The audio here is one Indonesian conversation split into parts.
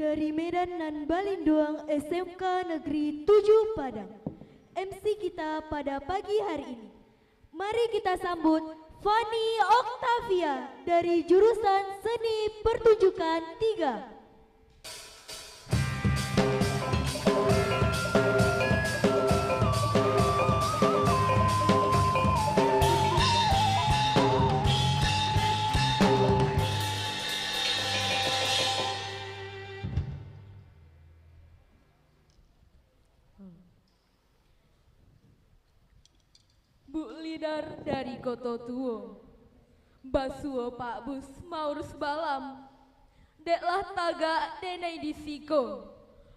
dari Medan dan Balindoang SMK Negeri 7 Padang. MC kita pada pagi hari ini. Mari kita sambut Fani Oktavia dari jurusan Seni Pertunjukan 3. Bu Lidar dari Koto Tuo, Basuo Pak Bus Maurus Balam, Deklah Taga Denai Disiko,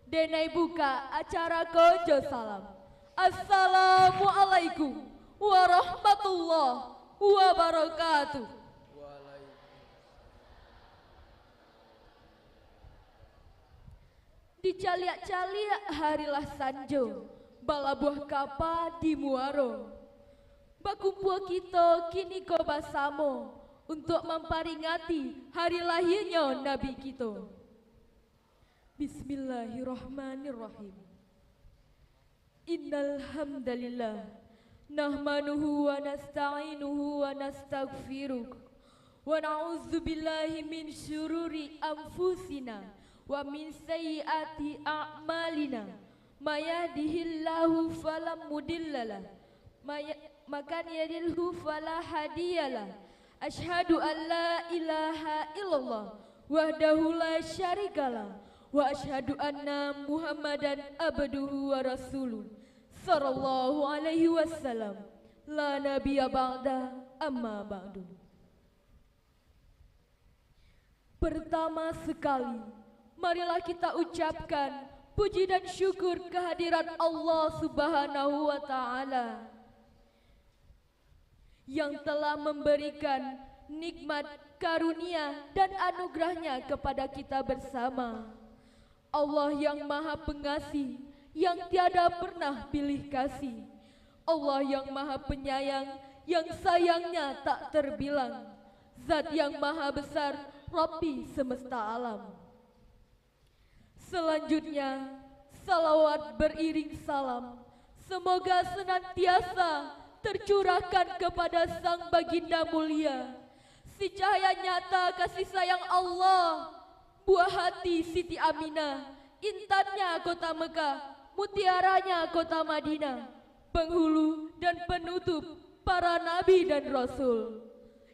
Denai buka acara Kojo Salam. Assalamualaikum warahmatullahi wabarakatuh. Dicaliak-caliak harilah Sanjo, balabuah kapa di Muaro. Bakumpul kita kini ko basamo untuk memperingati hari lahirnya Nabi kita. Bismillahirrahmanirrahim. Innal hamdalillah nahmanuhu wa nasta'inuhu wa nastaghfiruh wa na'udzu billahi min syururi anfusina wa min sayyiati a'malina. May yahdihillahu fala mudhillalah makan yadilhu fala hadiyalah. Asyhadu an la ilaha illallah wahdahu la syarikalah wa asyhadu anna Muhammadan abduhu wa rasuluh sallallahu alaihi wasallam. La nabiyya ba'da amma ba'du. Pertama sekali, marilah kita ucapkan puji dan syukur kehadiran Allah Subhanahu wa taala yang telah memberikan nikmat, karunia dan anugerahnya kepada kita bersama. Allah yang maha pengasih, yang tiada pernah pilih kasih. Allah yang maha penyayang, yang sayangnya tak terbilang. Zat yang maha besar, Rabbi semesta alam. Selanjutnya, salawat beriring salam semoga senantiasa tercurahkan kepada Sang Baginda mulia, si cahaya nyata kasih sayang Allah, buah hati Siti Aminah, intannya kota Mekah, mutiaranya kota Madinah, penghulu dan penutup para nabi dan rasul.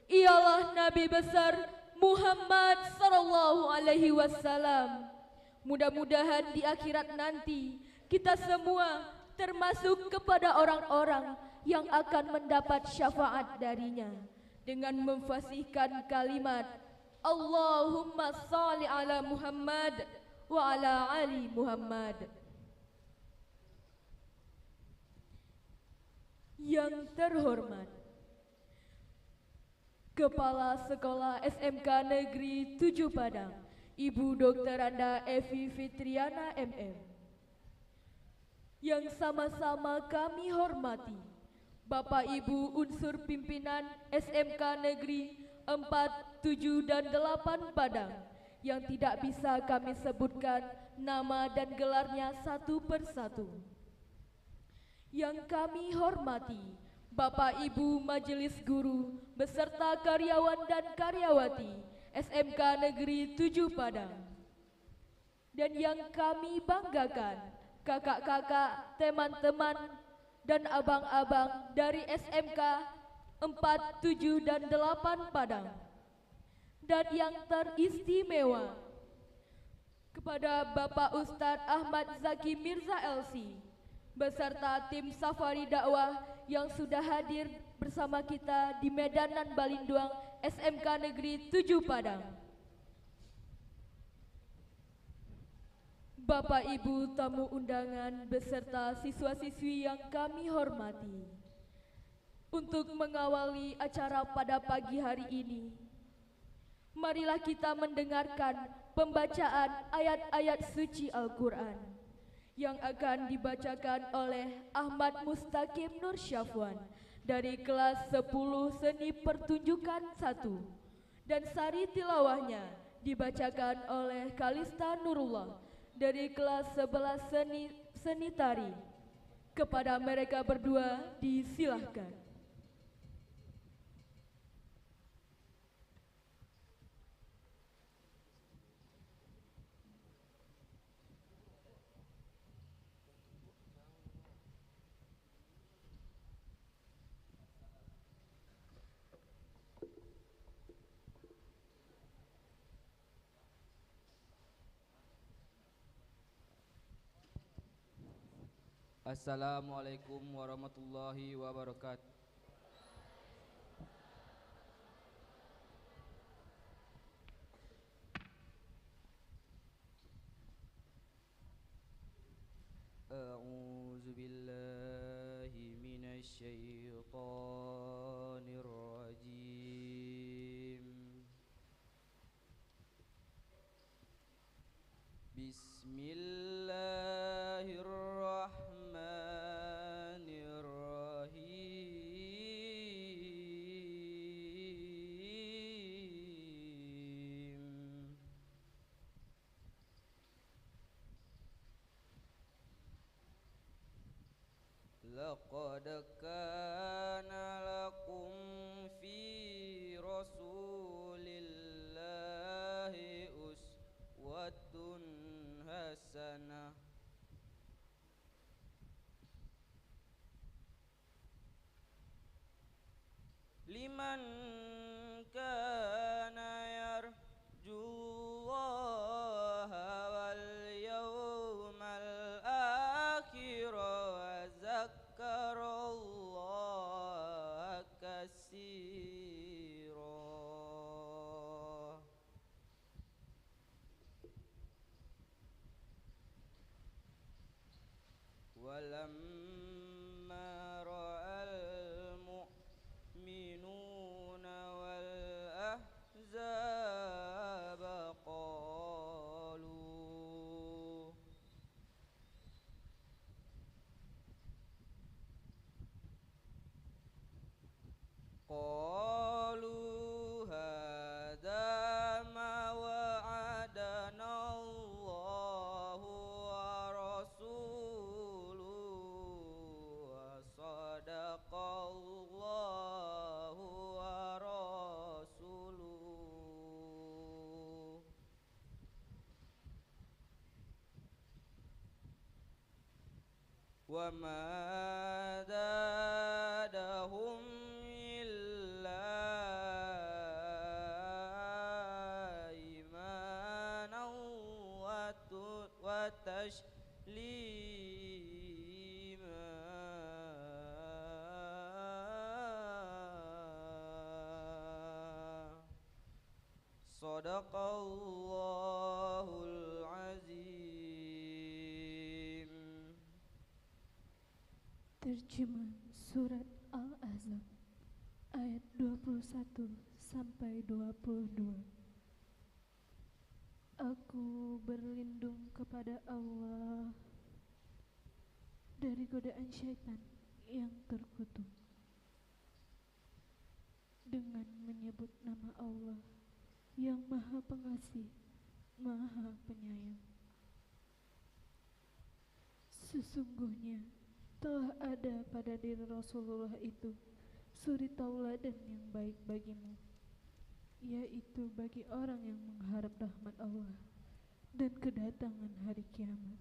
Ialah Nabi besar Muhammad sallallahu alaihi wasallam. Mudah-mudahan di akhirat nanti kita semua termasuk kepada orang-orang yang akan mendapat syafaat darinya dengan memfasihkan kalimat Allahumma shalli ala Muhammad wa ala ali Muhammad. Yang terhormat Kepala Sekolah SMK Negeri 7 Padang, Ibu Dr. Anda Evi Fitriana MM. Yang sama-sama kami hormati Bapak Ibu unsur pimpinan SMK Negeri 4, 7, dan 8 Padang yang tidak bisa kami sebutkan nama dan gelarnya satu persatu. Yang kami hormati Bapak Ibu Majelis Guru beserta karyawan dan karyawati SMK Negeri 7 Padang. Dan yang kami banggakan kakak-kakak, teman-teman, dan abang-abang dari SMK 4, 7, dan 8 Padang. Dan yang teristimewa kepada Bapak Ustadz Ahmad Zaki Mirza LC beserta tim Safari Dakwah yang sudah hadir bersama kita di Medan dan Balindoang SMK Negeri 7 Padang. Bapak Ibu tamu undangan beserta siswa-siswi yang kami hormati. Untuk mengawali acara pada pagi hari ini, marilah kita mendengarkan pembacaan ayat-ayat suci Al-Quran yang akan dibacakan oleh Ahmad Mustaqim Nur Syafwan dari kelas 10 Seni Pertunjukan 1 dan sari tilawahnya dibacakan oleh Kalista Nurullah dari kelas 11 seni tari. Kepada mereka berdua disilahkan. Assalamualaikum warahmatullahi wabarakatuh. A'udzu billahi minasy syaithanir rajim. Bismillahirrahmanirrahim. Laqad kana lakum fi rasulillahi uswatun hasanah liman kana yarjullaha wal yawmal akhir wa zakkarallaha katsira. Walamma ra'al mu'minuna wal ahzaba qalu hadza ma wa'adana Allahu wa rasuluhu wa sadaqallahu wa rasuluhu. Wa ma zadahum illa imanan wa tashlima. Sadaqallahul azim. Terjemah Surat Al-Ahzab ayat 21 sampai 22. Aku berlindung kepada Allah dari godaan syaitan yang terkutuk dengan menyebut nama Allah yang Maha Pengasih, Maha Penyayang. Sesungguhnya telah ada pada diri Rasulullah itu suri tauladan yang baik bagimu, yaitu bagi orang yang mengharap rahmat Allah dan kedatangan hari kiamat,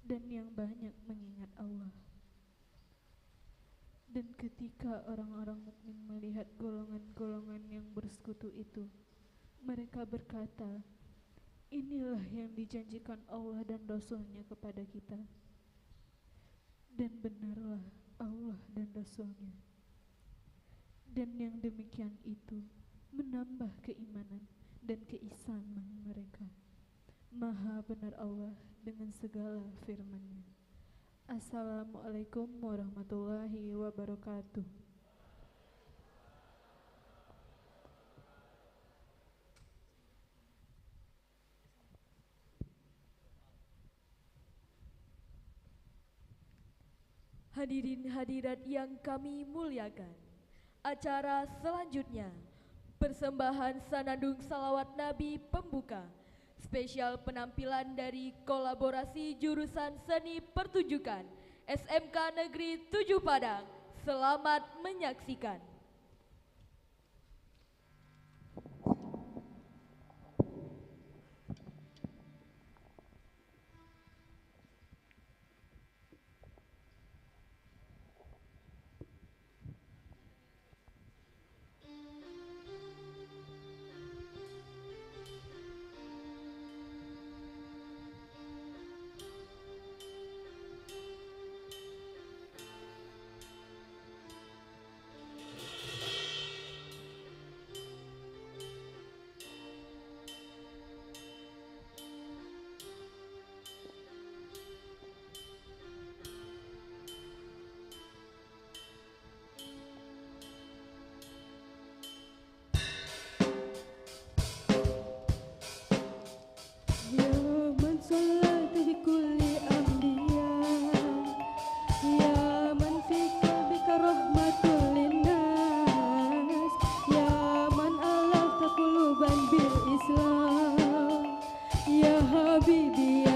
dan yang banyak mengingat Allah. Dan ketika orang-orang mukmin melihat golongan-golongan yang bersekutu itu, mereka berkata, inilah yang dijanjikan Allah dan Rasul-Nya kepada kita. Dan benarlah Allah dan Rasul-Nya. Dan yang demikian itu menambah keimanan dan keislaman mereka. Maha benar Allah dengan segala firman-Nya. Assalamualaikum warahmatullahi wabarakatuh. Hadirin hadirat yang kami muliakan, acara selanjutnya Persembahan Sanandung Salawat Nabi pembuka. Spesial penampilan dari kolaborasi jurusan seni pertunjukan SMK Negeri 7 Padang. Selamat menyaksikan.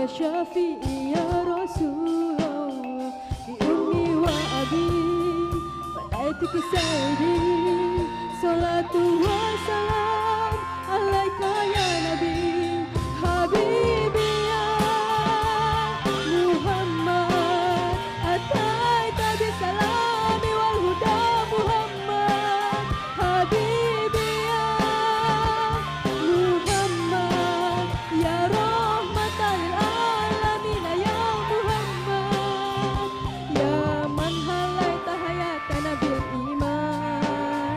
Syafi'i ya Rasulullah Bi ummi wa abi Fadaitik sayyidi Salatu wa salam Alaika ya Nabi Habibi ya Muhammad Ataita bisalami wal huda Muhammad Habibi ya Muhammad Ya rahmatan lil alamin ya Muhammad Ya man halaita hayatan nabil iman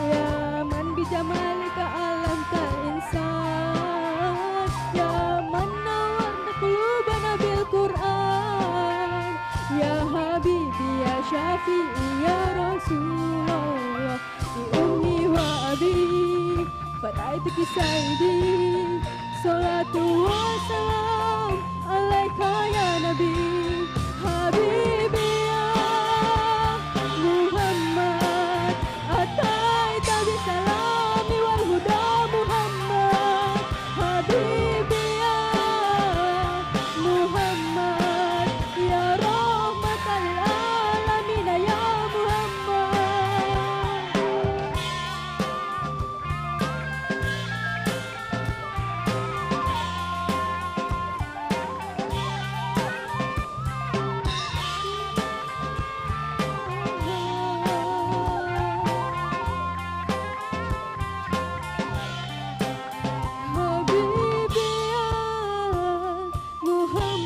Ya man bijamalika alamta insan Ya man nawarta qulubana bil Qur'an Ya Habibi ya Syafi'i ya Rasulullah Bi ummi wa abi Fadaitik sayyidi Salatu wa salam Alaika ya Nabi Habibi ya Muhammad Ataita bisalami wal huda Muhammad Habibi ya Muhammad Ya rahmatan lil alamin ya Muhammad Habibi ya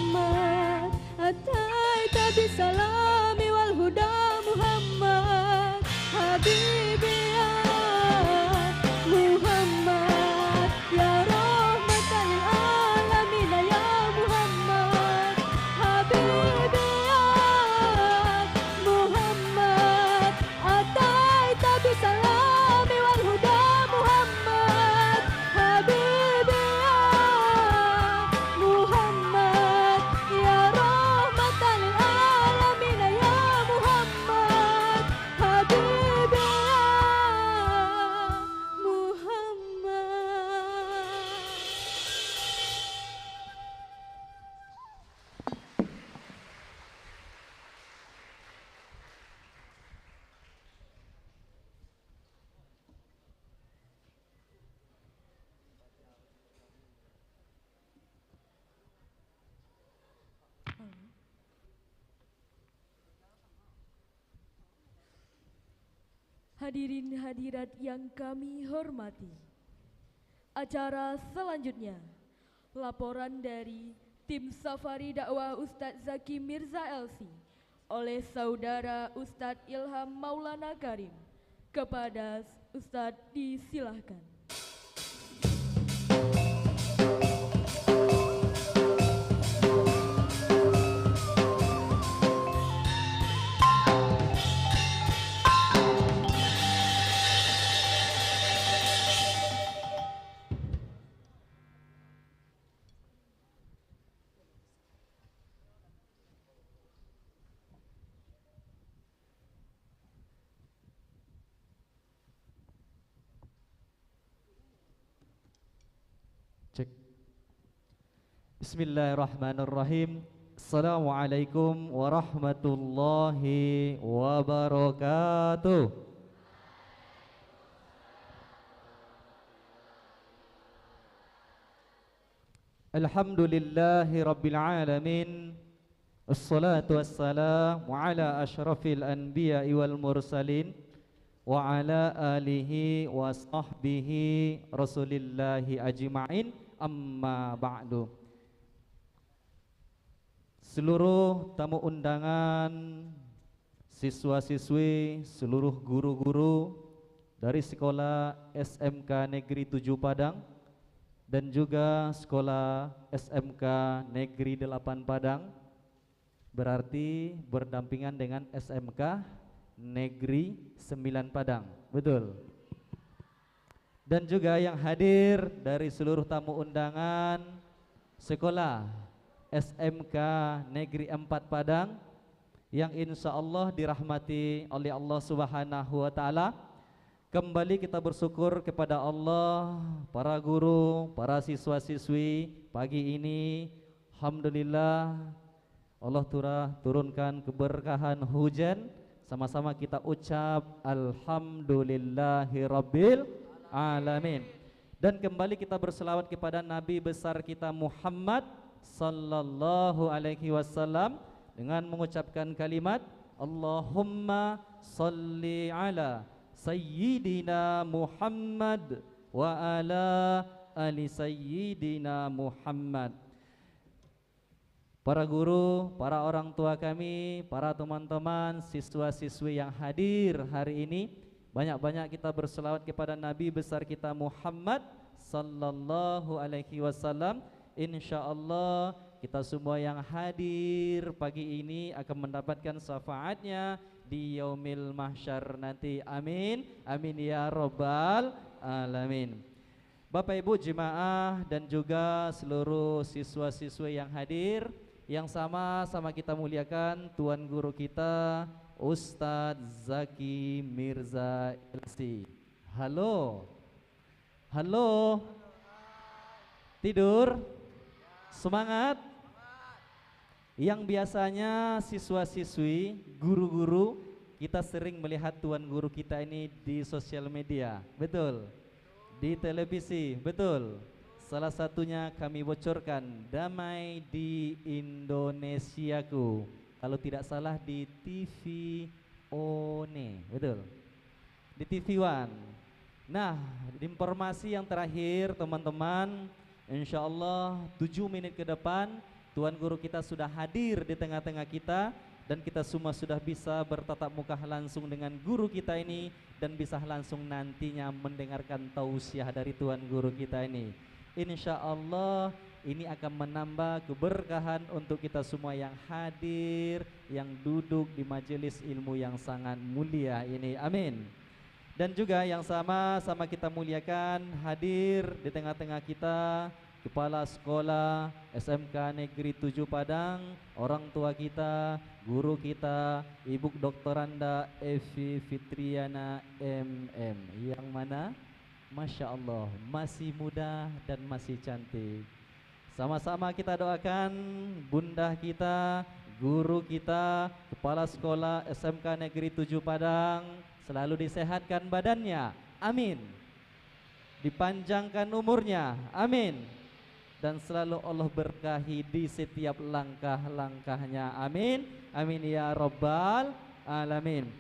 Muhammad Ataita bisalami wal huda Muhammad Habibi ya Muhammad Ya rahmatan lil alamin ya Muhammad Habibi ya Muhammad Ataita bisalami wal huda Muhammad Habibi ya Muhammad Ya rahmatan lil alamin ya Muhammad Habibi ya Muhammad Hadirin hadirat yang kami hormati. Acara selanjutnya, laporan dari tim Safari Dakwah Ustadz Zaki Mirza LC oleh Saudara Ustadz Ilham Maulana Karim. Kepada Ustadz disilahkan. Cek. Bismillahirrahmanirrahim. Assalamualaikum warahmatullahi wabarakatuh. Alhamdulillahi rabbil alamin. Assalatu wassalamu ala asyrafil anbiya'i wal mursalin wa ala alihi wa sahbihi rasulillahi ajma'in, amma ba'du. Seluruh tamu undangan, siswa-siswi, seluruh guru-guru dari sekolah SMK Negeri 7 Padang dan juga sekolah SMK Negeri 8 Padang, berarti berdampingan dengan SMK Negeri 9 Padang, betul. Dan juga yang hadir dari seluruh tamu undangan sekolah SMK Negeri 4 Padang yang insya Allah dirahmati oleh Allah Subhanahu wa Ta'ala. Kembali kita bersyukur kepada Allah, para guru, para siswa-siswi pagi ini, alhamdulillah Allah turunkan keberkahan hujan. Sama-sama kita ucap alhamdulillahirabbil alamin. Dan kembali kita berselawat kepada Nabi besar kita Muhammad sallallahu alaihi wasallam dengan mengucapkan kalimat Allahumma salli ala Sayyidina Muhammad wa ala ali Sayyidina Muhammad. Para guru, para orang tua kami, para teman-teman, siswa-siswi yang hadir hari ini, banyak-banyak kita berselawat kepada Nabi besar kita Muhammad sallallahu alaihi wasallam. Insyaallah kita semua yang hadir pagi ini akan mendapatkan syafaatnya di yaumil mahsyar nanti. Amin, amin ya rabbal alamin. Bapak Ibu jemaah dan juga seluruh siswa-siswi yang hadir, yang sama-sama kita muliakan Tuan Guru kita Ustadz Zaki Mirza LC. Halo. Halo. Tidur? Semangat? Yang biasanya siswa-siswi, guru-guru, kita sering melihat Tuan Guru kita ini di sosial media, betul? Di televisi, betul? Salah satunya kami bocorkan, Damai di Indonesiaku. Kalau tidak salah di TV One, betul? Di TV One. Nah, informasi yang terakhir teman-teman, insya Allah 7 menit ke depan Tuan Guru kita sudah hadir di tengah-tengah kita, dan kita semua sudah bisa bertatap muka langsung dengan guru kita ini dan bisa langsung nantinya mendengarkan tausiah dari Tuan Guru kita ini. Insya Allah ini akan menambah keberkahan untuk kita semua yang hadir, yang duduk di majelis ilmu yang sangat mulia ini. Amin. Dan juga yang sama-sama kita muliakan hadir di tengah-tengah kita Kepala Sekolah SMK Negeri 7 Padang, orang tua kita, guru kita, Ibu Doktoranda Evi Fitriana MM, yang mana Masya Allah masih muda dan masih cantik. Sama-sama kita doakan bunda kita, guru kita, Kepala Sekolah SMK Negeri 7 Padang selalu disehatkan badannya, amin. Dipanjangkan umurnya, amin. Dan selalu Allah berkahi di setiap langkah-langkahnya, amin, amin ya rabbal alamin.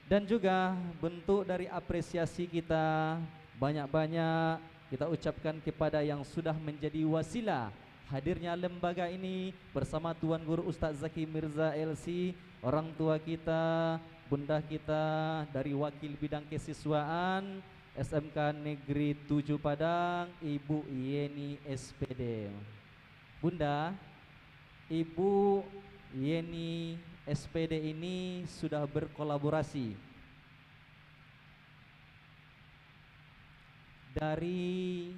Dan juga bentuk dari apresiasi kita, banyak-banyak kita ucapkan kepada yang sudah menjadi wasilah hadirnya lembaga ini bersama Tuan Guru Ustadz Zaki Mirza LC, orang tua kita, bunda kita dari wakil bidang kesiswaan SMK Negeri 7 Padang, Ibu Yeni SPD. Bunda, Ibu Yeni SPD ini sudah berkolaborasi dari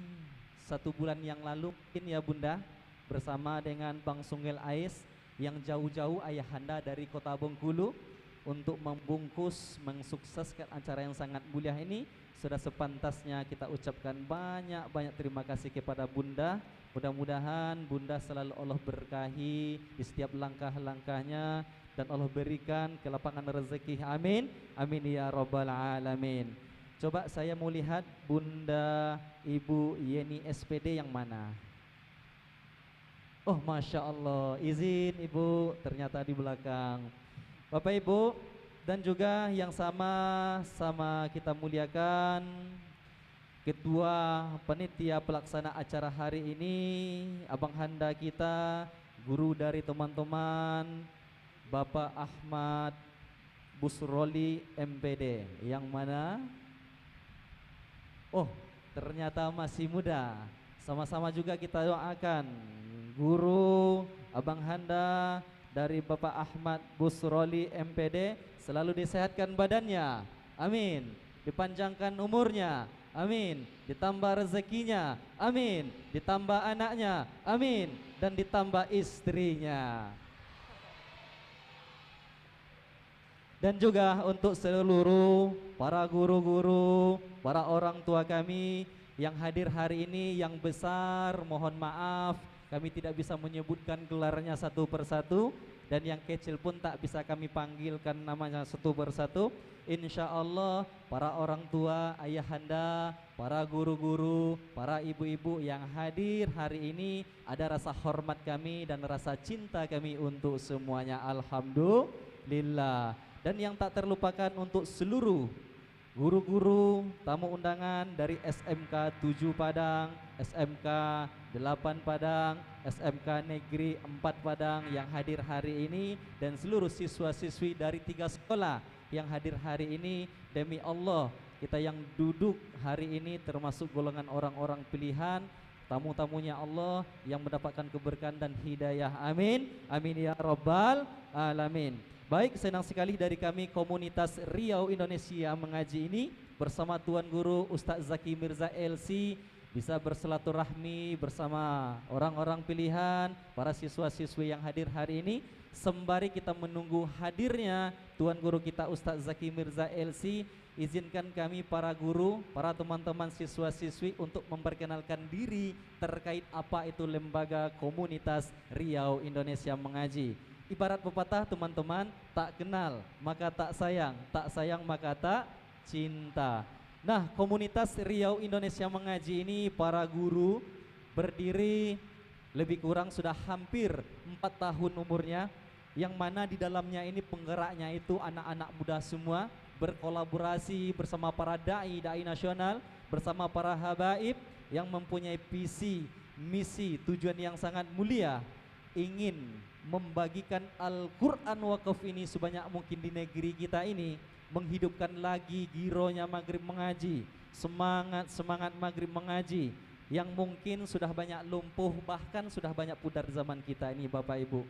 1 bulan yang lalu mungkin ya Bunda, bersama dengan Bang Sungel Ais yang jauh-jauh ayahanda dari kota Bengkulu. untuk membungkus, mensukseskan acara yang sangat mulia ini. Sudah sepantasnya kita ucapkan banyak-banyak terima kasih kepada Bunda. Mudah-mudahan Bunda selalu Allah berkahi di setiap langkah-langkahnya dan Allah berikan kelapangan rezeki. Amin. Amin ya rabbal alamin. Coba saya mau lihat Bunda Ibu Yeni SPD yang mana? Oh, Masya Allah, izin Ibu, ternyata di belakang. Bapak Ibu dan juga yang sama kita muliakan Ketua Panitia Pelaksana acara hari ini, Abang Handa kita, guru dari teman-teman, Bapak Ahmad Busroli MPD. Yang mana? Oh, ternyata masih muda. Sama-sama juga kita doakan guru Abang Handa dari Bapak Ahmad Busroli MPD selalu disehatkan badannya, amin. Dipanjangkan umurnya, amin. Ditambah rezekinya, amin. Ditambah anaknya, amin. Dan ditambah istrinya. Dan juga untuk seluruh para guru-guru, para orang tua kami yang hadir hari ini yang besar, mohon maaf kami tidak bisa menyebutkan gelarnya satu persatu, dan yang kecil pun tak bisa kami panggilkan namanya satu persatu. Insya Allah para orang tua, ayahanda, para guru-guru, para ibu-ibu yang hadir hari ini, ada rasa hormat kami dan rasa cinta kami untuk semuanya. Alhamdulillah. Dan yang tak terlupakan untuk seluruh guru-guru, tamu undangan dari SMK 7 Padang, SMK 8 Padang, SMK Negeri 4 Padang yang hadir hari ini, dan seluruh siswa-siswi dari 3 sekolah yang hadir hari ini. Demi Allah, kita yang duduk hari ini termasuk golongan orang-orang pilihan, tamu-tamunya Allah yang mendapatkan keberkahan dan hidayah. Amin. Amin ya rabbal alamin. Baik, senang sekali dari kami komunitas Riau Indonesia Mengaji ini bersama Tuan Guru Ustadz Zaki Mirza LC bisa bersilaturahmi bersama orang-orang pilihan, para siswa-siswi yang hadir hari ini. Sembari kita menunggu hadirnya Tuan Guru kita Ustadz Zaki Mirza LC, izinkan kami para guru, para teman-teman siswa-siswi untuk memperkenalkan diri terkait apa itu lembaga komunitas Riau Indonesia Mengaji. Ibarat pepatah teman-teman, tak kenal maka tak sayang maka tak cinta. Nah, komunitas Riau Indonesia Mengaji ini para guru berdiri lebih kurang sudah hampir 4 tahun umurnya, yang mana di dalamnya ini penggeraknya itu anak-anak muda semua, berkolaborasi bersama para dai nasional, bersama para habaib yang mempunyai visi, misi, tujuan yang sangat mulia, ingin membagikan Al-Quran Wakaf ini sebanyak mungkin di negeri kita ini, menghidupkan lagi gironya maghrib mengaji, semangat maghrib mengaji yang mungkin sudah banyak lumpuh, bahkan sudah banyak pudar zaman kita ini Bapak Ibu.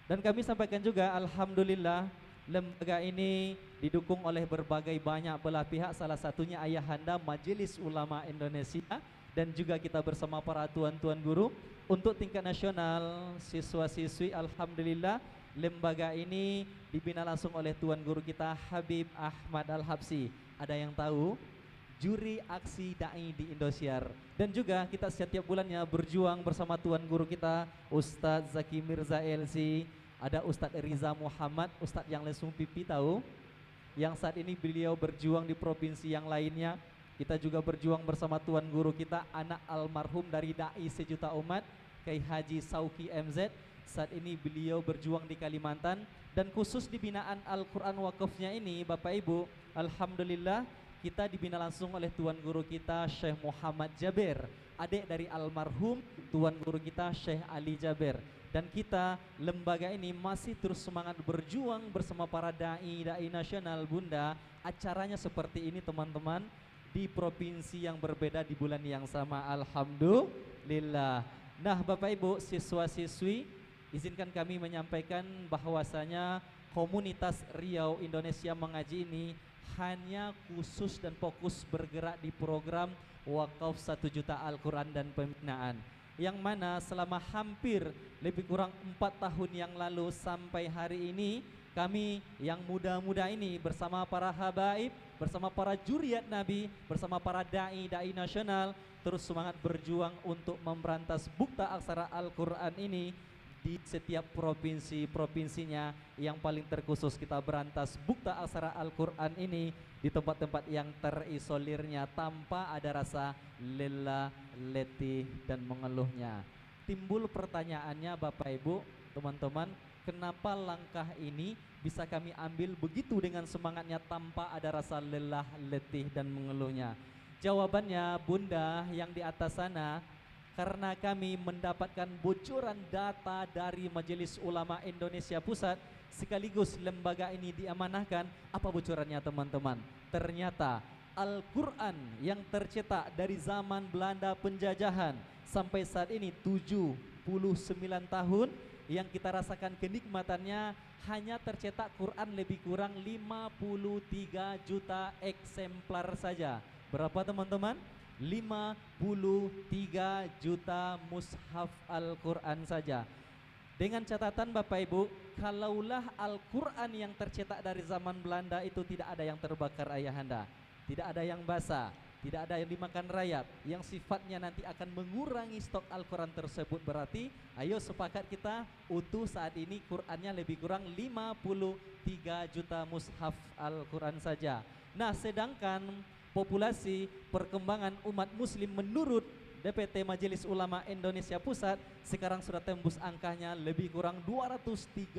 Dan kami sampaikan juga alhamdulillah lembaga ini didukung oleh berbagai banyak belah pihak, salah satunya ayahanda Majelis Ulama Indonesia, dan juga kita bersama para tuan-tuan guru. Untuk tingkat nasional, siswa-siswi alhamdulillah lembaga ini dibina langsung oleh Tuan Guru kita Habib Ahmad Al-Habsi. Ada yang tahu? Juri aksi dai di Indosiar. Dan juga kita setiap bulannya berjuang bersama Tuan Guru kita Ustadz Zaki Mirza LC. Ada Ustadz Riza Muhammad, Ustadz yang lesung pipi tahu? Yang saat ini beliau berjuang di provinsi yang lainnya. Kita juga berjuang bersama Tuan Guru kita, anak almarhum dari Dai Sejuta Umat, Kiai Haji Sauki MZ. Saat ini beliau berjuang di Kalimantan. Dan khusus di binaan Al-Quran Wakafnya ini Bapak Ibu, alhamdulillah kita dibina langsung oleh Tuan Guru kita Syekh Muhammad Jabir, adik dari almarhum Tuan Guru kita Syekh Ali Jabir. Dan kita lembaga ini masih terus semangat berjuang bersama para dai nasional Bunda. Acaranya seperti ini teman-teman, di provinsi yang berbeda di bulan yang sama, alhamdulillah. Nah Bapak Ibu, siswa-siswi, izinkan kami menyampaikan bahwasanya komunitas Riau Indonesia Mengaji ini hanya khusus dan fokus bergerak di program Wakaf 1 juta Al-Quran dan pembinaan, yang mana selama hampir lebih kurang 4 tahun yang lalu sampai hari ini kami yang muda-muda ini bersama para habaib, bersama para juriat Nabi, bersama para da'i nasional terus semangat berjuang untuk memberantas bukta aksara Al-Quran ini di setiap provinsi-provinsinya. Yang paling terkhusus kita berantas bukta aksara Al-Quran ini di tempat-tempat yang terisolirnya tanpa ada rasa lelah, letih dan mengeluhnya. Timbul pertanyaannya Bapak Ibu, teman-teman, kenapa langkah ini bisa kami ambil begitu dengan semangatnya tanpa ada rasa lelah, letih dan mengeluhnya? Jawabannya Bunda yang di atas sana, karena kami mendapatkan bocoran data dari Majelis Ulama Indonesia Pusat sekaligus lembaga ini diamanahkan. Apa bocorannya teman-teman? Ternyata Al-Quran yang tercetak dari zaman Belanda penjajahan sampai saat ini 79 tahun yang kita rasakan kenikmatannya, hanya tercetak Quran lebih kurang 53 juta eksemplar saja. Berapa teman-teman? 53 juta mushaf Al-Quran saja. Dengan catatan Bapak Ibu, kalaulah Al-Quran yang tercetak dari zaman Belanda itu tidak ada yang terbakar ayahanda, tidak ada yang basah, tidak ada yang dimakan rayap, yang sifatnya nanti akan mengurangi stok Al-Quran tersebut. Berarti ayo sepakat kita utuh saat ini Qurannya lebih kurang 53 juta mushaf Al-Quran saja. Nah, sedangkan populasi perkembangan umat muslim menurut DPT Majelis Ulama Indonesia Pusat sekarang sudah tembus angkanya lebih kurang 230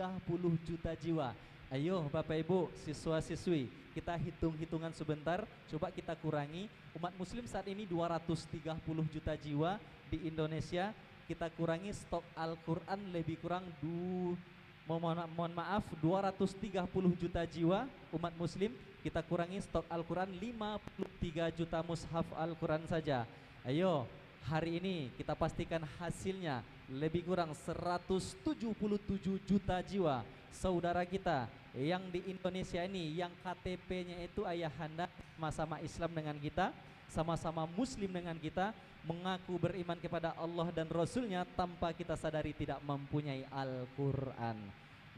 juta jiwa. Ayo Bapak Ibu, siswa-siswi, kita hitung-hitungan sebentar, coba kita kurangi. Umat muslim saat ini 230 juta jiwa di Indonesia, kita kurangi stok Al-Quran lebih kurang 230 juta jiwa umat muslim, kita kurangi stok Al-Quran 53 juta mushaf Al-Quran saja. Ayo, hari ini kita pastikan hasilnya lebih kurang 177 juta jiwa saudara kita yang di Indonesia ini, yang KTP-nya itu ayahanda sama-sama Islam dengan kita, sama-sama muslim dengan kita, mengaku beriman kepada Allah dan Rasulnya tanpa kita sadari tidak mempunyai Al-Quran.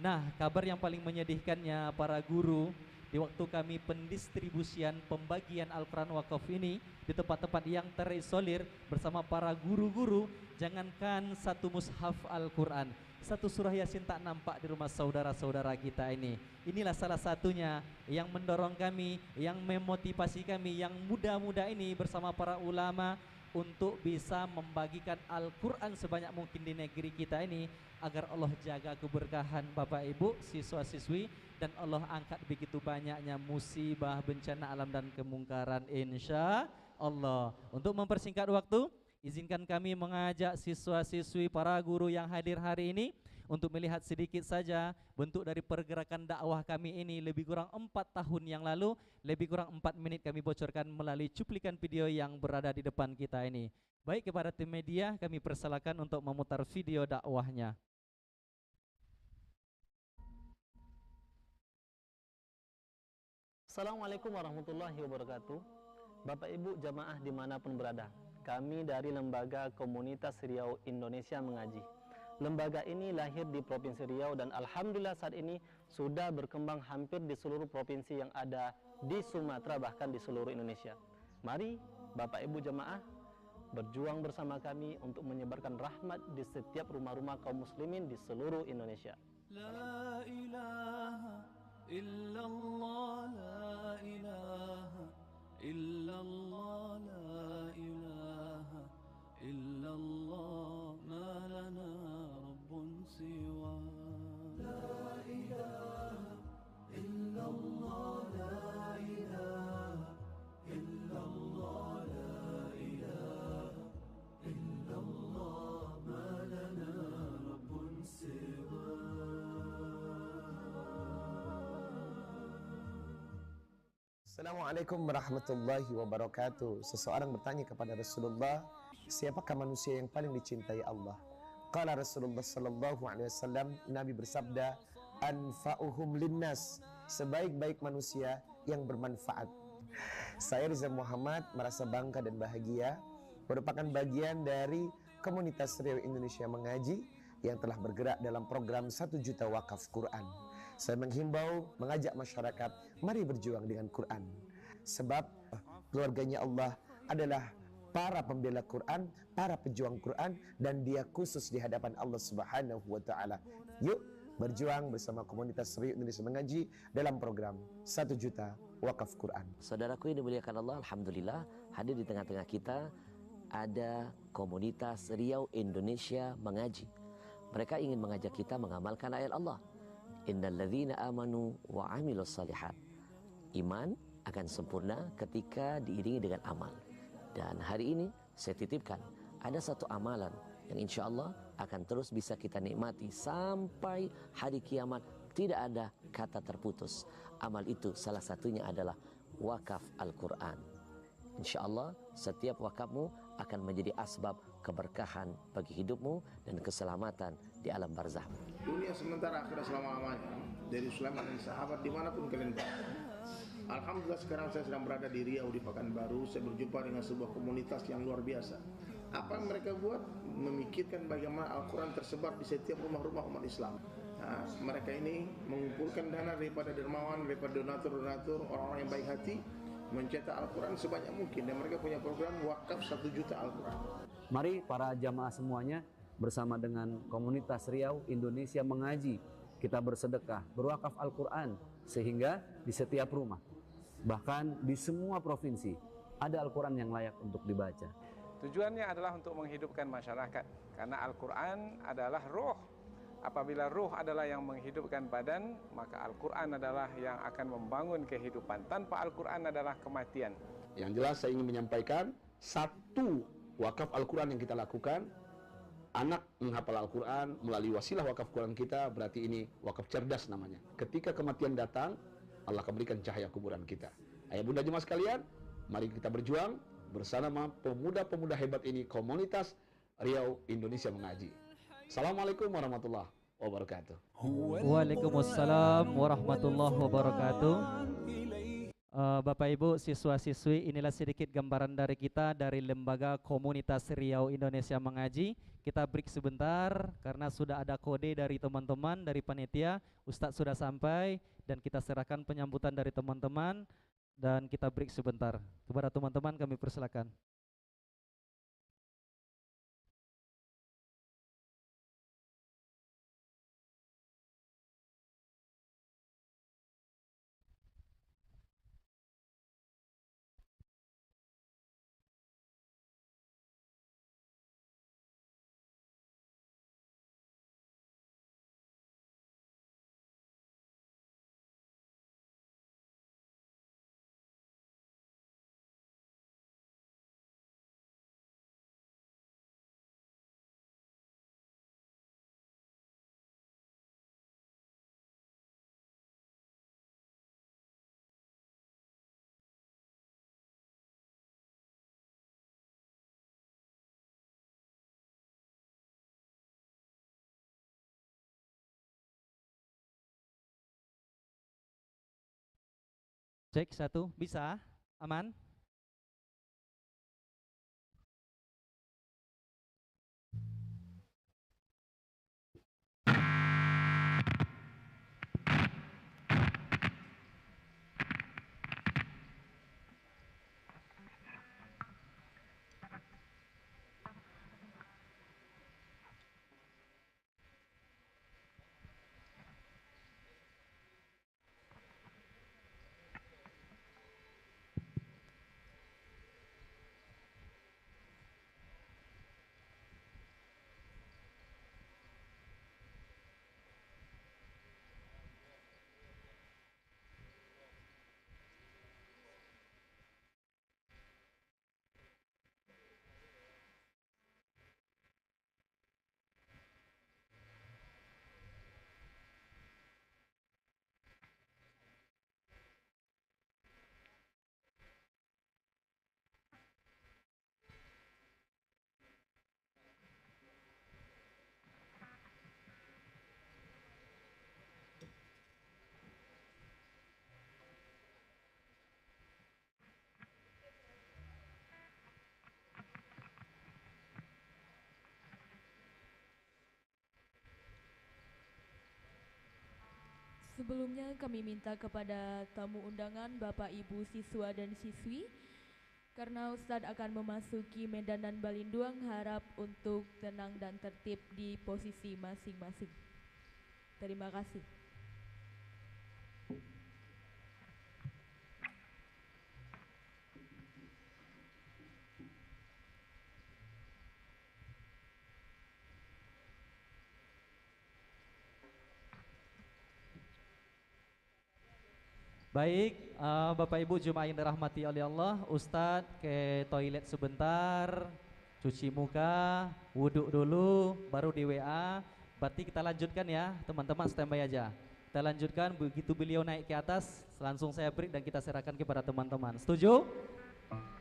Nah, kabar yang paling menyedihkannya para guru, di waktu kami pendistribusian pembagian Al-Quran wakaf ini di tempat-tempat yang terisolir bersama para guru-guru, jangankan satu mushaf Al-Quran, satu surah Yasin tak nampak di rumah saudara-saudara kita ini. Inilah salah satunya yang mendorong kami, yang memotivasi kami yang muda-muda ini bersama para ulama untuk bisa membagikan Al-Quran sebanyak mungkin di negeri kita ini, agar Allah jaga keberkahan Bapak Ibu, siswa-siswi, dan Allah angkat begitu banyaknya musibah, bencana alam dan kemungkaran insya Allah. Untuk mempersingkat waktu, izinkan kami mengajak siswa-siswi para guru yang hadir hari ini untuk melihat sedikit saja bentuk dari pergerakan dakwah kami ini lebih kurang 4 tahun yang lalu. Lebih kurang 4 menit kami bocorkan melalui cuplikan video yang berada di depan kita ini. Baik, kepada tim media kami persilakan untuk memutar video dakwahnya. Assalamualaikum warahmatullahi wabarakatuh. Bapak Ibu jamaah dimanapun berada, kami dari Lembaga Komunitas Riau Indonesia Mengaji. Lembaga ini lahir di Provinsi Riau dan alhamdulillah saat ini sudah berkembang hampir di seluruh provinsi yang ada di Sumatera, bahkan di seluruh Indonesia. Mari Bapak Ibu jamaah berjuang bersama kami untuk menyebarkan rahmat di setiap rumah-rumah kaum muslimin di seluruh Indonesia. La ilaha illallah, la ilaha illallah, la ilaha illallah, ma lana rabbun siwa. La ilaha illallah, la ilaha illallah, la ilaha illallah, ma lana rabbun siwa. Assalamualaikum warahmatullahi wabarakatuh. Seseorang bertanya kepada Rasulullah, siapakah manusia yang paling dicintai Allah? Qala Rasulullah sallallahu alaihi wasallam, Nabi bersabda, anfa'uhum linnas, sebaik-baik manusia yang bermanfaat. Saya Riza Muhammad merasa bangga dan bahagia merupakan bagian dari komunitas Riau Indonesia Mengaji yang telah bergerak dalam program 1 juta wakaf Quran. Saya menghimbau, mengajak masyarakat, mari berjuang dengan Quran. Sebab keluarganya Allah adalah para pembela Quran, para pejuang Quran, dan dia khusus di hadapan Allah Subhanahu wa taala. Yuk berjuang bersama komunitas Riau Indonesia Mengaji dalam program 1 juta wakaf Quran. Saudaraku yang dimuliakan Allah, alhamdulillah hadir di tengah-tengah kita ada komunitas Riau Indonesia Mengaji. Mereka ingin mengajak kita mengamalkan ayat Allah. Innalladzina amanu wa amilus salihat. Iman akan sempurna ketika diiringi dengan amal. Dan hari ini saya titipkan ada satu amalan yang insya Allah akan terus bisa kita nikmati sampai hari kiamat. Tidak ada kata terputus. Amal itu salah satunya adalah wakaf Al-Quran. Insya Allah setiap wakafmu akan menjadi asbab keberkahan bagi hidupmu dan keselamatan di alam barzah. Dunia sementara, akhirat selama-lamanya. Dari Sulaiman dan sahabat dimanapun kalian berada. Alhamdulillah sekarang saya sedang berada di Riau di Pekanbaru. Saya berjumpa dengan sebuah komunitas yang luar biasa. Apa yang mereka buat? Memikirkan bagaimana Al-Quran tersebar di setiap rumah-rumah umat Islam. Nah, mereka ini mengumpulkan dana daripada dermawan, daripada donatur-donatur, orang-orang yang baik hati, mencetak Al-Quran sebanyak mungkin. Dan mereka punya program wakaf 1 juta Al-Quran. Mari para jamaah semuanya bersama dengan komunitas Riau Indonesia Mengaji, kita bersedekah, berwakaf Al-Quran, sehingga di setiap rumah, bahkan di semua provinsi, ada Al-Quran yang layak untuk dibaca. Tujuannya adalah untuk menghidupkan masyarakat, karena Al-Quran adalah roh. Apabila roh adalah yang menghidupkan badan, maka Al-Quran adalah yang akan membangun kehidupan. Tanpa Al-Quran adalah kematian. Yang jelas saya ingin menyampaikan, satu wakaf Al-Quran yang kita lakukan, anak menghafal Al-Quran melalui wasilah wakaf Quran kita, berarti ini wakaf cerdas namanya. Ketika kematian datang, Allah akan berikan cahaya kuburan kita. Ayah bunda jemaah sekalian, mari kita berjuang bersama pemuda-pemuda hebat ini, komunitas Riau Indonesia Mengaji. Assalamualaikum warahmatullahi wabarakatuh. Waalaikumsalam warahmatullahi wabarakatuh. Bapak Ibu siswa-siswi, inilah sedikit gambaran dari kita dari Lembaga Komunitas Riau Indonesia Mengaji. Kita break sebentar karena sudah ada kode dari teman-teman, dari panitia. Ustadz sudah sampai dan kita serahkan penyambutan dari teman-teman dan kita break sebentar. Kepada teman-teman kami persilakan. Cek 1, bisa? Aman? Sebelumnya kami minta kepada tamu undangan Bapak Ibu siswa dan siswi, karena Ustadz akan memasuki medan dan balinduang, harap untuk tenang dan tertib di posisi masing-masing. Terima kasih. Baik, Bapak Ibu jemaah yang dirahmati oleh Allah, Ustadz ke toilet sebentar, cuci muka, wudhu dulu, baru di WA. Berarti kita lanjutkan ya, teman-teman standby aja. Kita lanjutkan, begitu beliau naik ke atas, langsung saya break dan kita serahkan kepada teman-teman. Setuju?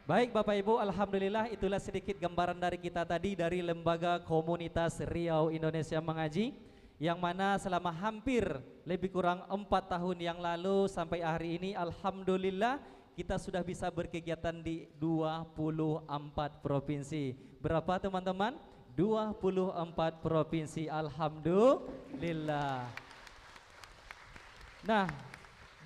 Baik Bapak Ibu, Alhamdulillah itulah sedikit gambaran dari kita tadi dari Lembaga Komunitas Riau Indonesia Mengaji, yang mana selama hampir lebih kurang 4 tahun yang lalu sampai hari ini alhamdulillah kita sudah bisa berkegiatan di 24 provinsi. Berapa teman-teman? 24 provinsi, alhamdulillah. Nah,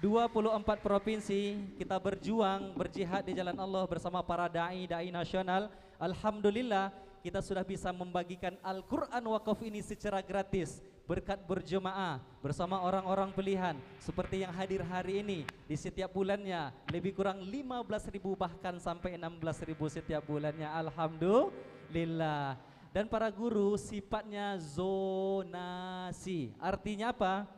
24 provinsi kita berjuang, berjihad di jalan Allah bersama para dai nasional. Alhamdulillah kita sudah bisa membagikan Al-Quran Wakaf ini secara gratis berkat berjemaah bersama orang-orang pilihan seperti yang hadir hari ini. Di setiap bulannya lebih kurang 15.000 bahkan sampai 16.000 setiap bulannya, alhamdulillah. Dan para guru sifatnya zonasi. Artinya apa?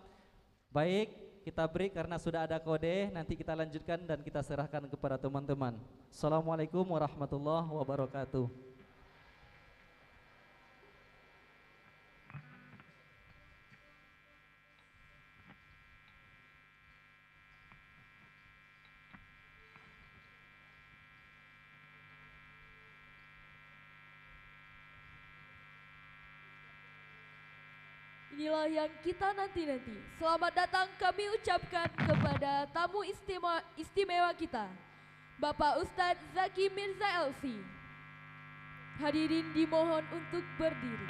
Baik, kita break karena sudah ada kode, nanti kita lanjutkan dan kita serahkan kepada teman-teman. Assalamualaikum warahmatullahi wabarakatuh. Inilah yang kita nanti-nanti. Selamat datang kami ucapkan kepada tamu istimewa kita, Bapak Ustadz Zaki Mirza LC. Hadirin dimohon untuk berdiri.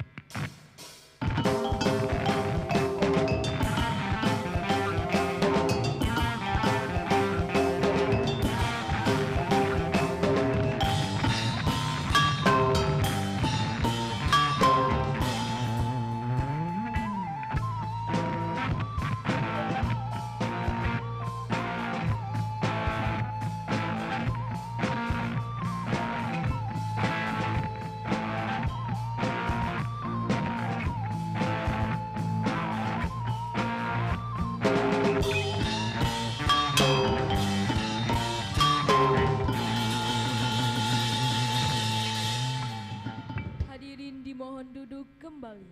Hadirin dimohon duduk kembali.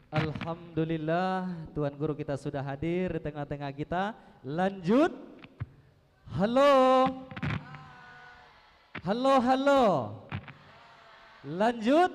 Alhamdulillah Tuan Guru kita sudah hadir di tengah-tengah kita. Lanjut. Halo. Halo, halo. Lanjut.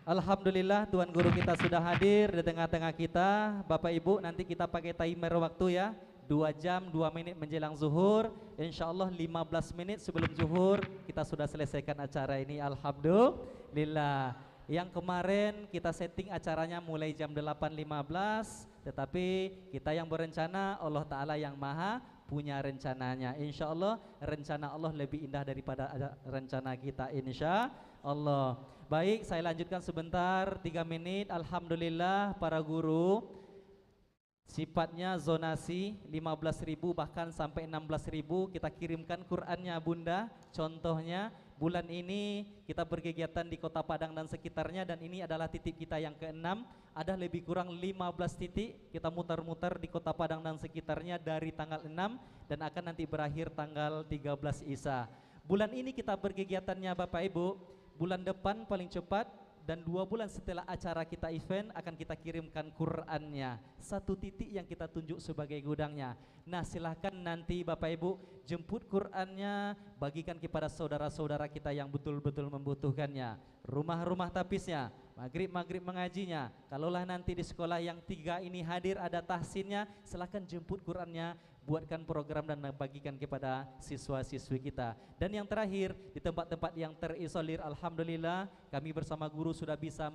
Alhamdulillah Tuan Guru kita sudah hadir di tengah-tengah kita. Bapak Ibu nanti kita pakai timer waktu ya, 2 jam 2 menit menjelang zuhur. Insya Allah 15 menit sebelum zuhur kita sudah selesaikan acara ini, alhamdulillah. Yang kemarin kita setting acaranya mulai jam 8.15, tetapi kita yang berencana, Allah Ta'ala yang maha punya rencananya. Insya Allah rencana Allah lebih indah daripada rencana kita, insya Allah. Baik, saya lanjutkan sebentar 3 menit. Alhamdulillah para guru sifatnya zonasi 15.000 bahkan sampai 16.000 kita kirimkan Qur'annya Bunda. Contohnya bulan ini kita berkegiatan di Kota Padang dan sekitarnya, dan ini adalah titik kita yang ke-6. Ada lebih kurang 15 titik kita muter-muter di Kota Padang dan sekitarnya dari tanggal 6 dan akan nanti berakhir tanggal 13 Isa. Bulan ini kita berkegiatannya Bapak Ibu, bulan depan paling cepat dan 2 bulan setelah acara kita event akan kita kirimkan Qur'annya, 1 titik yang kita tunjuk sebagai gudangnya. Nah silahkan nanti Bapak Ibu jemput Qur'annya, bagikan kepada saudara-saudara kita yang betul-betul membutuhkannya. Rumah-rumah tapisnya, maghrib mengajinya. Kalaulah nanti di sekolah yang 3 ini hadir ada tahsinnya, silahkan jemput Qur'annya, buatkan program dan bagikan kepada siswa-siswi kita. Dan yang terakhir, di tempat-tempat yang terisolir, alhamdulillah kami bersama guru sudah bisa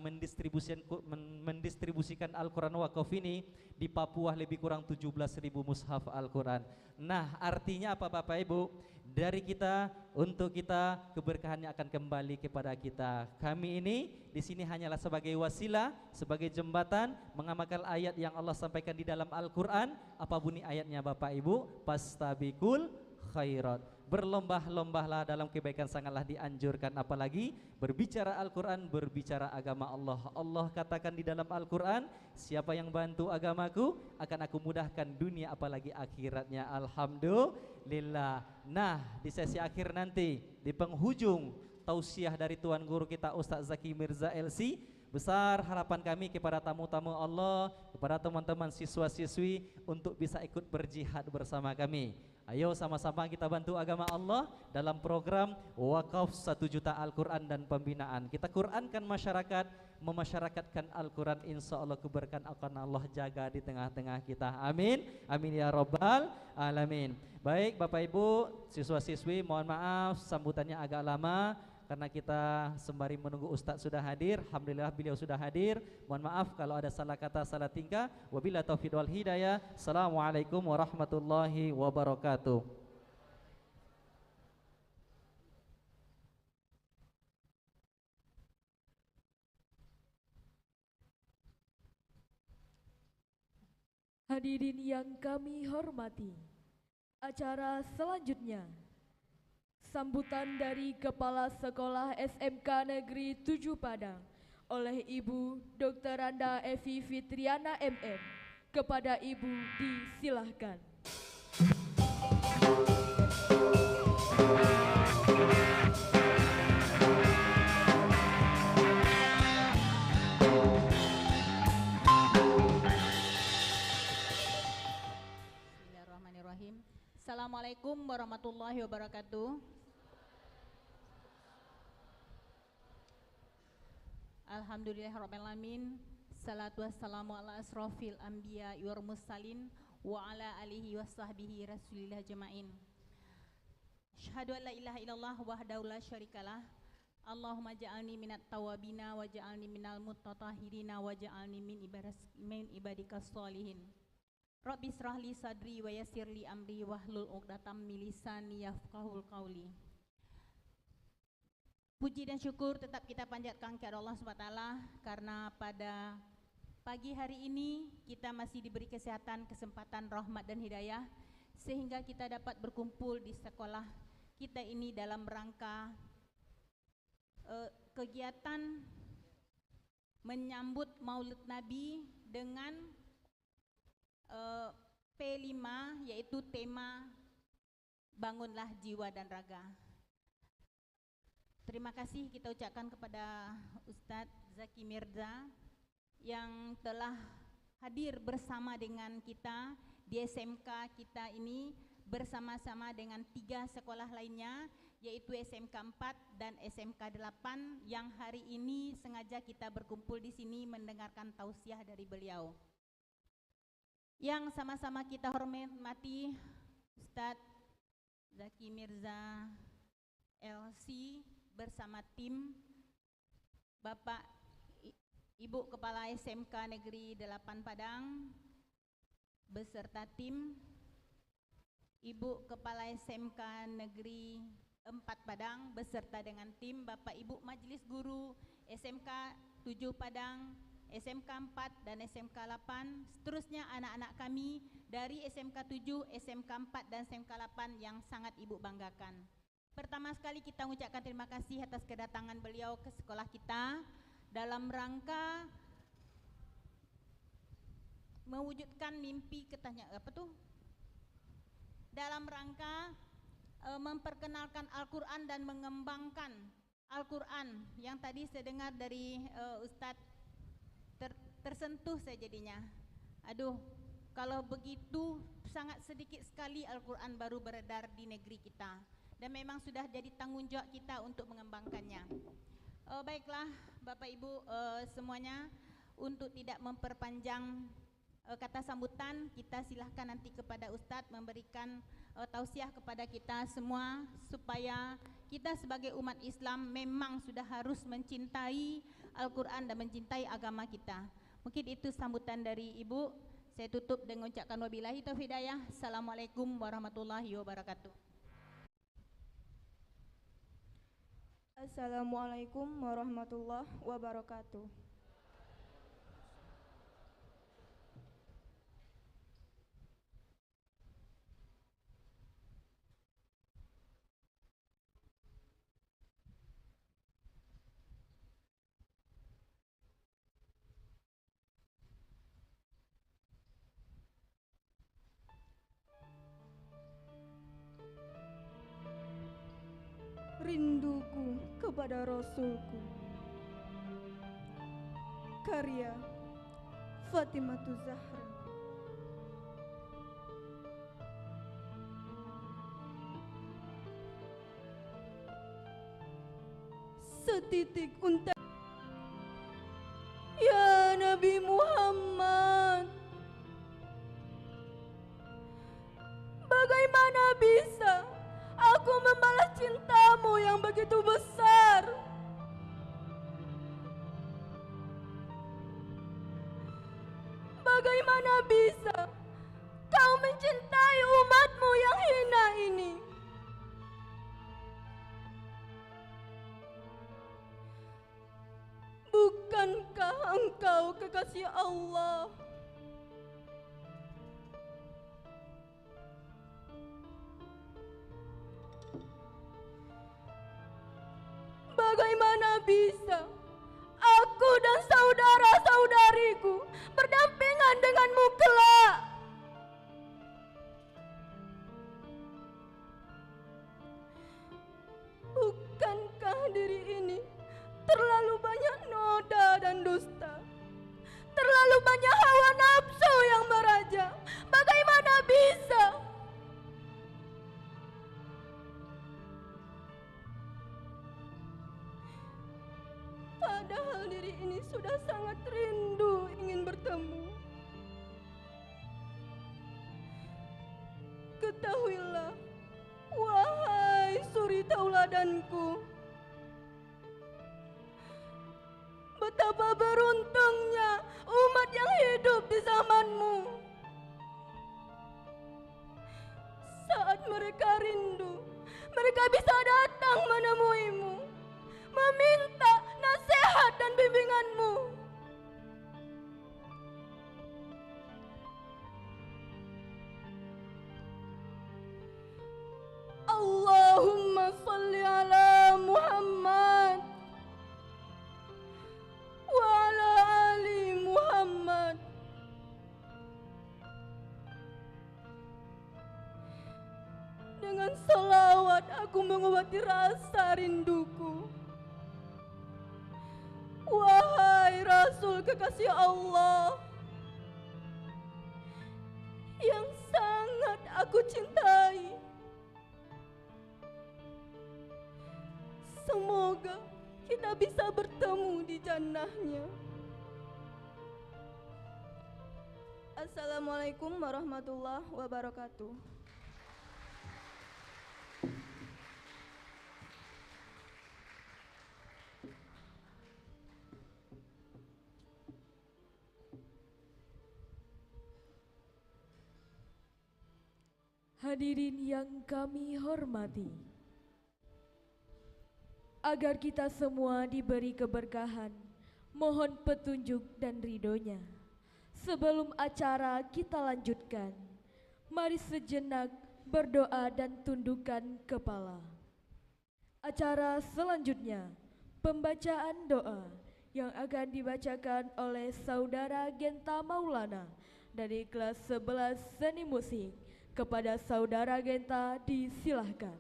mendistribusikan Al-Quran Wakaf ini di Papua lebih kurang 17.000 mushaf Al-Quran. Nah, artinya apa Bapak Ibu? Dari kita untuk kita, keberkahannya akan kembali kepada kita. Kami ini di sini hanyalah sebagai wasilah, sebagai jembatan mengamalkan ayat yang Allah sampaikan di dalam Al-Quran. Apa bunyi ayatnya Bapak Ibu? Pastabikul khairat. Berlomba-lombalah dalam kebaikan, sangatlah dianjurkan. Apalagi berbicara Al-Quran, berbicara agama Allah. Allah katakan di dalam Al-Quran, siapa yang bantu agamaku akan aku mudahkan dunia apalagi akhiratnya. Alhamdulillah. Nah, di sesi akhir nanti, di penghujung tausiah dari Tuan Guru kita Ustaz Zaki Mirza LC, besar harapan kami kepada tamu-tamu Allah, kepada teman-teman siswa-siswi untuk bisa ikut berjihad bersama kami. Ayo sama-sama kita bantu agama Allah dalam program Wakaf 1 juta Al-Quran dan pembinaan. Kita Qurankan masyarakat, memasyarakatkan Al-Quran, insya Allah keberkahan akan Allah jaga di tengah-tengah kita. Amin, amin ya Rabbal Alamin. Baik Bapak Ibu, siswa-siswi, mohon maaf sambutannya agak lama karena kita sembari menunggu Ustadz sudah hadir. Alhamdulillah beliau sudah hadir. Mohon maaf kalau ada salah kata, salah tingkah. Wabillahi taufiq wal hidayah. Assalamualaikum warahmatullahi wabarakatuh. Hadirin yang kami hormati, acara selanjutnya sambutan dari Kepala Sekolah SMK Negeri 7 Padang oleh Ibu Dr. Randa Evi Fitriana MM. Kepada Ibu disilahkan. Bismillahirrahmanirrahim. Assalamualaikum warahmatullahi wabarakatuh. Alhamdulillahirrahmanirrahim. Salatu wassalamu ala asrafil anbiya wal mursalin wa ala alihi wa sahbihi rasulillah jama'in. Asyhadu an la ilaha illallah wahdahu la syarikalah. Allahumma ja'alni minat tawabina wa ja'alni minal mutatahhirina wa ja'alni min ibadikas sholihin. Rabbi israhli sadri wa yassirli amri wahlul 'uqdatam min lisani yafqahul qawli. Puji dan syukur tetap kita panjatkan kepada Allah SWT karena pada pagi hari ini kita masih diberi kesehatan, kesempatan, rahmat dan hidayah sehingga kita dapat berkumpul di sekolah kita ini dalam rangka kegiatan menyambut Maulid Nabi dengan P5, yaitu tema Bangunlah Jiwa dan Raga. Terima kasih kita ucapkan kepada Ustadz Zaki Mirza yang telah hadir bersama dengan kita di SMK kita ini bersama-sama dengan 3 sekolah lainnya, yaitu SMK 4 dan SMK 8 yang hari ini sengaja kita berkumpul di sini mendengarkan tausiah dari beliau. Yang sama-sama kita hormati Ustadz Zaki Mirza LC bersama tim, Bapak Ibu Kepala SMK Negeri 8 Padang beserta tim, Ibu Kepala SMK Negeri 4 Padang beserta dengan tim, Bapak Ibu Majelis Guru SMK 7 Padang, SMK 4 dan SMK 8, seterusnya anak-anak kami dari SMK 7, SMK 4 dan SMK 8 yang sangat Ibu banggakan. Pertama sekali kita mengucapkan terima kasih atas kedatangan beliau ke sekolah kita dalam rangka mewujudkan mimpi dalam rangka memperkenalkan Al-Quran dan mengembangkan Al-Quran yang tadi saya dengar dari Ustadz tersentuh saya jadinya. Aduh, kalau begitu sangat sedikit sekali Al-Quran baru beredar di negeri kita. Dan memang sudah jadi tanggung jawab kita untuk mengembangkannya. Baiklah Bapak Ibu semuanya, untuk tidak memperpanjang kata sambutan, kita silahkan nanti kepada Ustadz memberikan tausiah kepada kita semua supaya kita sebagai umat Islam memang sudah harus mencintai Al-Quran dan mencintai agama kita. Mungkin itu sambutan dari Ibu. Saya tutup dengan ucapkan wabillahi taufiq hidayah. Assalamualaikum warahmatullahi wabarakatuh. Assalamualaikum warahmatullahi wabarakatuh. Rinduku kepada Rasulku. Karya Fatimah Zahra. Setitik unta. Ya Nabi Muhammad, bagaimana bisa aku membalas cintamu yang begitu besar? Bagaimana bisa kau mencintai umatmu yang hina ini? Bukankah engkau kekasih Allah? Bagaimana bisa aku dan saudara-saudariku berdampingan denganmu kelak? Bukankah diri ini terlalu banyak noda dan dusta? Terlalu banyak hawa nafsu yang meraja. Bagaimana bisa? Padahal diri ini sudah sangat rindu ingin bertemu. Ketahuilah, wahai suri tauladanku, betapa beruntungnya umat yang hidup di zamanmu. Saat mereka rindu, mereka bisa datang menemuimu, meminta nasihat dan bimbinganmu. Allahumma salli ala Muhammad wa ala ali Muhammad. Dengan salawat aku mengobati rasa rinduku. Wahai Rasul kekasih Allah yang sangat aku cintai, semoga kita bisa bertemu di jannahnya. Assalamualaikum warahmatullahi wabarakatuh. Hadirin yang kami hormati, agar kita semua diberi keberkahan, mohon petunjuk dan ridhonya. Sebelum acara kita lanjutkan, mari sejenak berdoa dan tundukkan kepala. Acara selanjutnya, pembacaan doa yang akan dibacakan oleh Saudara Genta Maulana dari kelas 11 seni musik. Kepada Saudara Genta disilahkan.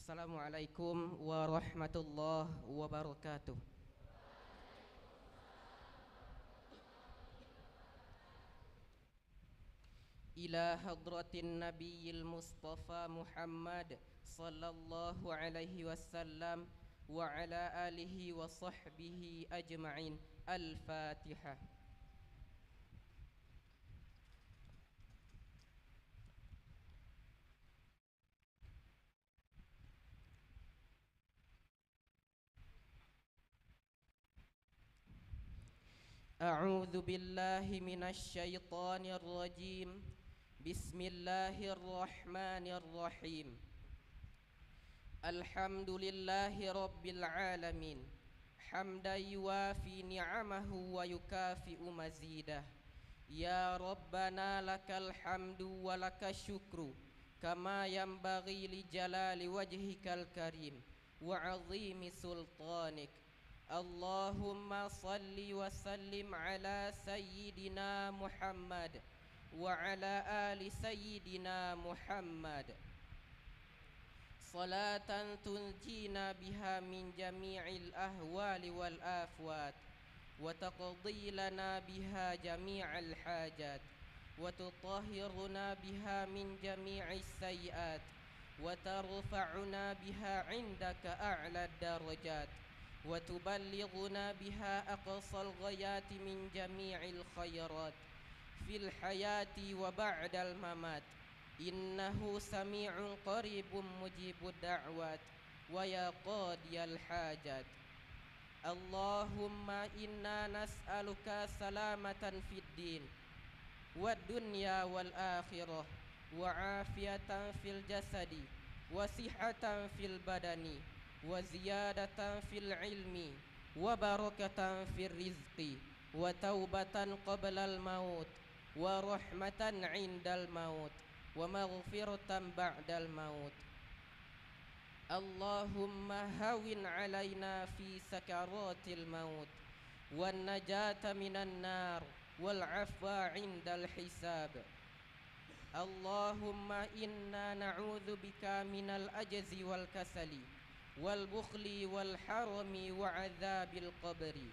Assalamualaikum warahmatullahi wabarakatuh. Ila hadratin nabiyil mustafa Muhammad sallallahu alaihi wasallam wa ala alihi wa sahbihi ajma'in. Al-Fatihah. A'udzu billahi minasy syaithanir rajim. Bismillahirrahmanirrahim. Alhamdulillahi rabbil alamin. Hamdan yuwafi ni'amahu wa yukafi'u mazidah. Ya Rabbana lakal hamdu wa lakas syukru kama yanbaghi li jalali wajhikal karim wa 'azimi sultanik. Allahumma salli wa sallim ala sayyidina Muhammad wa ala ali sayyidina Muhammad. Salatan tunjina biha min jami'il ahwali wal afwat wa taqdi lana biha jami'al hajat wa tutahhiruna biha min jami'is sayyi'at wa tarfa'una biha 'indaka a'la darajat wa tuballighuna biha aqsal ghayati min jami'il khairat fil hayati wa ba'dal mamat. Innahu sami'un qaribun mujibud da'wat wa ya qadiyal hajat. Allahumma inna nas'aluka salamatan fid din wad dunya wal akhirah wa afiyatan fil jasadi wa sihhatan fil badani wa ziyadatan fil ilmi wa barakatan fil rizqi wa taubatan qablal maut wa rahmatan 'indal maut wa maghfiratan ba'dal maut. Allahumma hawin 'alaina fi sakaratil maut wan najata minan nar wal 'afwa 'indal hisab. Allahumma inna na'udzu bika minal ajzi wal kasali wal bukhli wal harami wa 'adzabil qabri.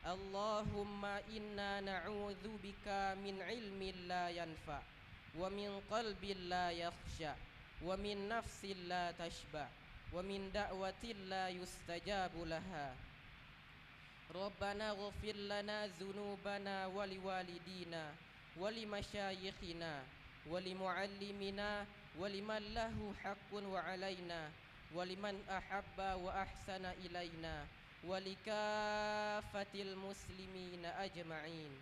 Allahumma inna na'udzu bika min ilmin la yanfa wa min qalbin la yakhsha wa min nafsin la tashba wa min da'watin la yustajabu laha. Rabbana ighfir lana dzunubana wa liwalidina wa limasyayikhina wa limuallimina wa liman lahu haqqun wa 'alaina wa liman ahabba wa ahsana ilaina wa likaffatil muslimina ajma'in.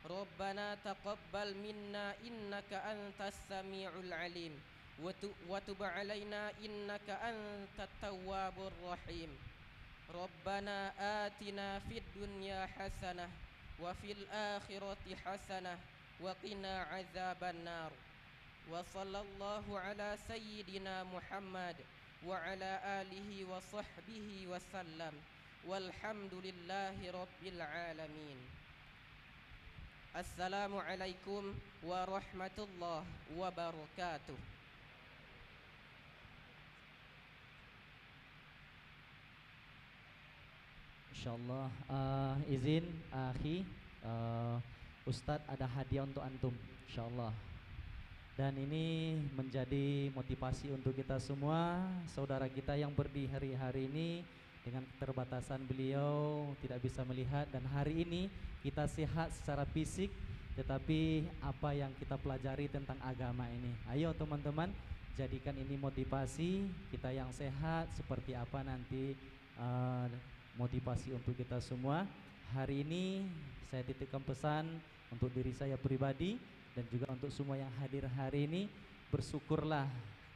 Rabbana taqabbal minna innaka antas sami'ul alim wa tub 'alaina innaka antat tawwabur rahim. Rabbana atina fid dunya hasanah wa fil akhirati hasanah wa qina 'adzaban nar. Wa sallallahu ala sayyidina Muhammad wa ala alihi wa sahbihi wa sallam walhamdulillahi rabbil alamin. Assalamualaikum warahmatullahi wabarakatuh. Insyaallah, izin akhi, Ustadz ada hadiah untuk antum, insyaallah. Dan ini menjadi motivasi untuk kita semua, saudara kita yang berdiri hari ini dengan keterbatasan beliau tidak bisa melihat, dan hari ini kita sehat secara fisik, tetapi apa yang kita pelajari tentang agama ini. Ayo teman-teman, jadikan ini motivasi kita yang sehat, seperti apa nanti motivasi untuk kita semua. Hari ini saya titipkan pesan untuk diri saya pribadi dan juga untuk semua yang hadir hari ini. Bersyukurlah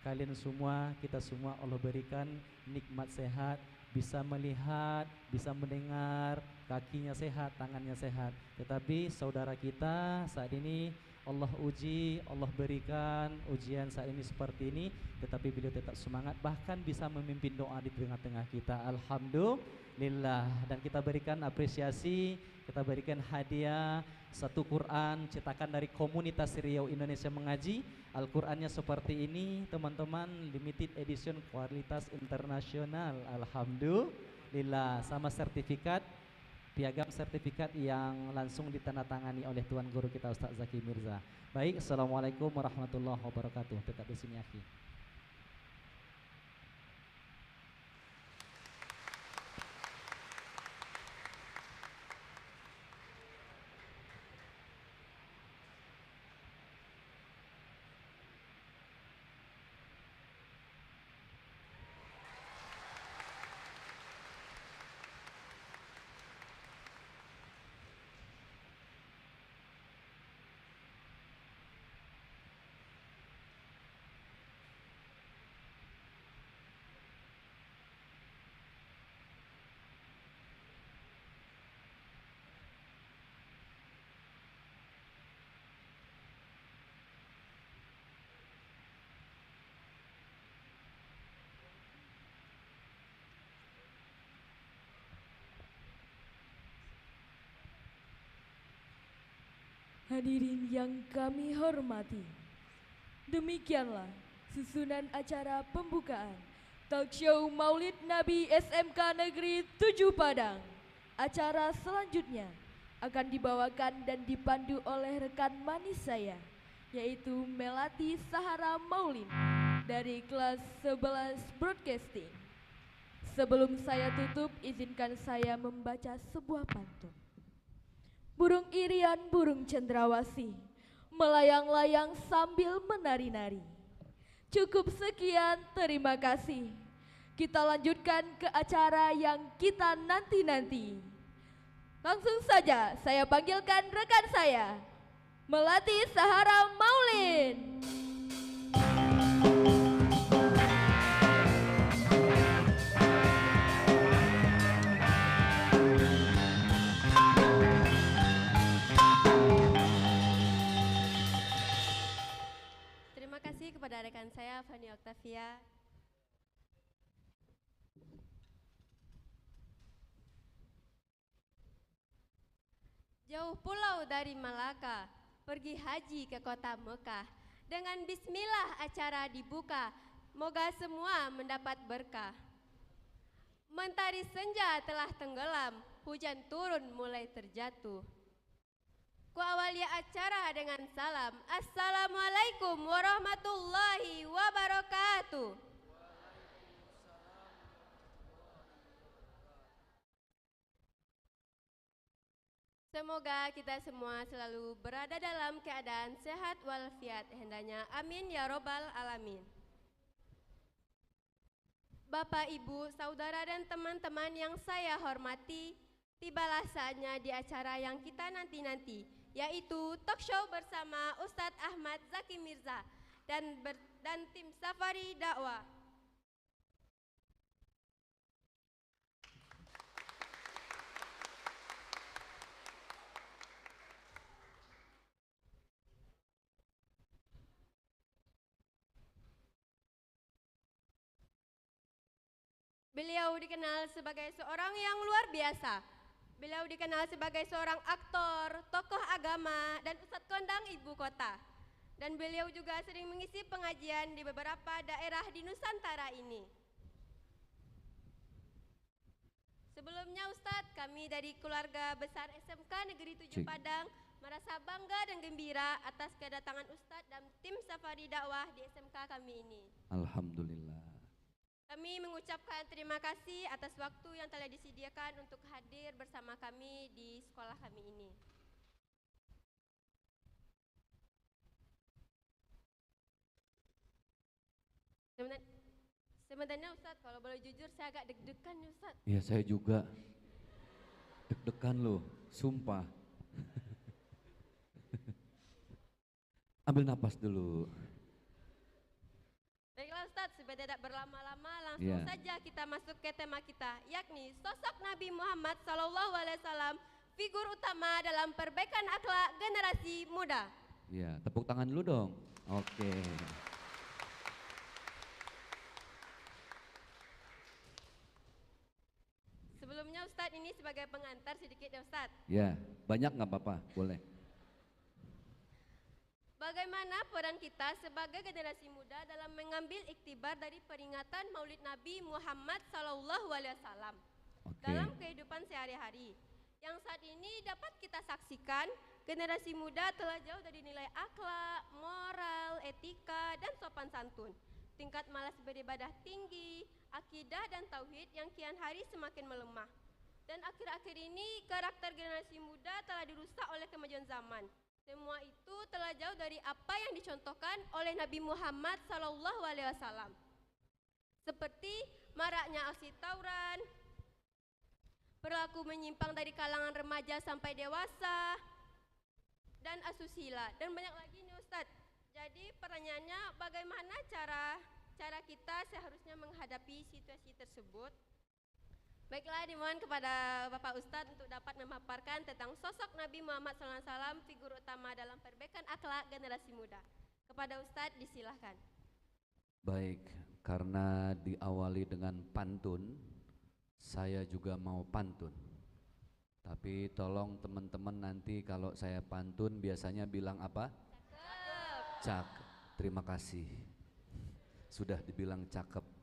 kalian semua, kita semua Allah berikan nikmat sehat, bisa melihat, bisa mendengar, kakinya sehat, tangannya sehat. Tetapi saudara kita saat ini Allah uji, Allah berikan ujian saat ini seperti ini, tetapi beliau tetap semangat, bahkan bisa memimpin doa di tengah-tengah kita. Alhamdulillah. Dan kita berikan apresiasi kita berikan hadiah satu Quran cetakan dari komunitas Riau Indonesia Mengaji. Al-Qurannya seperti ini teman-teman, limited edition kualitas internasional. Alhamdulillah, sama sertifikat, piagam sertifikat yang langsung ditandatangani oleh Tuan Guru kita Ustaz Zaki Mirza. Baik, Assalamualaikum warahmatullahi wabarakatuh. Tetap di sini akhi. Hadirin yang kami hormati, demikianlah susunan acara pembukaan Talk Show Maulid Nabi SMK Negeri 7 Padang. Acara selanjutnya akan dibawakan dan dipandu oleh rekan manis saya, yaitu Melati Sahara Maulin dari kelas 11 Broadcasting. Sebelum saya tutup, izinkan saya membaca sebuah pantun. Burung irian, burung cendrawasih, melayang-layang sambil menari-nari. Cukup sekian, terima kasih. Kita lanjutkan ke acara yang kita nanti-nanti. Langsung saja saya panggilkan rekan saya, Melati Sahara Maulin. Kepada rekan saya Fanny Oktavia. Jauh pulau dari Malaka, pergi haji ke kota Mekah. Dengan bismillah acara dibuka, moga semua mendapat berkah. Mentari senja telah tenggelam, hujan turun mulai terjatuh. Ku awali acara dengan salam. Assalamualaikum warahmatullahi wabarakatuh. Semoga kita semua selalu berada dalam keadaan sehat walafiat. Hendaknya amin ya robbal alamin. Bapak, Ibu, saudara dan teman-teman yang saya hormati, tibalah saatnya di acara yang kita nanti-nanti, yaitu talk show bersama Ustadz Ahmad Zaki Mirza dan tim Safari Dakwah. Beliau dikenal sebagai seorang yang luar biasa. Beliau dikenal sebagai seorang aktor, tokoh agama, dan ustadz kondang ibu kota. Dan beliau juga sering mengisi pengajian di beberapa daerah di Nusantara ini. Sebelumnya Ustadz, kami dari keluarga besar SMK Negeri 7 Padang merasa bangga dan gembira atas kedatangan Ustadz dan tim Safari Dakwah di SMK kami ini. Alhamdulillah. Kami mengucapkan terima kasih atas waktu yang telah disediakan untuk hadir bersama kami di sekolah kami ini. Sebenarnya Ustadz, kalau boleh jujur saya agak deg-degan ya Ustadz. Ya saya juga deg-degan loh, sumpah. Ambil napas dulu. Baiklah Ustadz, supaya tidak berlama-lama langsung saja kita masuk ke tema kita, yakni sosok Nabi Muhammad SAW, figur utama dalam perbaikan akhlak generasi muda. Ya, tepuk tangan dulu dong. Oke. Sebelumnya Ustadz, Ustadz ini sebagai pengantar sedikit ya Ustadz. Ya, banyak nggak apa-apa, boleh. Bagaimana peran kita sebagai generasi muda dalam mengambil iktibar dari peringatan Maulid Nabi Muhammad SAW dalam kehidupan sehari-hari. Yang saat ini dapat kita saksikan, generasi muda telah jauh dari nilai akhlak, moral, etika, dan sopan santun. Tingkat malas beribadah tinggi, akidah dan tauhid yang kian hari semakin melemah. Dan akhir-akhir ini karakter generasi muda telah dirusak oleh kemajuan zaman. Semua itu telah jauh dari apa yang dicontohkan oleh Nabi Muhammad SAW. Seperti maraknya aksi tawuran, perilaku menyimpang dari kalangan remaja sampai dewasa, dan asusila, dan banyak lagi nih Ustadz. Jadi pertanyaannya, bagaimana cara kita seharusnya menghadapi situasi tersebut? Baiklah, dimohon kepada Bapak Ustadz untuk dapat memaparkan tentang sosok Nabi Muhammad SAW, figur utama dalam perbaikan akhlak generasi muda. Kepada Ustadz disilahkan. Baik, karena diawali dengan pantun, saya juga mau pantun. Tapi tolong teman-teman nanti kalau saya pantun biasanya bilang apa? Cakep. Terima kasih. Sudah dibilang cakep.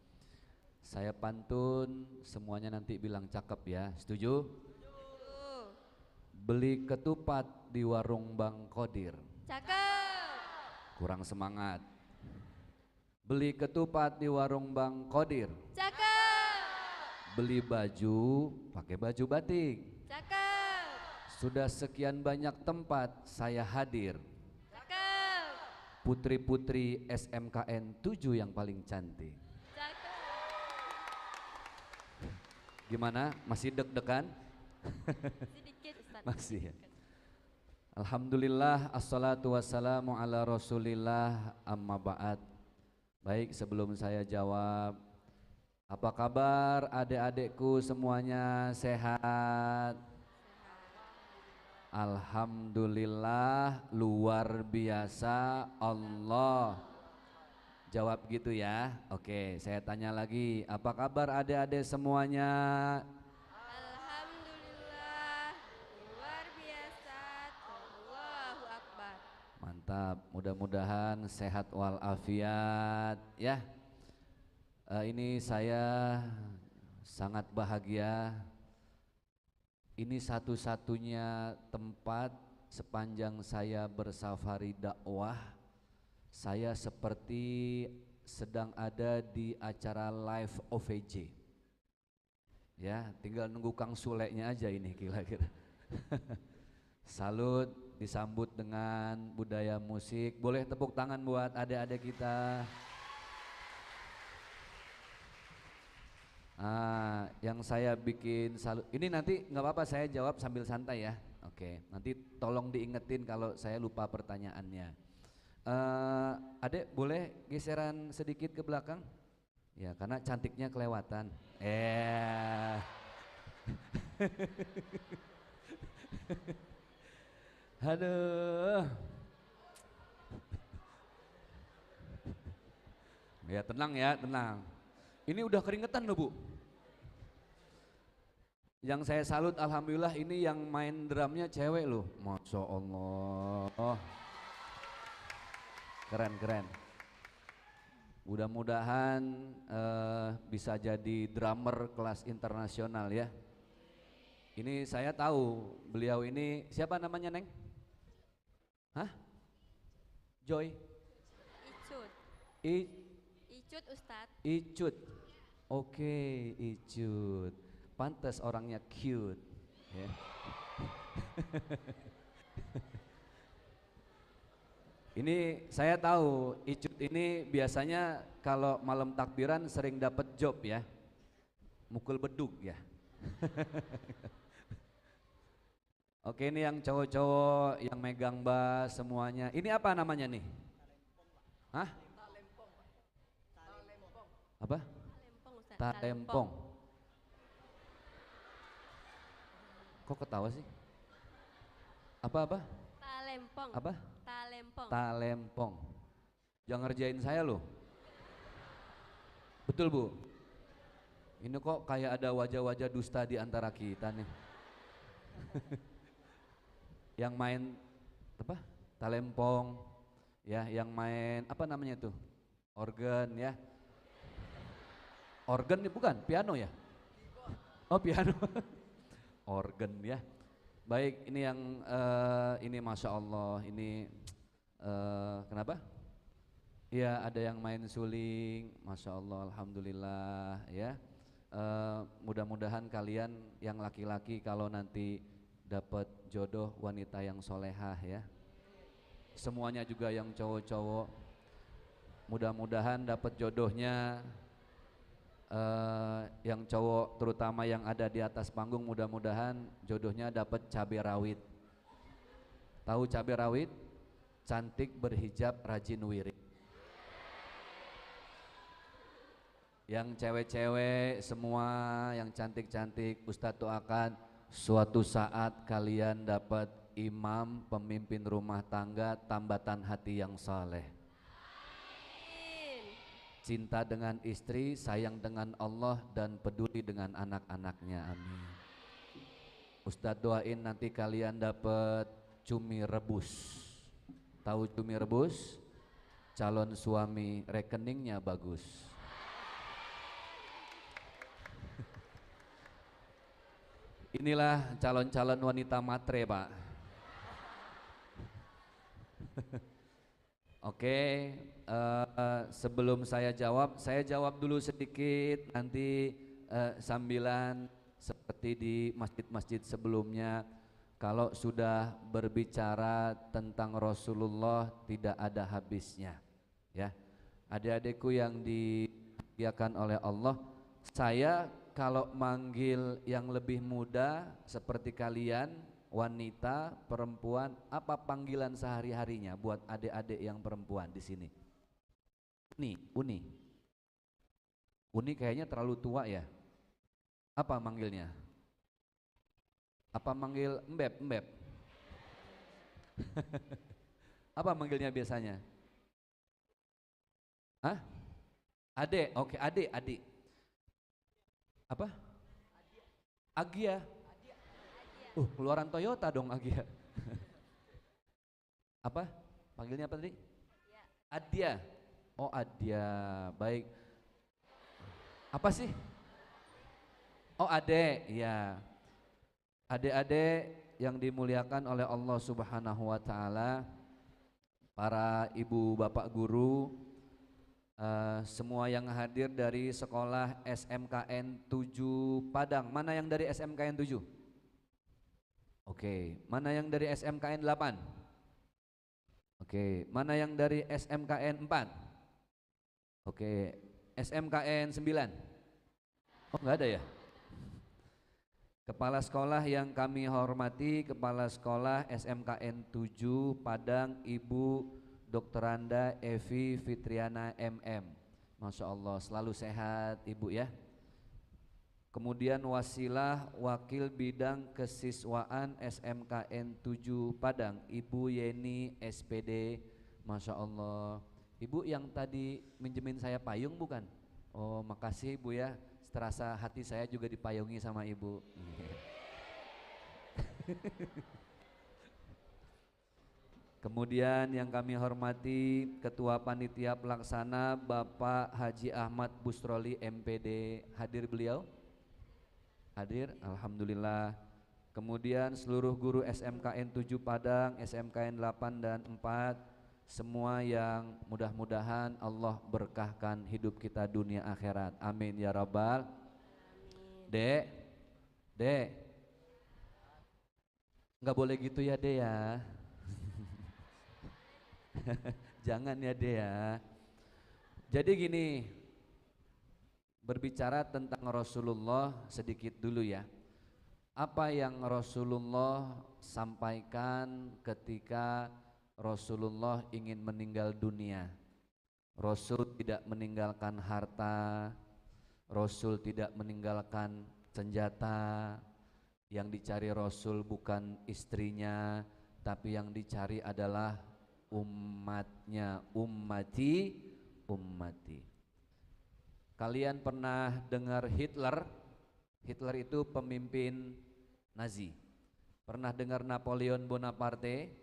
Saya pantun, semuanya nanti bilang cakep ya. Setuju? Beli ketupat di warung Bang Kodir. Cakep. Kurang semangat. Beli ketupat di warung Bang Kodir. Cakep. Beli baju, pakai baju batik. Cakep. Sudah sekian banyak tempat saya hadir. Cakep. Putri-putri SMKN 7 yang paling cantik. Gimana? Masih deg-degan? Sedikit Ustaz. Masih ya. Alhamdulillah, assalatu wassalamu ala rasulillah, amma ba'd. Baik, sebelum saya jawab, apa kabar adik-adikku semuanya sehat? Alhamdulillah, luar biasa, Allah. Jawab gitu ya. Oke, saya tanya lagi, apa kabar adik-adik semuanya? Alhamdulillah, luar biasa, Allahu Akbar. Mantap, mudah-mudahan sehat walafiat ya. Ini saya sangat bahagia. Ini satu-satunya tempat sepanjang saya bersafari dakwah, saya seperti sedang ada di acara live OVJ. Ya, tinggal nunggu Kang Suleknya aja ini kira-kira. Salut, disambut dengan budaya musik. Boleh tepuk tangan buat adik-adik kita. Yang saya bikin salut, ini nanti nggak apa-apa saya jawab sambil santai ya. Oke, nanti tolong diingetin kalau saya lupa pertanyaannya. Adek boleh geseran sedikit ke belakang? Ya, karena cantiknya kelewatan. Aduh. Ya tenang ya, tenang. Ini udah keringetan loh Bu. Yang saya salut alhamdulillah ini yang main drumnya cewek loh. Masya Allah. Keren. Mudah-mudahan bisa jadi drummer kelas internasional ya. Ini saya tahu beliau ini siapa namanya Neng? Hah? Joy? Icut. Icut Ustadz. Icut. Oke, Icut. Pantes orangnya cute. Ya. Ini saya tahu Icut ini biasanya kalau malam takbiran sering dapat job ya, mukul bedug ya. Oke, ini yang cowok-cowok yang megang bass semuanya. Ini apa namanya nih? Hah? Apa? Talempong. Kok ketawa sih? Apa? Talempong. Apa? Talempong. Talempong. Jangan ngerjain saya loh. Betul Bu? Ini kok kayak ada wajah-wajah dusta di antara kita nih. Yang main apa? Talempong, ya, yang main apa namanya tuh? Organ ya. Organ nih bukan, piano ya? Oh piano. Organ ya. Baik, ini yang ini Masya Allah, ini kenapa? Ya ada yang main suling, Masya Allah, Alhamdulillah ya. Mudah-mudahan kalian yang laki-laki kalau nanti dapat jodoh wanita yang solehah ya. Semuanya juga yang cowok-cowok, mudah-mudahan dapat jodohnya. Yang cowok terutama yang ada di atas panggung, mudah-mudahan jodohnya dapat cabai rawit. Tahu cabai rawit? Cantik, berhijab, rajin wirid. Yang cewek-cewek semua yang cantik-cantik, Ustadz doakan suatu saat kalian dapat imam pemimpin rumah tangga, tambatan hati yang saleh. Cinta dengan istri, sayang dengan Allah, dan peduli dengan anak-anaknya, amin. Ustadz doain nanti kalian dapat cumi rebus. Tahu cumi rebus? Calon suami rekeningnya bagus. Inilah calon-calon wanita matre, Pak. Oke, sebelum saya jawab dulu sedikit, nanti sambilan seperti di masjid-masjid sebelumnya. Kalau sudah berbicara tentang Rasulullah tidak ada habisnya, ya. Adik-adikku yang dimuliakan oleh Allah, saya kalau manggil yang lebih muda seperti kalian, wanita, perempuan, apa panggilan sehari-harinya buat adik-adik yang perempuan di sini? Uni. Uni kayaknya terlalu tua ya. Apa manggilnya? Apa manggil Mbep? Apa manggilnya biasanya? Hah? Adek, oke, adik. Apa? Agia. Keluaran Toyota dong Agia. Apa? Panggilnya apa tadi? Adia. Oh Adia, baik. Apa sih? Oh adek, ya. Adik-adik yang dimuliakan oleh Allah Subhanahu wa Ta'ala, para ibu bapak guru, semua yang hadir dari sekolah SMKN 7 Padang. Mana yang dari SMKN 7? Oke, mana yang dari SMKN 8? Oke, mana yang dari SMKN 4? Oke, SMKN 9? Oh enggak ada ya? Kepala sekolah yang kami hormati, Kepala Sekolah SMKN 7 Padang, Ibu Dokteranda Evi Fitriana MM. Masya Allah, selalu sehat Ibu ya. Kemudian Wasilah Wakil Bidang Kesiswaan SMKN 7 Padang, Ibu Yeni SPD. Masya Allah. Ibu yang tadi minjemin saya payung bukan? Oh makasih Ibu ya. Terasa hati saya juga dipayungi sama Ibu. Kemudian yang kami hormati Ketua Panitia Pelaksana Bapak Haji Ahmad Busroli MPD. Hadir beliau? Hadir, Alhamdulillah. Kemudian seluruh guru SMKN 7 Padang, SMKN 8 dan 4, semua yang mudah-mudahan Allah berkahkan hidup kita dunia akhirat. Amin ya rabbal. Dek, nggak boleh gitu ya Dek ya. Jangan ya Dek ya. Jadi gini, berbicara tentang Rasulullah sedikit dulu ya. Apa yang Rasulullah sampaikan ketika Rasulullah ingin meninggal dunia? Rasul tidak meninggalkan harta, Rasul tidak meninggalkan senjata. Yang dicari Rasul bukan istrinya, tapi yang dicari adalah umatnya. Ummati. Kalian pernah dengar Hitler? Hitler itu pemimpin Nazi. Pernah dengar Napoleon Bonaparte?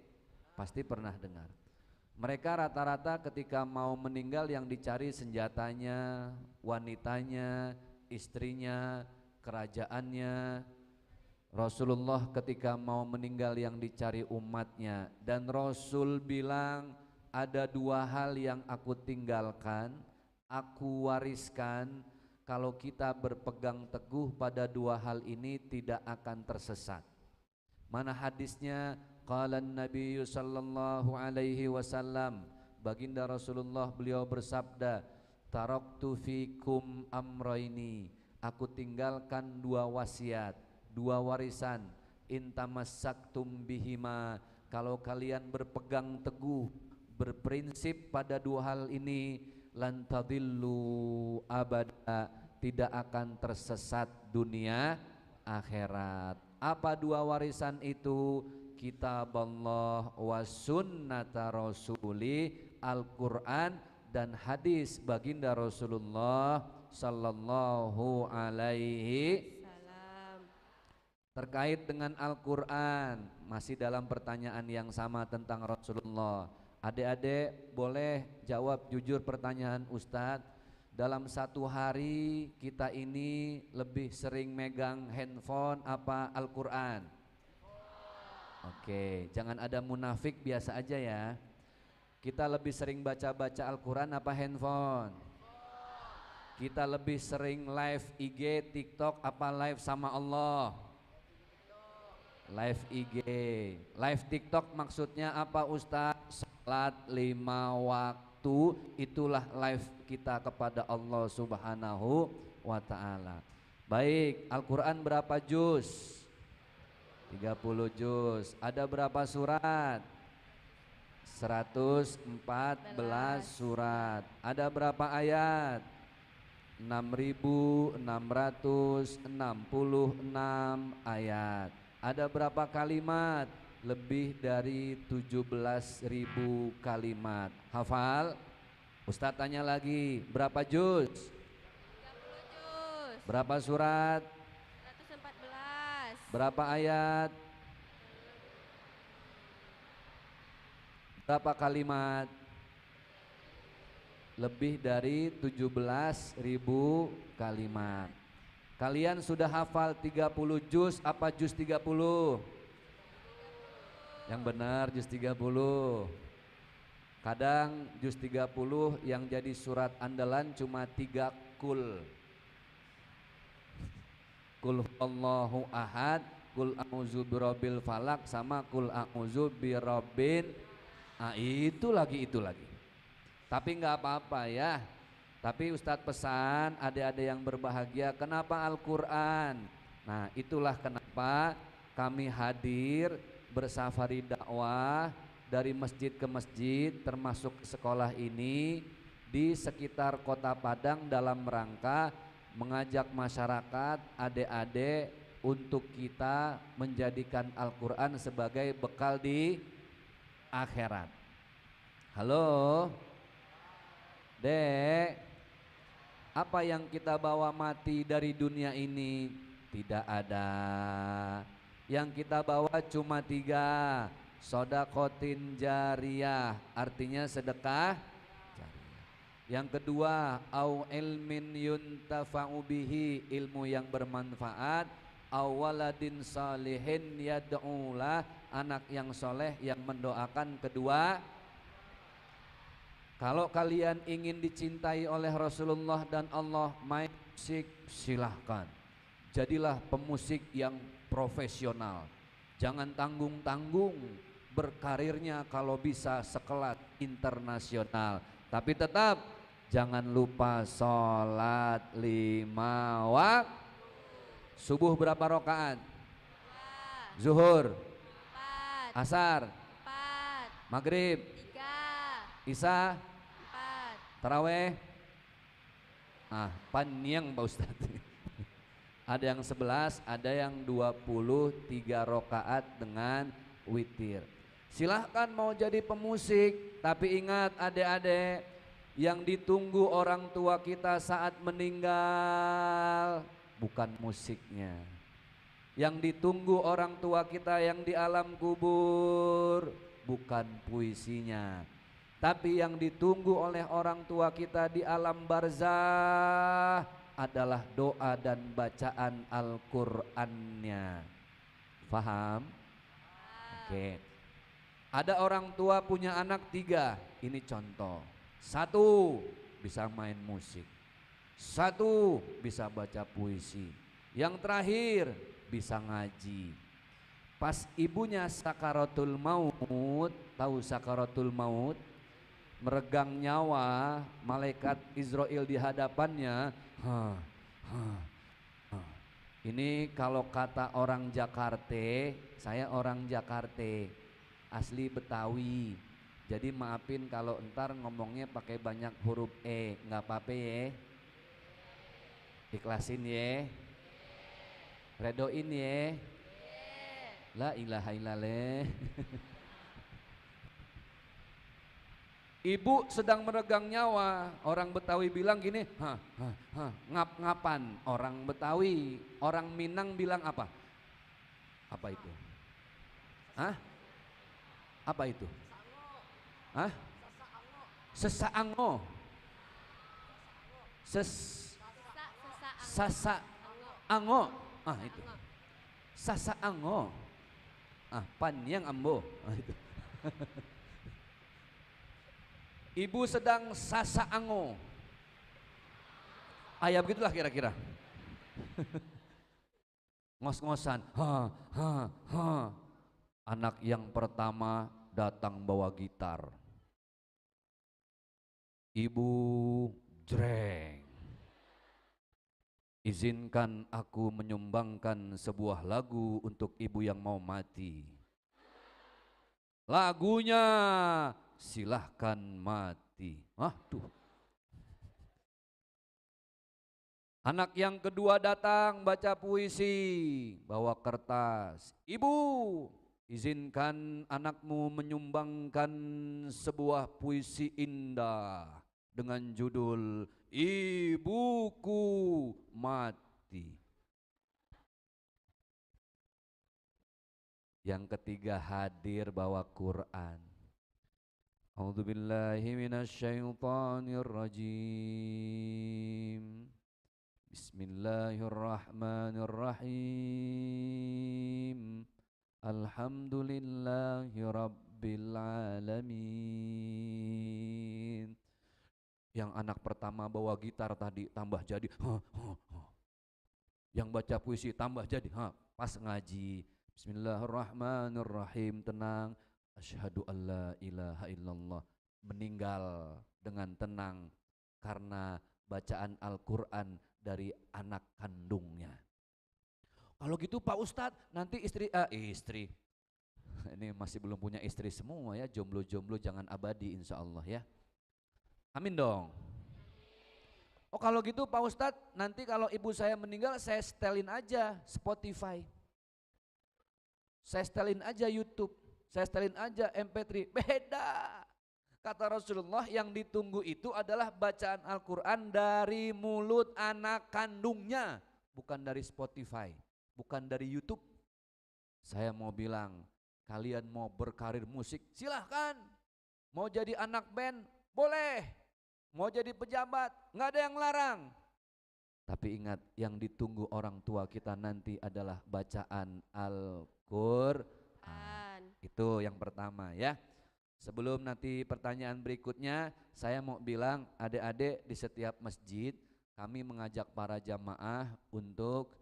Pasti pernah dengar. Mereka rata-rata ketika mau meninggal yang dicari senjatanya, wanitanya, istrinya, kerajaannya. Rasulullah ketika mau meninggal yang dicari umatnya. Dan Rasul bilang, ada dua hal yang aku tinggalkan, aku wariskan. Kalau kita berpegang teguh pada dua hal ini tidak akan tersesat. Mana hadisnya? Qala Nabi sallallahu alaihi wasallam, baginda Rasulullah beliau bersabda, taraktu fikum amraini, aku tinggalkan dua wasiat, dua warisan, intamassaktum bihima, kalau kalian berpegang teguh, berprinsip pada dua hal ini, lan tadillu abada, tidak akan tersesat dunia akhirat. Apa dua warisan itu? Kitab Allah wa sunnata rasuli, Al-Quran dan hadis baginda Rasulullah sallallahu alaihi wasallam. Terkait dengan Al-Quran, masih dalam pertanyaan yang sama tentang Rasulullah. Adik-adik boleh jawab jujur pertanyaan Ustadz. Dalam satu hari kita ini lebih sering megang handphone apa Al-Quran? Oke, jangan ada munafik, biasa aja ya. Kita lebih sering baca-baca Al-Quran apa handphone? Kita lebih sering live IG, TikTok apa live sama Allah? Live IG, live TikTok maksudnya apa Ustadz? Salat 5 waktu, itulah live kita kepada Allah Subhanahu wa ta'ala. Baik, Al-Quran berapa juz? 30 juz. Ada berapa surat? 114 surat. Ada berapa ayat? 6.666 ayat. Ada berapa kalimat? Lebih dari 17.000 kalimat. Hafal? Ustadz tanya lagi, berapa juz? 30 juz. Berapa surat? 114. Berapa ayat? Berapa kalimat? Lebih dari 17.000 kalimat. Kalian sudah hafal 30 juz apa juz 30? Yang benar juz 30. Kadang juz 30 yang jadi surat andalan cuma 3 kul. Kul Allahu ahad, kul a'udzu birabbil falak, sama kul a'udzu birabbin. Itu lagi. Tapi nggak apa-apa ya. Tapi Ustadz pesan adik-adik yang berbahagia, kenapa Al-Quran? Nah, itulah kenapa kami hadir bersafari dakwah dari masjid ke masjid termasuk sekolah ini di sekitar Kota Padang dalam rangka mengajak masyarakat, adik-adik untuk kita menjadikan Al-Quran sebagai bekal di akhirat. Halo Dek, apa yang kita bawa mati dari dunia ini? Tidak ada. Yang kita bawa cuma 3, sodakotin jariyah, artinya sedekah jariyah. Yang kedua, au ilmin yuntafa'u bihi, ilmu yang bermanfaat, au waladin salihin yad'ulah, anak yang soleh yang mendoakan kedua. Kalau kalian ingin dicintai oleh Rasulullah dan Allah, main musik silahkan. Jadilah pemusik yang profesional. Jangan tanggung-tanggung berkarirnya, kalau bisa sekelas internasional. Tapi tetap jangan lupa sholat 5 waktu. Subuh berapa rakaat? Zuhur, 4, asar, 4, maghrib, 3, isya, 4. taraweh. Panjang Pak Ustadz. Ada yang 11, ada yang 23 rakaat dengan witir. Silahkan mau jadi pemusik, tapi ingat adik-adik, Yang ditunggu orang tua kita saat meninggal bukan musiknya. Yang ditunggu orang tua kita yang di alam kubur bukan puisinya. Tapi yang ditunggu oleh orang tua kita di alam barzah adalah doa dan bacaan Al-Qur'annya. Faham? Oke. Ada orang tua punya anak 3, ini contoh. 1 bisa main musik, 1 bisa baca puisi, yang terakhir bisa ngaji. Pas ibunya sakaratul maut, tahu sakaratul maut? Meregang nyawa, malaikat Israel di hadapannya. Ini kalau kata orang Jakarta, saya orang Jakarta, asli Betawi. Jadi maafin kalau entar ngomongnya pakai banyak huruf E, nggak apa-apa ya. Ikhlasin ya. Redoin ya. La ilaha illallah. Ibu sedang meregang nyawa, orang Betawi bilang gini, ngap-ngapan. Orang Betawi, orang Minang bilang apa? Apa itu? Hah? Apa itu? Hah? Sesaango. Sasaango. Ah itu. Sasaango. Ah panjang ambo. Ah, itu. Ibu sedang sasaango. Ayah begitulah kira-kira. Ngos-ngosan. Anak yang pertama datang bawa gitar. Ibu jreng. Izinkan aku menyumbangkan sebuah lagu untuk ibu yang mau mati. Lagunya silahkan mati. Tuh. Anak yang kedua datang baca puisi, bawa kertas. Ibu, izinkan anakmu menyumbangkan sebuah puisi indah dengan judul Ibuku Mati. Yang ketiga hadir bawa Quran. A'udzubillahi minasyaitonirrajim. Bismillahirrahmanirrahim. Alhamdulillahi rabbil alamin. Yang anak pertama bawa gitar tadi tambah jadi Yang baca puisi tambah jadi pas ngaji. Bismillahirrahmanirrahim, tenang. Asyhadu alla ilaha illallah. Meninggal dengan tenang karena bacaan Al-Qur'an dari anak kandungnya. Kalau gitu Pak Ustadz, nanti istri ini masih belum punya istri semua ya, jomblo-jomblo jangan abadi insya Allah ya. Amin dong. Oh kalau gitu Pak Ustadz, nanti kalau ibu saya meninggal saya setelin aja Spotify. Saya setelin aja YouTube, saya setelin aja MP3. Beda. Kata Rasulullah yang ditunggu itu adalah bacaan Al-Quran dari mulut anak kandungnya. Bukan dari Spotify, bukan dari YouTube. Saya mau bilang, kalian mau berkarir musik silahkan. Mau jadi anak band boleh. Mau jadi pejabat nggak ada yang larang. Tapi ingat, yang ditunggu orang tua kita nanti adalah bacaan Al-Quran. Itu yang pertama ya. Sebelum nanti pertanyaan berikutnya, saya mau bilang adik-adik di setiap masjid kami mengajak para jamaah untuk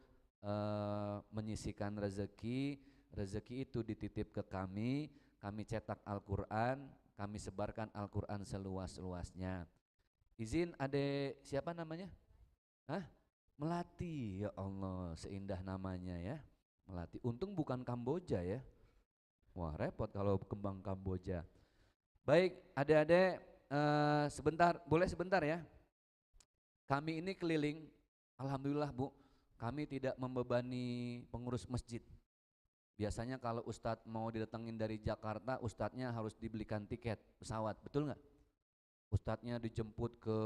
menyisikan rezeki. Rezeki itu dititip ke kami cetak Al-Quran, kami sebarkan Al-Quran seluas-luasnya. Izin adik siapa namanya? Melati, ya Allah seindah namanya ya. Melati, untung bukan Kamboja ya. Wah repot kalau kembang Kamboja. Baik adik-adik sebentar, boleh sebentar ya. Kami ini keliling, alhamdulillah Bu, kami tidak membebani pengurus masjid. Biasanya kalau ustadz mau didatengin dari Jakarta, ustadznya harus dibelikan tiket pesawat, betul nggak? Ustadznya dijemput ke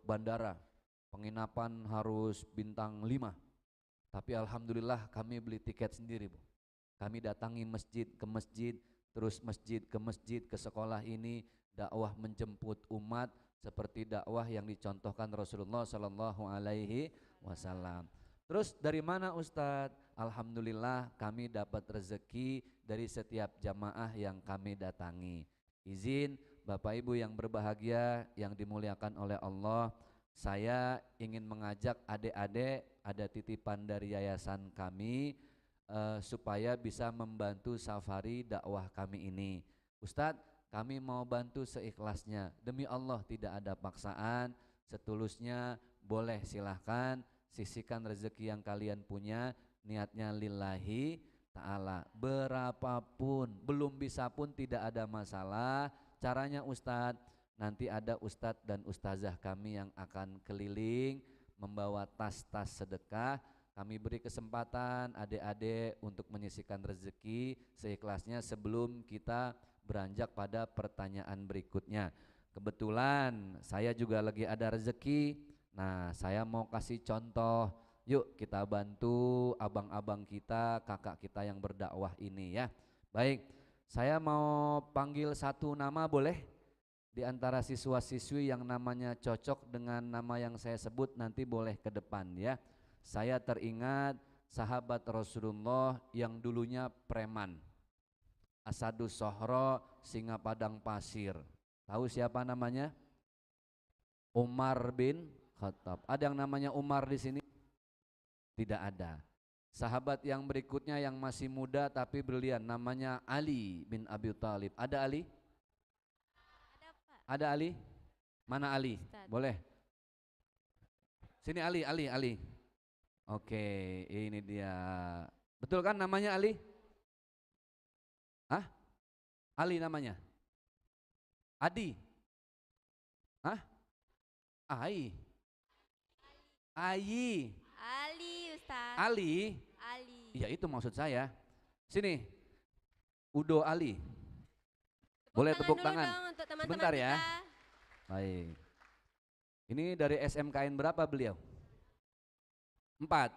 bandara, penginapan harus bintang 5. Tapi alhamdulillah kami beli tiket sendiri, Bu. Kami datangi masjid ke masjid, terus masjid ke sekolah ini, dakwah menjemput umat seperti dakwah yang dicontohkan Rasulullah Sallallahu Alaihi Wasallam. Terus dari mana Ustadz? Alhamdulillah kami dapat rezeki dari setiap jamaah yang kami datangi. Izin Bapak Ibu yang berbahagia, yang dimuliakan oleh Allah, saya ingin mengajak adik-adik, ada titipan dari yayasan kami supaya bisa membantu safari dakwah kami ini. Ustadz, kami mau bantu seikhlasnya, demi Allah tidak ada paksaan, setulusnya boleh, silahkan sisihkan rezeki yang kalian punya, niatnya lillahi ta'ala, berapapun, belum bisa pun tidak ada masalah. Caranya Ustadz, nanti ada Ustadz dan Ustazah kami yang akan keliling membawa tas-tas sedekah. Kami beri kesempatan adik-adik untuk menyisihkan rezeki seikhlasnya sebelum kita beranjak pada pertanyaan berikutnya. Kebetulan saya juga lagi ada rezeki. Nah, saya mau kasih contoh. Yuk kita bantu abang-abang kita, kakak kita yang berdakwah ini ya. Baik, saya mau panggil satu nama boleh? Di antara siswa-siswi yang namanya cocok dengan nama yang saya sebut nanti boleh ke depan ya. Saya teringat sahabat Rasulullah yang dulunya preman, Asadus Sohro, singa padang pasir. Tahu siapa namanya? Umar bin Khattab. Ada yang namanya Umar di sini? Tidak ada. Sahabat yang berikutnya yang masih muda tapi brilian, namanya Ali bin Abi Thalib. Ada Ali? Ada Ali? Mana Ali? Boleh. Sini Ali. Oke, ini dia. Betul kan namanya Ali? Hah? Ali namanya? Adi? Hah? Ai? Ayi? Ali Ustaz. Ali? Ali. Ya itu maksud saya. Sini. Udo Ali. Boleh tepuk tangan. Untuk teman-teman Sebentar ya. kita. Baik. Ini dari SMKN berapa beliau? 4.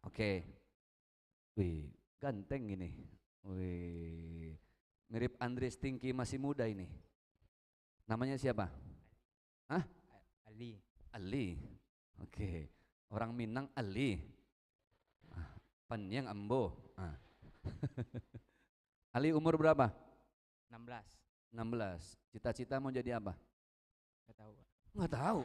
Oke. Wih, ganteng ini. Wih. Mirip Andre Stinky masih muda ini. Namanya siapa? Hah? Ali. Ali. Oke. Orang Minang Ali. Panyang Ambo. Ali umur berapa? 16. 16. Cita-cita mau jadi apa? Nggak tahu. Nggak tahu.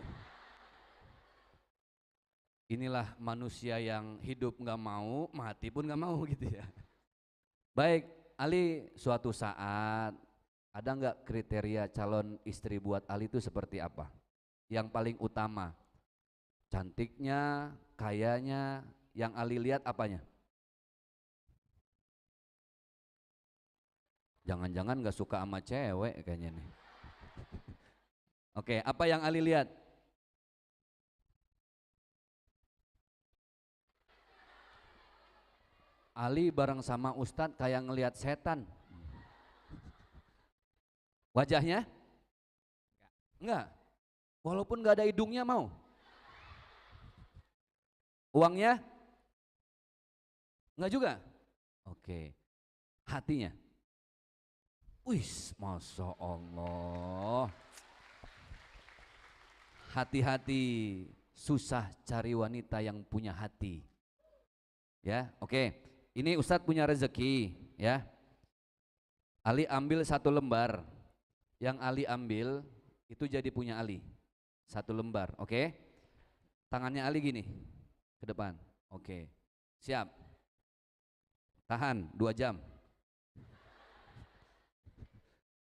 Inilah manusia yang hidup nggak mau, mati pun nggak mau gitu ya. Baik, Ali, suatu saat ada nggak kriteria calon istri buat Ali itu seperti apa? Yang paling utama, cantiknya, kayanya, yang Ali lihat apanya? Jangan-jangan nggak suka sama cewek kayaknya nih. Oke, apa yang Ali lihat? Ali bareng sama Ustadz kayak ngelihat setan. Wajahnya? Enggak. Walaupun nggak ada hidungnya mau. Uangnya? Enggak juga. Oke. Hatinya? Wis, Masya Allah. Hati-hati, susah cari wanita yang punya hati. Ya, oke. Ini Ustadz punya rezeki, ya. Ali ambil 1 lembar. Yang Ali ambil itu jadi punya Ali. 1 lembar, oke. Tangannya Ali gini, ke depan. Oke, siap. Tahan 2 jam.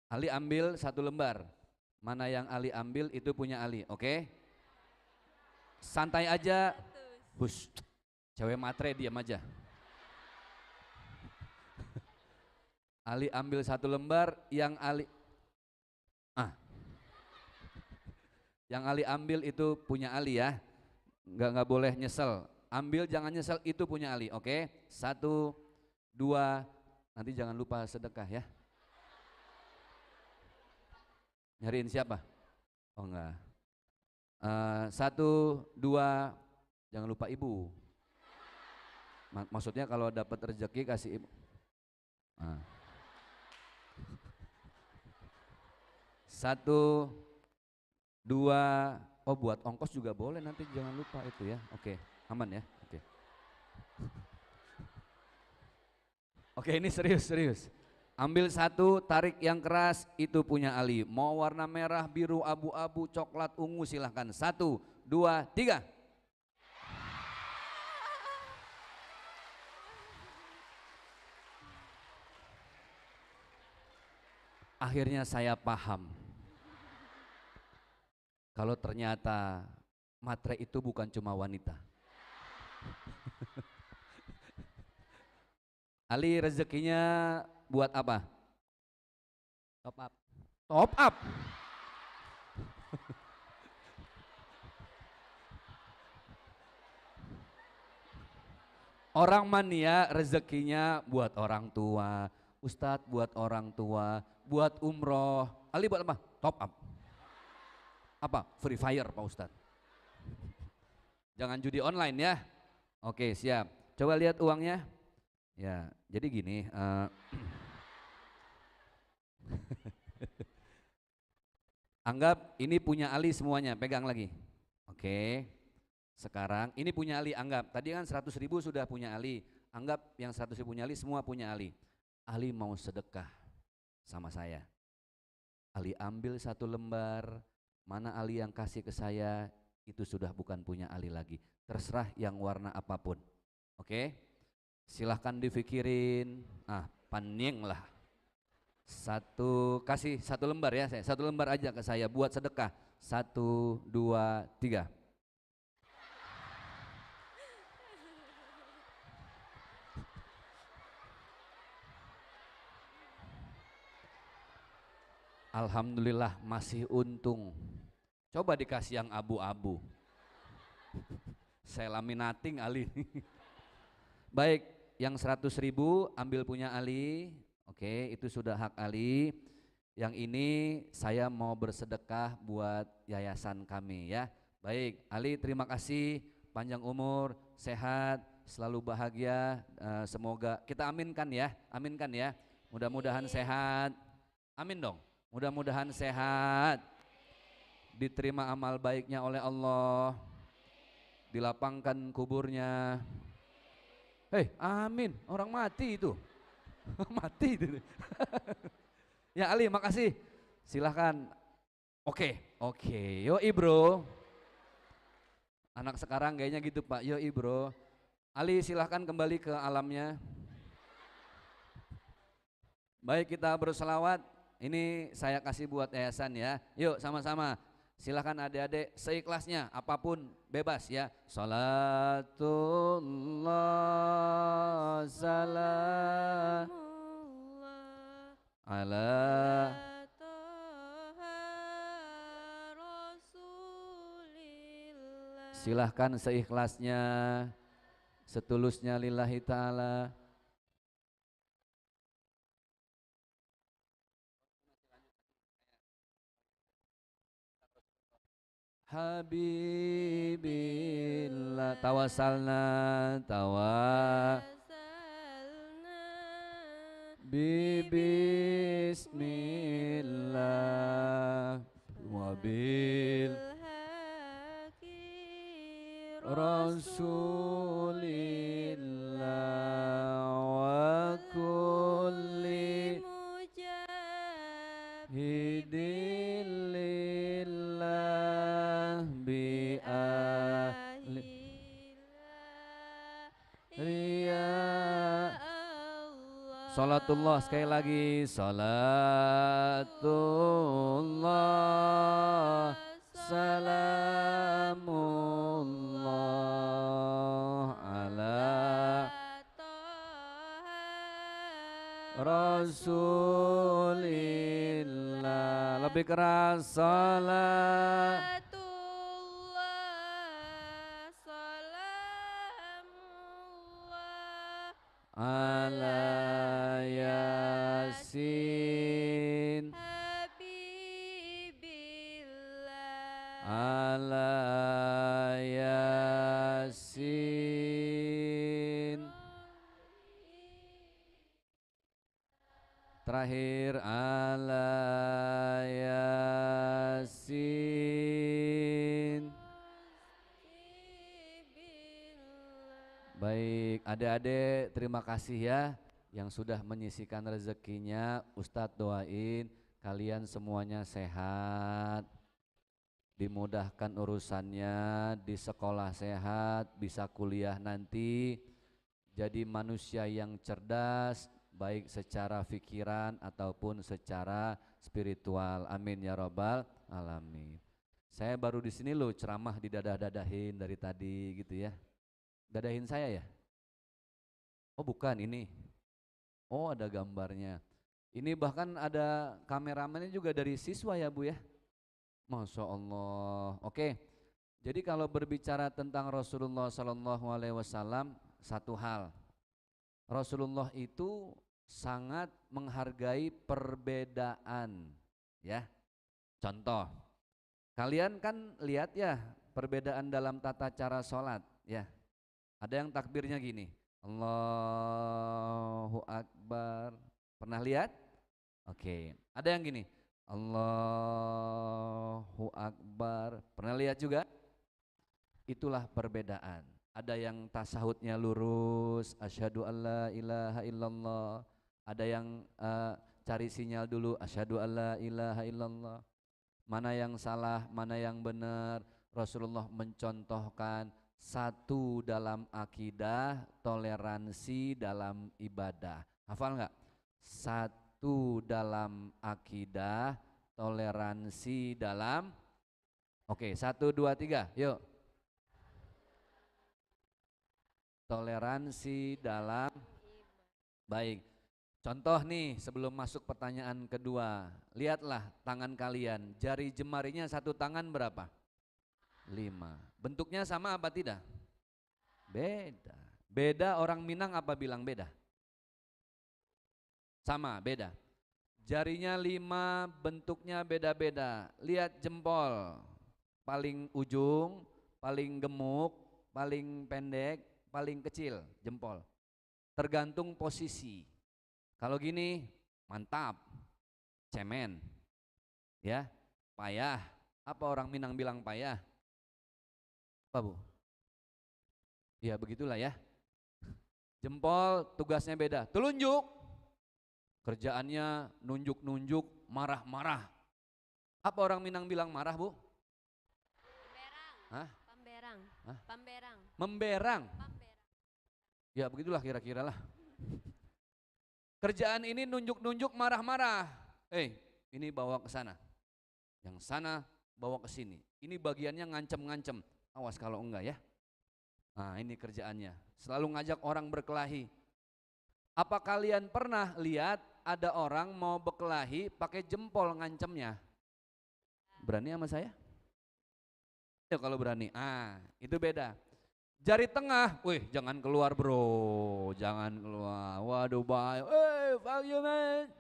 Ali ambil 1 lembar. Mana yang Ali ambil itu punya Ali, oke. Santai aja. Hush, cewek matre diam aja. Ali ambil 1 lembar, yang Ali yang Ali ambil itu punya Ali ya. Nggak boleh nyesel. Ambil jangan nyesel, itu punya Ali, oke. 1, 2, nanti jangan lupa sedekah ya. Nyariin siapa? Oh enggak. Satu, dua, jangan lupa ibu. Maksudnya kalau dapat rezeki kasih ibu. Nah. Satu, dua, oh buat ongkos juga boleh nanti jangan lupa itu ya. Oke, aman ya. Oke. Oke, ini serius. Ambil satu, tarik yang keras, itu punya Ali. Mau warna merah, biru, abu-abu, coklat, ungu silahkan. Satu, dua, tiga. Akhirnya saya paham. Kalau ternyata matre itu bukan cuma wanita. Ali rezekinya buat apa? Top up. Top up. Orang mania rezekinya buat orang tua, Ustadz buat orang tua, buat umroh. Ali buat apa? Top up. Apa? Free Fire Pak Ustadz. Jangan judi online ya. Oke siap. Coba lihat uangnya. Ya, jadi gini. Anggap ini punya Ali semuanya, pegang lagi. Oke. Sekarang ini punya Ali, anggap. Tadi kan 100.000 sudah punya Ali. Anggap yang 100.000 punya Ali, semua punya Ali. Ali mau sedekah sama saya. Ali ambil satu lembar, mana Ali yang kasih ke saya, itu sudah bukan punya Ali lagi. Terserah yang warna apapun. Oke? Silahkan difikirin, paning lah. Kasih satu lembar ya, satu lembar aja ke saya buat sedekah. 1, 2, 3. Alhamdulillah masih untung. Coba dikasih yang abu-abu. Saya laminating Ali. Baik, yang 100.000 ambil punya Ali. Oke, itu sudah hak Ali. Yang ini saya mau bersedekah buat yayasan kami ya. Baik, Ali terima kasih, panjang umur, sehat, selalu bahagia. Semoga kita aminkan ya, Mudah-mudahan sehat. Amin dong. Mudah-mudahan sehat, diterima amal baiknya oleh Allah, dilapangkan kuburnya. Amin, orang mati itu. Mati itu. Ya Ali, makasih. Silahkan. Oke, yoi bro. Anak sekarang kayaknya gitu Pak, yoi bro. Ali silahkan kembali ke alamnya. Baik, kita berselawat. Ini saya kasih buat yayasan ya. Yuk sama-sama. Silahkan adik-adik seikhlasnya, apapun bebas ya. Salatullah salam ala silahkan seikhlasnya, setulusnya lillahi ta'ala. Habibillah tawasalna bismillah wabil rasulillah wa kulli hidilillah bi Salatullah sekali lagi, salatullah salamullah ala rasulillah. Lebih keras, salat ala yasin habibillah ala Yasin. Terakhir ala Yasin. Baik, adik-adik terima kasih ya yang sudah menyisikan rezekinya. Ustadz doain kalian semuanya sehat, dimudahkan urusannya, di sekolah sehat, bisa kuliah nanti, jadi manusia yang cerdas, baik secara pikiran ataupun secara spiritual. Amin ya robbal alamin. Saya baru di sini loh ceramah didadah-dadahin dari tadi gitu ya. Dadahin saya ya? Oh bukan ini. Oh ada gambarnya. Ini bahkan ada kameramennya juga dari siswa ya Bu ya. Masya Allah. Oke. Jadi kalau berbicara tentang Rasulullah Sallallahu Alaihi Wasallam, satu hal, Rasulullah itu sangat menghargai perbedaan, ya. Contoh, kalian kan lihat ya perbedaan dalam tata cara sholat, ya. Ada yang takbirnya gini, Allahu Akbar. Pernah lihat? Oke. Ada yang gini, Allahu Akbar. Pernah lihat juga? Itulah perbedaan. Ada yang tasahudnya lurus, asyhadu alla ilaha illallah. Ada yang cari sinyal dulu, asyhadu alla ilaha illallah. Mana yang salah, mana yang benar. Rasulullah mencontohkan satu dalam akidah, toleransi dalam ibadah. Hafal nggak? Satu dalam akidah, toleransi dalam. Oke, 1, 2, 3, yuk. Toleransi dalam. Baik. Contoh nih sebelum masuk pertanyaan kedua. Lihatlah tangan kalian. Jari jemarinya satu tangan berapa? 5. Bentuknya sama apa tidak? Beda. Beda orang Minang apa bilang beda? Sama, beda. Jarinya 5, bentuknya beda-beda. Lihat jempol. Paling ujung, paling gemuk, paling pendek, paling kecil jempol. Tergantung posisi. Kalau gini mantap, cemen, ya, payah. Apa orang Minang bilang payah? Apa Bu? Ya begitulah ya. Jempol tugasnya beda. Telunjuk, kerjaannya nunjuk-nunjuk, marah-marah. Apa orang Minang bilang marah Bu? Hah? Pamberang. Hah? Pamberang. Memberang. Ya begitulah kira-kira lah. Kerjaan ini nunjuk-nunjuk, marah-marah. Ini bawa ke sana. Yang sana bawa ke sini. Ini bagiannya ngancem-ngancem. Awas kalau enggak ya. Nah ini kerjaannya. Selalu ngajak orang berkelahi. Apa kalian pernah lihat ada orang mau berkelahi pakai jempol ngancemnya? Berani sama saya? Ya kalau berani. Itu beda. Jari tengah, wih jangan keluar bro, jangan keluar. Waduh bahaya. Fuck you man.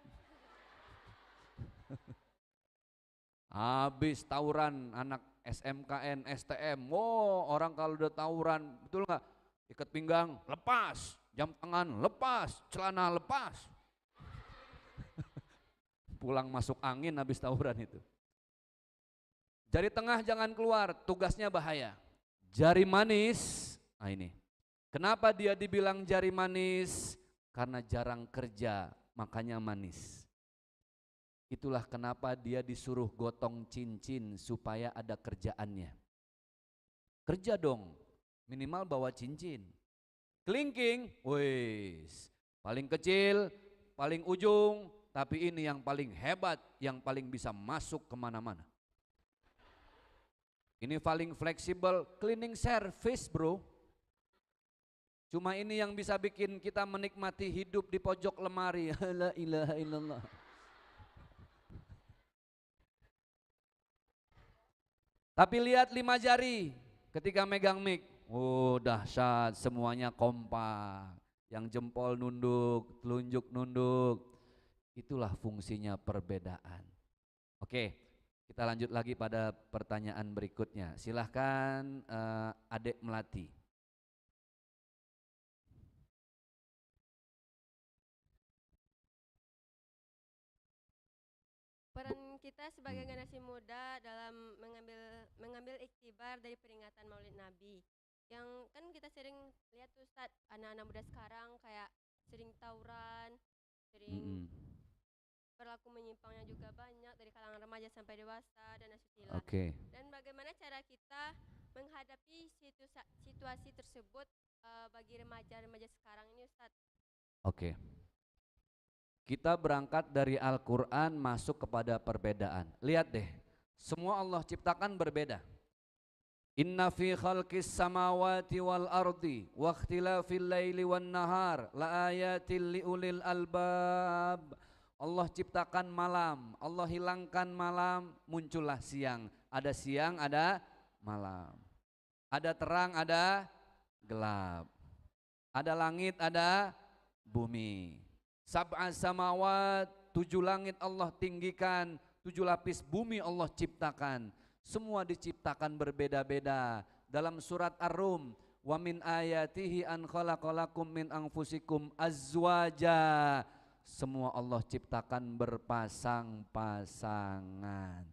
Habis tawuran anak SMKN, STM. Orang kalau udah tawuran, betul nggak? Ikat pinggang, lepas. Jam tangan, lepas. Celana, lepas. Pulang masuk angin habis tawuran itu. Jari tengah jangan keluar, tugasnya bahaya. Jari manis, ini. Kenapa dia dibilang jari manis? Karena jarang kerja, makanya manis. Itulah kenapa dia disuruh gotong cincin supaya ada kerjaannya. Kerja dong, minimal bawa cincin. Kelingking, wis, paling kecil, paling ujung, tapi ini yang paling hebat, yang paling bisa masuk kemana-mana. Ini paling fleksibel, cleaning service bro. Cuma ini yang bisa bikin kita menikmati hidup di pojok lemari. La ilaha illallah. Tapi lihat 5 jari ketika megang mic. Dahsyat, semuanya kompak. Yang jempol nunduk, telunjuk nunduk. Itulah fungsinya perbedaan. Oke, Kita lanjut lagi pada pertanyaan berikutnya. Silahkan Adik Melati. Peran kita sebagai generasi muda dalam mengambil iktibar dari peringatan Maulid Nabi. Yang kan kita sering lihat tuh Ustaz, anak-anak muda sekarang kayak sering tawuran, sering perilaku menyimpangnya juga banyak dari kalangan remaja sampai dewasa dan asusila. Dan bagaimana cara kita menghadapi situasi tersebut bagi remaja-remaja sekarang ini Ustaz? Kita berangkat dari Al-Quran masuk kepada perbedaan. Lihat deh, semua Allah ciptakan berbeda. Inna fi khalqis samawati wal ardi wa ikhtilafil laili wan nahar la ayatil liulil albab. Allah ciptakan malam, Allah hilangkan malam, muncullah siang. Ada siang, ada malam. Ada terang, ada gelap. Ada langit, ada bumi. Sab'a samawat, 7 langit Allah tinggikan, 7 lapis bumi Allah ciptakan. Semua diciptakan berbeda-beda. Dalam surat Ar-Rum, wa min ayatihi an khalaqalakum min anfusikum azwaja. Semua Allah ciptakan berpasang-pasangan.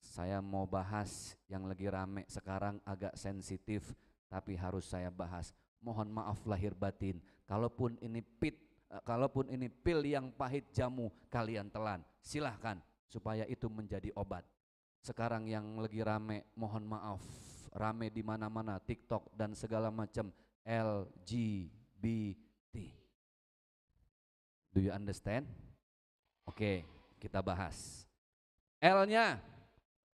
Saya mau bahas yang lagi rame sekarang, agak sensitif, tapi harus saya bahas. Mohon maaf lahir batin, kalaupun ini pil yang pahit jamu kalian telan, silahkan supaya itu menjadi obat. Sekarang yang lagi rame, mohon maaf, rame di mana-mana, TikTok dan segala macam, LGBT. Do you understand? Kita bahas. L-nya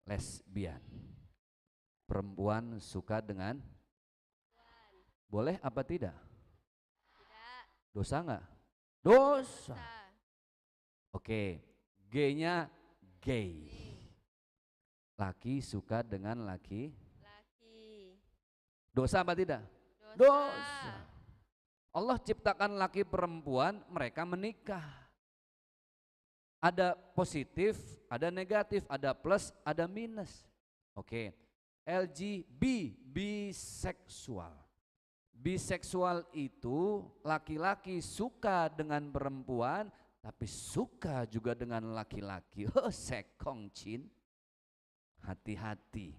lesbian. Perempuan suka dengan boleh apa tidak? Dosa enggak? Dosa. G-nya gay. Laki suka dengan laki. Dosa apa tidak? Dosa. Allah ciptakan laki perempuan, mereka menikah. Ada positif, ada negatif, ada plus, ada minus. Biseksual. Biseksual itu laki-laki suka dengan perempuan, tapi suka juga dengan laki-laki. Sekong cin. Hati-hati.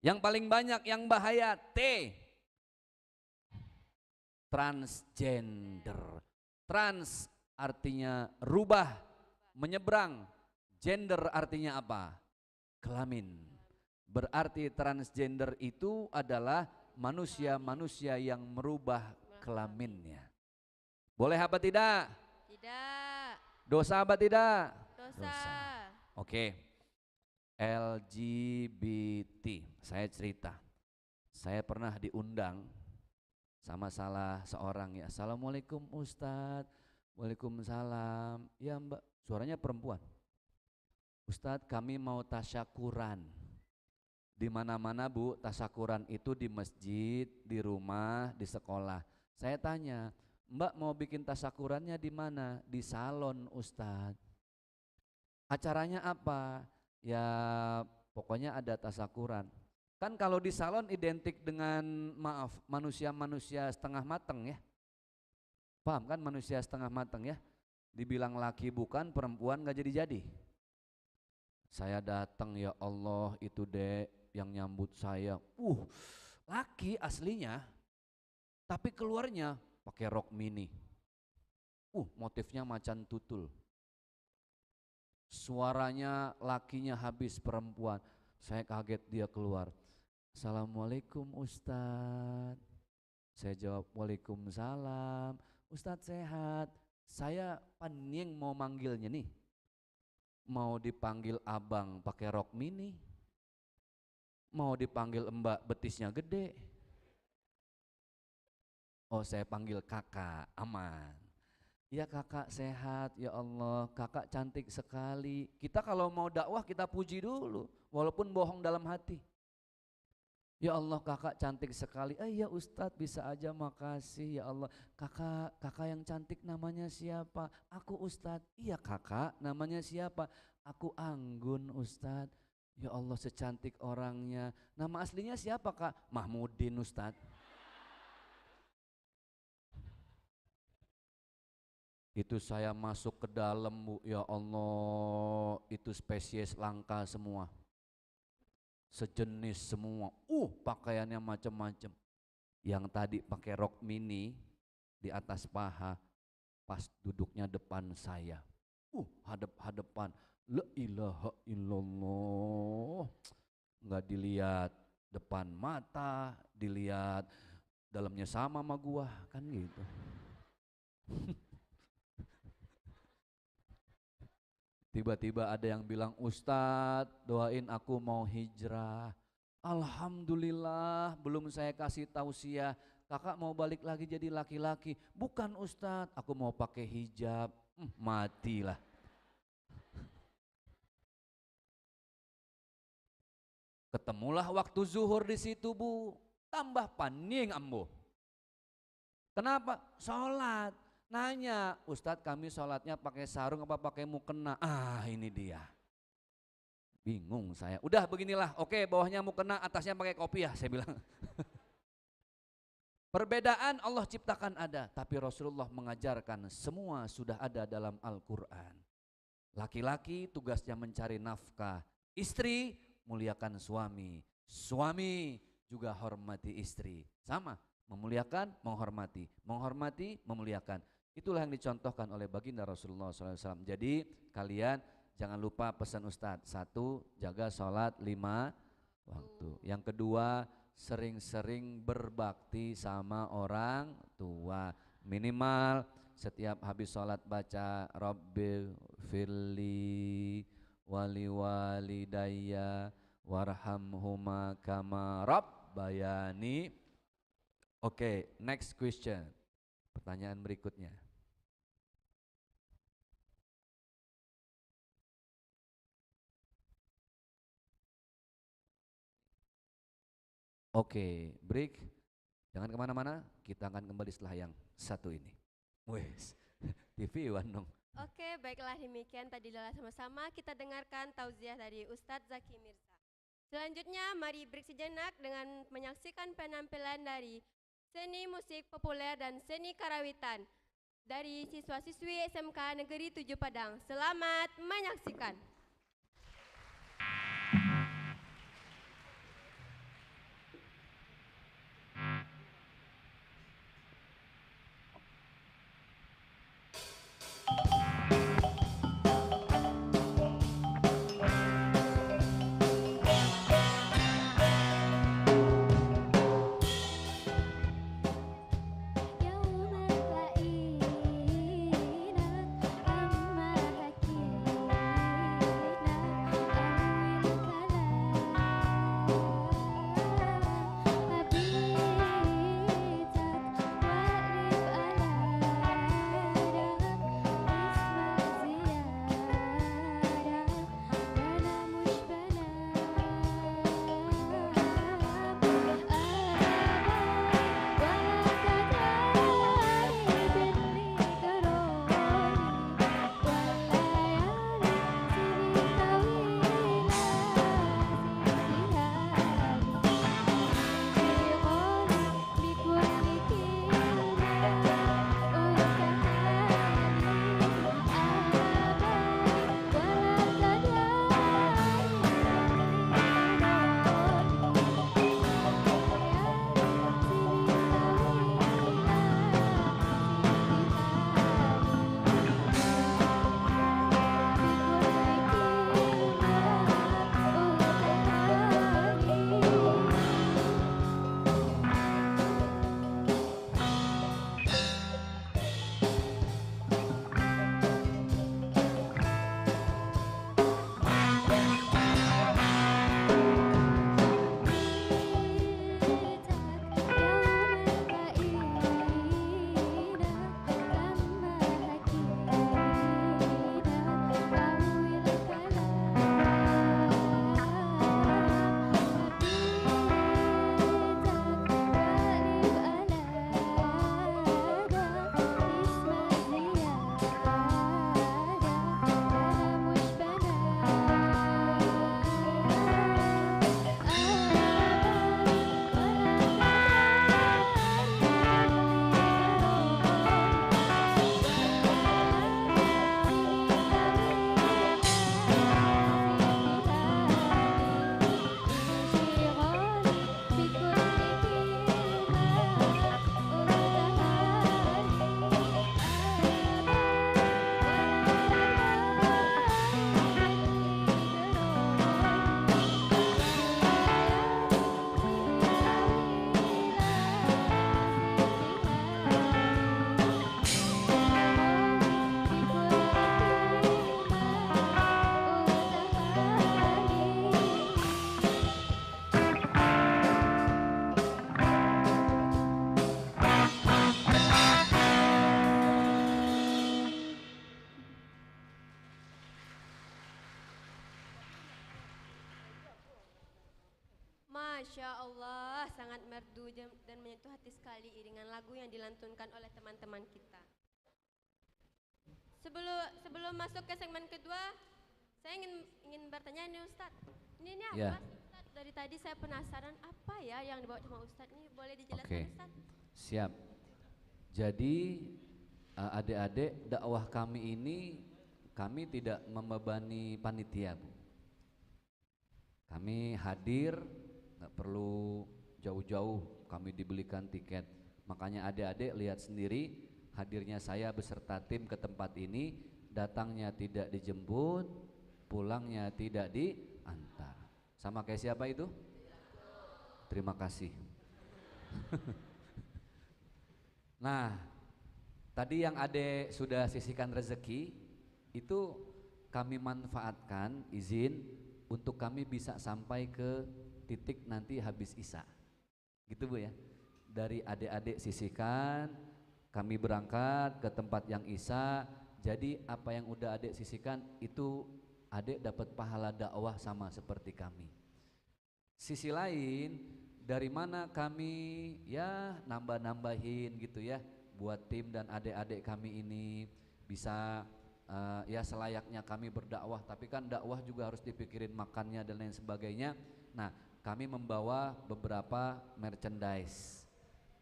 Yang paling banyak yang bahaya, T. Transgender. Trans artinya rubah, menyeberang. Gender artinya apa? Kelamin. Berarti transgender itu adalah manusia-manusia yang merubah kelaminnya. Boleh apa tidak? Tidak. Dosa apa tidak? Dosa. LGBT. Saya cerita. Saya pernah diundang sama salah seorang ya. Assalamualaikum Ustadz. Waalaikumsalam. Ya Mbak, suaranya perempuan. Ustadz, kami mau tasyakuran. Di mana-mana Bu, tasyakuran itu di masjid, di rumah, di sekolah. Saya tanya, Mbak mau bikin tasyakurannya di mana? Di salon Ustadz. Acaranya apa? Ya pokoknya ada tasyakuran. Kan kalau di salon identik dengan manusia-manusia setengah mateng ya. Paham kan manusia setengah mateng ya? Dibilang laki bukan, perempuan gak jadi-jadi. Saya datang, ya Allah, itu dek yang nyambut saya. Laki aslinya, tapi keluarnya pakai rok mini. Motifnya macan tutul. Suaranya lakinya habis perempuan. Saya kaget, dia keluar. Assalamualaikum Ustadz. Saya jawab, waalaikumsalam. Ustadz sehat. Saya pening mau manggilnya nih. Mau dipanggil abang pakai rok mini. Mau dipanggil mbak betisnya gede. Oh, saya panggil kakak, aman. Ya kakak sehat, ya Allah, kakak cantik sekali. Kita kalau mau dakwah kita puji dulu, walaupun bohong dalam hati. Ya Allah kakak cantik sekali. Ya Ustadz bisa aja makasih ya Allah. Kakak yang cantik namanya siapa? Aku Ustadz. Iya kakak namanya siapa? Aku Anggun Ustadz. Ya Allah secantik orangnya. Nama aslinya siapa kak? Mahmudin Ustadz. Itu saya masuk ke dalam Bu, ya Allah itu spesies langka semua. Sejenis semua, pakaiannya macam-macam. Yang tadi pakai rok mini di atas paha, pas duduknya depan saya. Hadap-hadapan, la ilaha illallah. Nggak dilihat depan mata, dilihat dalamnya sama gua, kan gitu. Tiba-tiba ada yang bilang, Ustadz doain aku mau hijrah. Alhamdulillah belum saya kasih tausiah, kakak mau balik lagi jadi laki-laki. Bukan Ustadz, aku mau pakai hijab. Matilah. Ketemulah waktu zuhur di situ Bu, tambah paning ambo. Kenapa? Sholat. Nanya, Ustadz kami sholatnya pakai sarung apa pakai mukena? Ini dia. Bingung saya. Udah beginilah, oke bawahnya mukena, atasnya pakai kopiah, saya bilang. Perbedaan Allah ciptakan ada, tapi Rasulullah mengajarkan semua sudah ada dalam Al-Quran. Laki-laki tugasnya mencari nafkah, istri muliakan suami, suami juga hormati istri. Sama, memuliakan, menghormati, menghormati, memuliakan. Itulah yang dicontohkan oleh baginda Rasulullah SAW. Jadi kalian jangan lupa pesan Ustadz. 1, jaga sholat 5 waktu. Yang kedua, sering-sering berbakti sama orang tua. Minimal setiap habis sholat baca Rabbil firli wali walidayya warhamhuma kama rabbayani. Oke, next question. Pertanyaan berikutnya. Oke, break. Jangan kemana-mana, kita akan kembali setelah yang satu ini. Wes, TV Iwan dong. Oke, baiklah demikian tadi adalah sama-sama kita dengarkan tauziah dari Ustadz Zaki Mirza. Selanjutnya mari break sejenak dengan menyaksikan penampilan dari seni musik populer dan seni karawitan dari siswa-siswi SMK Negeri 7 Padang. Selamat menyaksikan. يوم القيامة أما حكيم Masya Allah, sangat merdu dan menyentuh hati sekali dengan lagu yang dilantunkan oleh teman-teman kita. Sebelum masuk ke segmen kedua, saya ingin bertanya nih Ustadz. Ini apa sih Ustadz? Dari tadi saya penasaran apa ya yang dibawa sama Ustadz ini, boleh dijelaskan Ustadz? Siap. Jadi adik-adik, dakwah kami ini kami tidak membebani panitia, Bu. Kami hadir, nggak perlu jauh-jauh kami dibelikan tiket. Makanya adik-adik lihat sendiri, hadirnya saya beserta tim ke tempat ini, datangnya tidak dijemput, pulangnya tidak diantar. Sama kayak siapa itu? Terima kasih. Nah, tadi yang adik sudah sisihkan rezeki, itu kami manfaatkan izin untuk kami bisa sampai ke titik nanti habis isya. Gitu Bu ya. Dari adik-adik sisihkan, kami berangkat ke tempat yang isya. Jadi apa yang udah adik sisihkan itu adik dapat pahala dakwah sama seperti kami. Sisi lain, dari mana kami ya nambah-nambahin gitu ya buat tim dan adik-adik kami ini bisa ya selayaknya kami berdakwah, tapi kan dakwah juga harus dipikirin makannya dan lain sebagainya. Nah, kami membawa beberapa merchandise,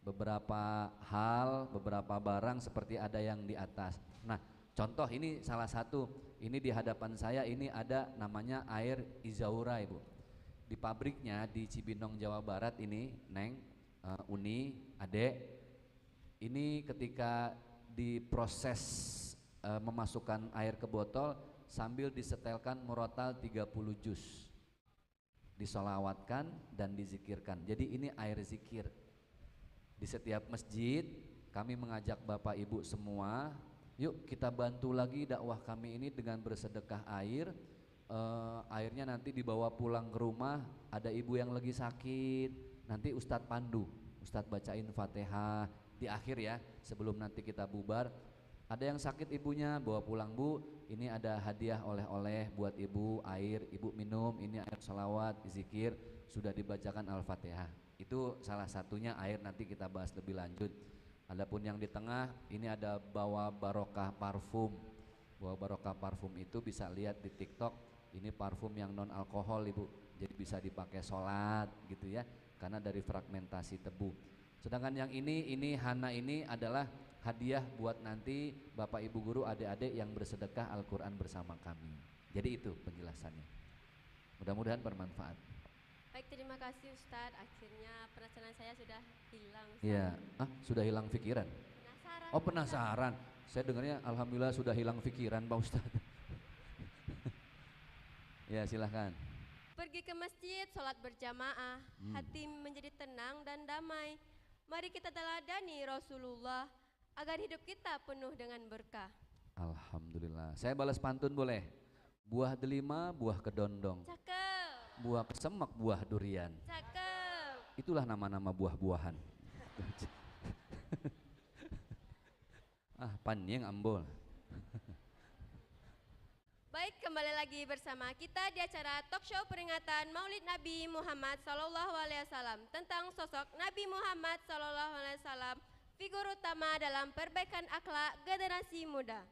beberapa hal, beberapa barang seperti ada yang di atas. Nah, contoh ini salah satu, ini di hadapan saya ini ada namanya air Izaura Ibu. Di pabriknya di Cibinong Jawa Barat ini, Neng, Uni, Adek, ini ketika diproses memasukkan air ke botol sambil disetelkan murotal 30 juz, disolawatkan dan dizikirkan. Jadi ini air zikir. Di setiap masjid kami mengajak Bapak Ibu semua, yuk kita bantu lagi dakwah kami ini dengan bersedekah air. Airnya nanti dibawa pulang ke rumah, ada ibu yang lagi sakit, nanti Ustadz pandu, Ustadz bacain Fatihah di akhir ya, sebelum nanti kita bubar. Ada yang sakit ibunya, bawa pulang Bu, ini ada hadiah oleh-oleh buat ibu, air, ibu minum, ini air salawat, zikir, sudah dibacakan Al-Fatihah. Itu salah satunya air, nanti kita bahas lebih lanjut. Adapun yang di tengah, ini ada bawa barokah parfum. Bawa barokah parfum itu bisa lihat di TikTok, ini parfum yang non alkohol Ibu, jadi bisa dipakai sholat gitu ya, karena dari fragmentasi tebu. Sedangkan yang ini Hana ini adalah hadiah buat nanti Bapak Ibu guru, adik-adik yang bersedekah Al-Quran bersama kami. Jadi itu penjelasannya. Mudah-mudahan bermanfaat. Baik, terima kasih Ustadz. Akhirnya penasaran saya sudah hilang. Iya, sudah hilang pikiran? Penasaran. Oh penasaran. Saya dengarnya alhamdulillah sudah hilang pikiran Pak Ustadz. Ya silahkan. Pergi ke masjid, sholat berjamaah, hati menjadi tenang dan damai. Mari kita teladani Rasulullah agar hidup kita penuh dengan berkah. Alhamdulillah. Saya balas pantun boleh? Buah delima, buah kedondong. Cakep. Buah kesemek, buah durian. Cakep. Itulah nama-nama buah-buahan. Panjang ambol. Baik, kembali lagi bersama kita di acara talk show peringatan Maulid Nabi Muhammad SAW tentang sosok Nabi Muhammad SAW, figur utama dalam perbaikan akhlak generasi muda.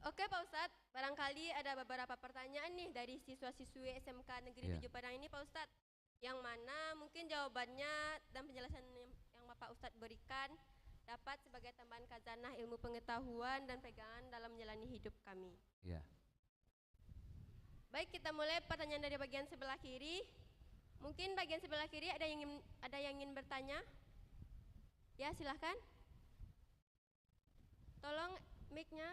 Oke Pak Ustadz, barangkali ada beberapa pertanyaan nih dari siswa-siswi SMK Negeri 7 Padang ini Pak Ustadz, yang mana mungkin jawabannya dan penjelasan yang Bapak Ustadz berikan dapat sebagai tambahan khazanah ilmu pengetahuan dan pegangan dalam menjalani hidup kami. Ya. Baik, kita mulai pertanyaan dari bagian sebelah kiri. Mungkin bagian sebelah kiri ada yang ingin bertanya? Ya, silahkan. Tolong mic-nya.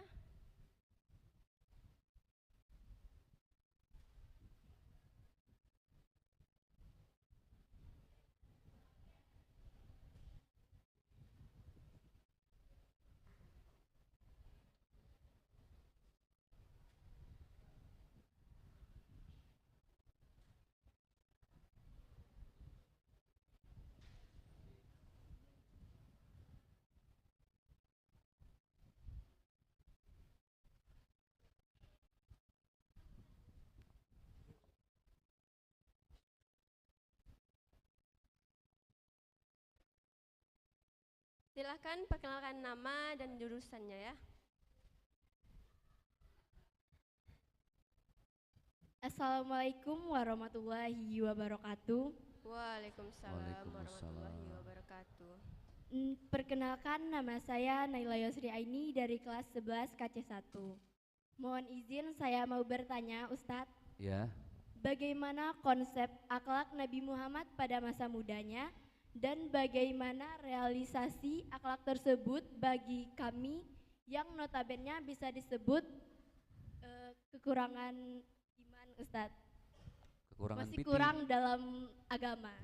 Silahkan perkenalkan nama dan jurusannya ya. Assalamualaikum warahmatullahi wabarakatuh. Waalaikumsalam warahmatullahi wabarakatuh. Perkenalkan, nama saya Naila Yosri Aini dari kelas 11 KC1. Mohon izin saya mau bertanya Ustadz. Ya. Bagaimana konsep akhlak Nabi Muhammad pada masa mudanya dan bagaimana realisasi akhlak tersebut bagi kami yang notabene bisa disebut kekurangan iman Ustadz. Kekurangan Masih piti. kurang dalam agama.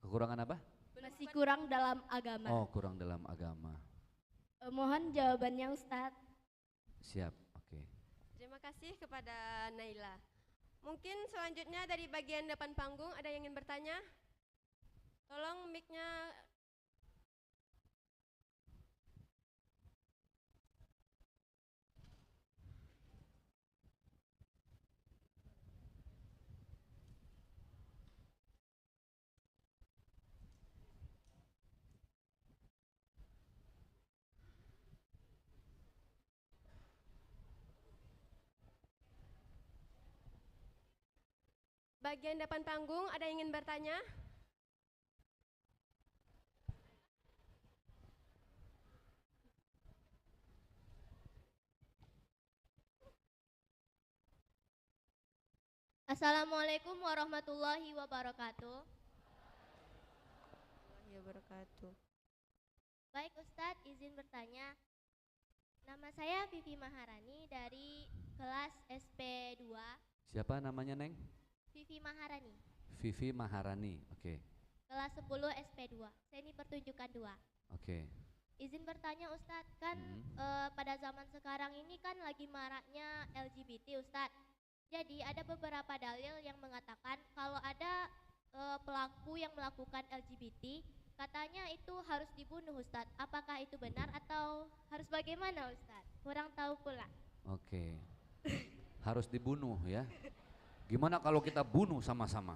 Kekurangan apa? Masih kurang dalam agama. Oh, kurang dalam agama. Mohon jawabannya Ustadz. Siap, oke. Terima kasih kepada Naila. Mungkin selanjutnya dari bagian depan panggung ada yang ingin bertanya? Tolong mic-nya. Bagian depan panggung ada yang ingin bertanya? Assalamualaikum warahmatullahi wabarakatuh. Baik Ustadz, izin bertanya. Nama saya Vivi Maharani dari kelas SP2. Siapa namanya, Neng? Vivi Maharani, Vivi Maharani, oke. kelas 10 SP2. Seni pertunjukan 2. Oke. Izin bertanya Ustadz, kan pada zaman sekarang ini kan lagi maraknya LGBT Ustadz. Jadi ada beberapa dalil yang mengatakan kalau ada pelaku yang melakukan LGBT, katanya itu harus dibunuh Ustadz. Apakah itu benar atau harus bagaimana Ustadz? Kurang tahu pula. Oke. Harus dibunuh ya. Gimana kalau kita bunuh sama-sama?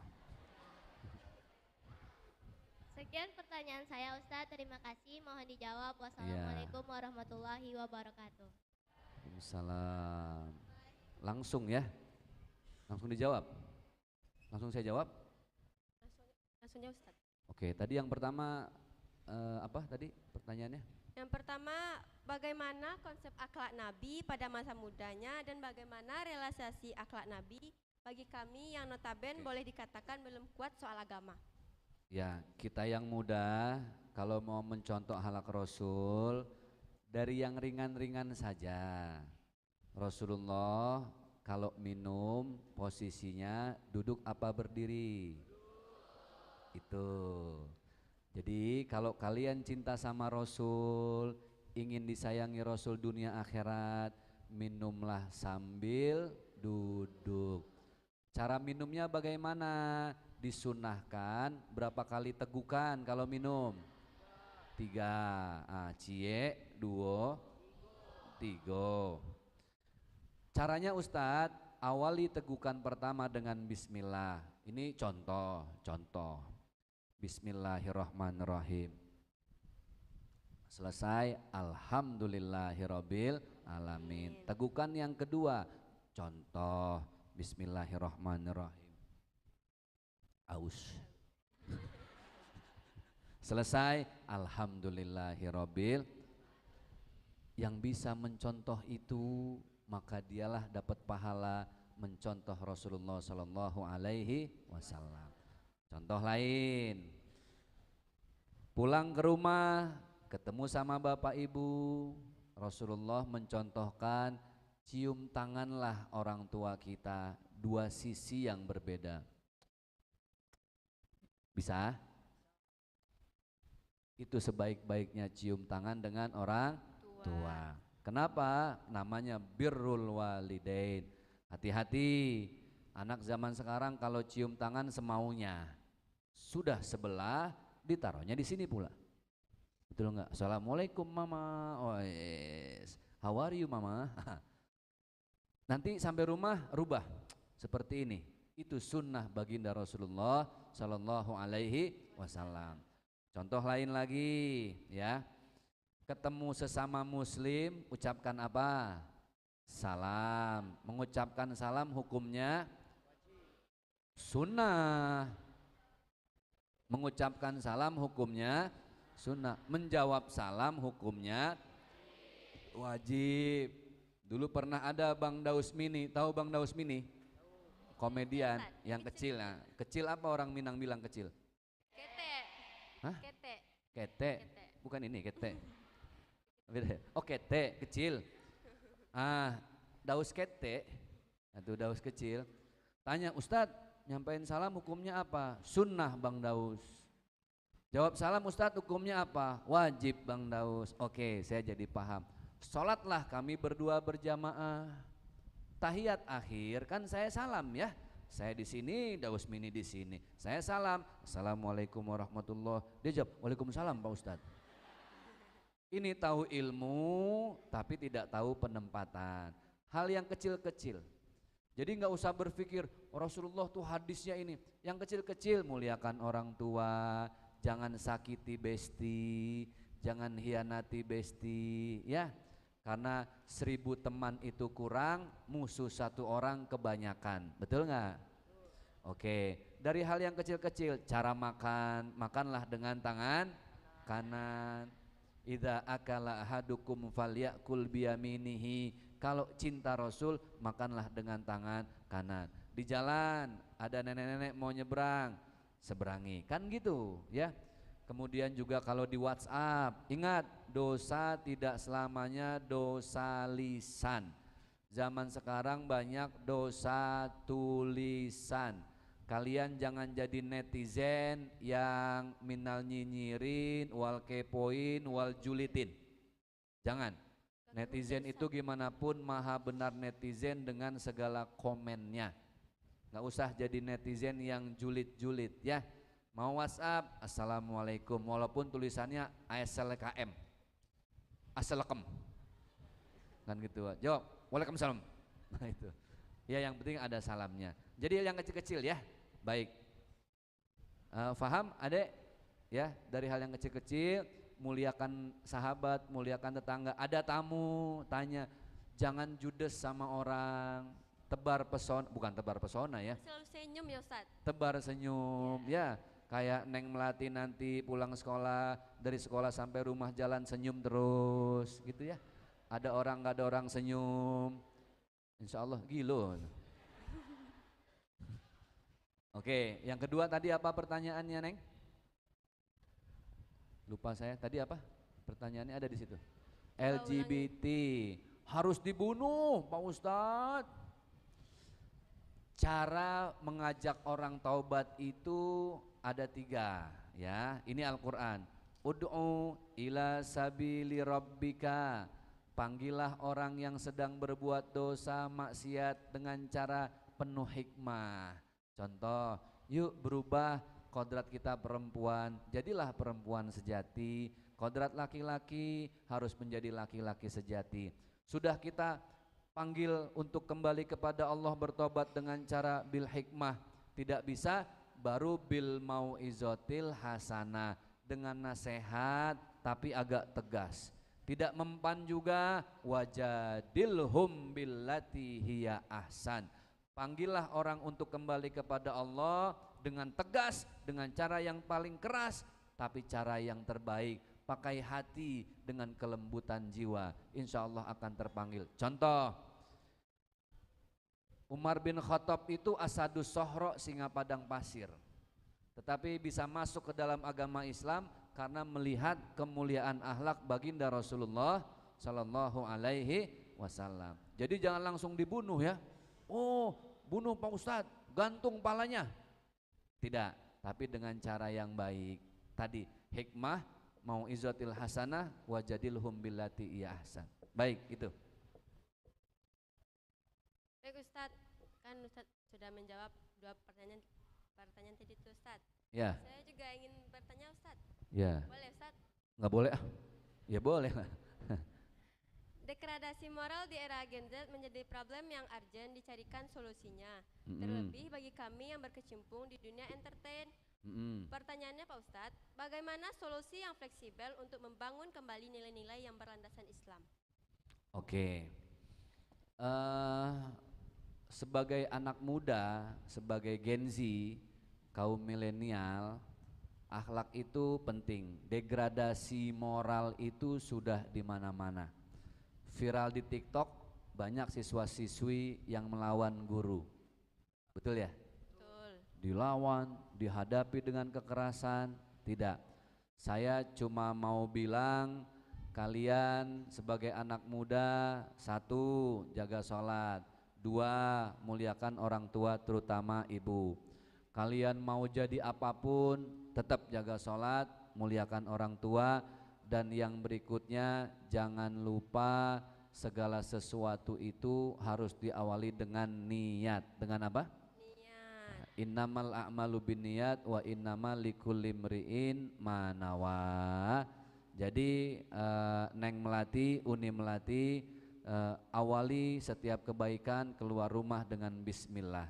Sekian pertanyaan saya Ustadz, terima kasih. Mohon dijawab. Wassalamualaikum warahmatullahi wabarakatuh. Waalaikumsalam. Langsung ya. Langsung dijawab. Langsung saya jawab. Langsungnya Ustadz. Oke, tadi yang pertama apa tadi pertanyaannya? Yang pertama, bagaimana konsep akhlak Nabi pada masa mudanya dan bagaimana realisasi akhlak Nabi bagi kami yang notaben boleh dikatakan belum kuat soal agama. Ya, kita yang muda kalau mau mencontoh akhlak Rasul dari yang ringan-ringan saja. Rasulullah kalau minum posisinya duduk apa berdiri? Itu. Jadi kalau kalian cinta sama Rasul, ingin disayangi Rasul dunia akhirat, minumlah sambil duduk. Cara minumnya bagaimana? Disunahkan berapa kali tegukan kalau minum? 3. Cie, 2, 3. Caranya Ustadz, awali tegukan pertama dengan bismillah. Ini contoh. Bismillahirrahmanirrahim. Selesai, alhamdulillahirabbil alamin. Tegukan yang kedua, contoh, bismillahirrahmanirrahim. Aus. Selesai, alhamdulillahirabbil. Yang bisa mencontoh itu maka dialah dapat pahala mencontoh Rasulullah sallallahu alaihi wasallam. Contoh lain, pulang ke rumah ketemu sama bapak ibu, Rasulullah mencontohkan cium tanganlah orang tua kita, dua sisi yang berbeda. Bisa? Itu sebaik-baiknya cium tangan dengan orang tua. Kenapa? Namanya birrul walidain. Hati-hati, anak zaman sekarang kalau cium tangan semaunya. Sudah sebelah, ditaruhnya di sini pula. Betul enggak? Assalamualaikum mama. Oh yes. How are you mama? Nanti sampai rumah rubah seperti ini. Itu sunnah baginda Rasulullah sallallahu alaihi wasallam. Contoh lain lagi ya. Ketemu sesama muslim, ucapkan apa? Salam. Mengucapkan salam hukumnya sunnah. Mengucapkan salam hukumnya sunnah. Menjawab salam hukumnya wajib. Dulu pernah ada Bang Daus Mini, tahu Bang Daus Mini? Komedian yang kecil. Nah, kecil apa orang Minang bilang kecil? Kete. Hah? Kete. Kete. Bukan ini kete. Beda. Oh kete kecil. Daus kete. Itu daus kecil. Tanya Ustadz, nyampain salam hukumnya apa? Sunnah Bang Daus. Jawab salam Ustadz hukumnya apa? Wajib Bang Daus. Oke, saya jadi paham. Sholatlah kami berdua berjamaah. Tahiyat akhir kan saya salam ya. Saya di sini, Daus Mini di sini. Saya salam, Assalamualaikum warahmatullahi. Dia jawab, Waalaikumsalam Pak Ustadz. Ini tahu ilmu tapi tidak tahu penempatan. Hal yang kecil-kecil. Jadi nggak usah berpikir Rasulullah tuh hadisnya ini. Yang kecil-kecil, muliakan orang tua, jangan sakiti besti, jangan hianati besti, ya. Karena 1000 teman itu kurang, musuh 1 orang kebanyakan. Betul nggak? Oke, dari hal yang kecil-kecil, cara makan, makanlah dengan tangan kanan. Idza akala ahadukum falyakul biyaminihi. Kalau cinta Rasul, makanlah dengan tangan kanan. Di jalan ada nenek-nenek mau nyebrang, seberangi, kan gitu ya. Kemudian juga kalau di WhatsApp, ingat dosa tidak selamanya dosa lisan. Zaman sekarang banyak dosa tulisan. Kalian jangan jadi netizen yang minal nyinyirin, wal kepoin, wal julitin. Jangan. Netizen itu gimana pun maha benar netizen dengan segala komennya. Nggak usah jadi netizen yang julit-julit ya. Mau WhatsApp, Assalamualaikum, walaupun tulisannya ASLKM, Assalamualaikum, kan gitu. Jawab, Waalaikumsalam. Nah itu. Ya yang penting ada salamnya. Jadi yang kecil-kecil ya. Baik. Faham adek? Ya, dari hal yang kecil-kecil, muliakan sahabat, muliakan tetangga. Ada tamu, tanya, jangan judes sama orang. Tebar pesona, bukan tebar pesona ya. Selalu senyum ya Ustaz. Tebar senyum, ya. Kayak Neng Melati nanti pulang sekolah, dari sekolah sampai rumah jalan senyum terus, gitu ya. Ada orang nggak ada orang senyum, insya Allah gilo. Oke, yang kedua tadi apa pertanyaannya Neng? Lupa saya, tadi apa? Pertanyaannya ada di situ. LGBT harus dibunuh Pak Ustadz. Cara mengajak orang taubat itu ada 3 ya. Ini Al-Quran. Ud'u ila sabili rabbika. Panggillah orang yang sedang berbuat dosa maksiat dengan cara penuh hikmah. Contoh, yuk berubah kodrat kita perempuan, jadilah perempuan sejati. Kodrat laki-laki harus menjadi laki-laki sejati. Sudah kita panggil untuk kembali kepada Allah bertobat dengan cara bil hikmah, tidak bisa, baru bil mau'izotil hasanah, dengan nasihat tapi agak tegas. Tidak mempan juga, wajadilhum billati hiya ahsan. Panggillah orang untuk kembali kepada Allah dengan tegas, dengan cara yang paling keras, tapi cara yang terbaik. Pakai hati dengan kelembutan jiwa, insya Allah akan terpanggil. Contoh, Umar bin Khattab itu asadus sohro, singa padang pasir. Tetapi bisa masuk ke dalam agama Islam karena melihat kemuliaan akhlak baginda Rasulullah Sallallahu Alaihi Wasallam. Jadi jangan langsung dibunuh ya. Oh, bunuh Pak Ustadz, gantung palanya. Tidak, tapi dengan cara yang baik. Tadi hikmah, mau izotil hasanah, wajadilhum billati iya ahsan. Baik, itu. Baik Ustadz, kan Ustadz sudah menjawab 2 pertanyaan tadi itu Ustadz. Ya. Saya juga ingin bertanya Ustadz. Ya. Boleh Ustadz? Nggak boleh ah? Ya boleh lah. Degradasi moral di era Gen Z menjadi problem yang urgent dicarikan solusinya. Mm-hmm. Terlebih bagi kami yang berkecimpung di dunia entertain, Pertanyaannya Pak Ustadz, bagaimana solusi yang fleksibel untuk membangun kembali nilai-nilai yang berlandasan Islam? Oke. Sebagai anak muda, sebagai Gen Z, kaum milenial, akhlak itu penting. Degradasi moral itu sudah di mana-mana. Viral di TikTok, banyak siswa-siswi yang melawan guru. Betul ya? Betul. Dilawan, dihadapi dengan kekerasan, tidak. Saya cuma mau bilang, kalian sebagai anak muda, satu, jaga sholat. Dua, muliakan orang tua terutama ibu. Kalian mau jadi apapun, tetap jaga sholat, muliakan orang tua. Dan yang berikutnya, jangan lupa segala sesuatu itu harus diawali dengan niat. Dengan apa? Niat. Innamal a'malu binniyat wa innamal likulli imri'in ma nawa. Jadi Neng Melati, Uni Melati, awali setiap kebaikan keluar rumah dengan bismillah.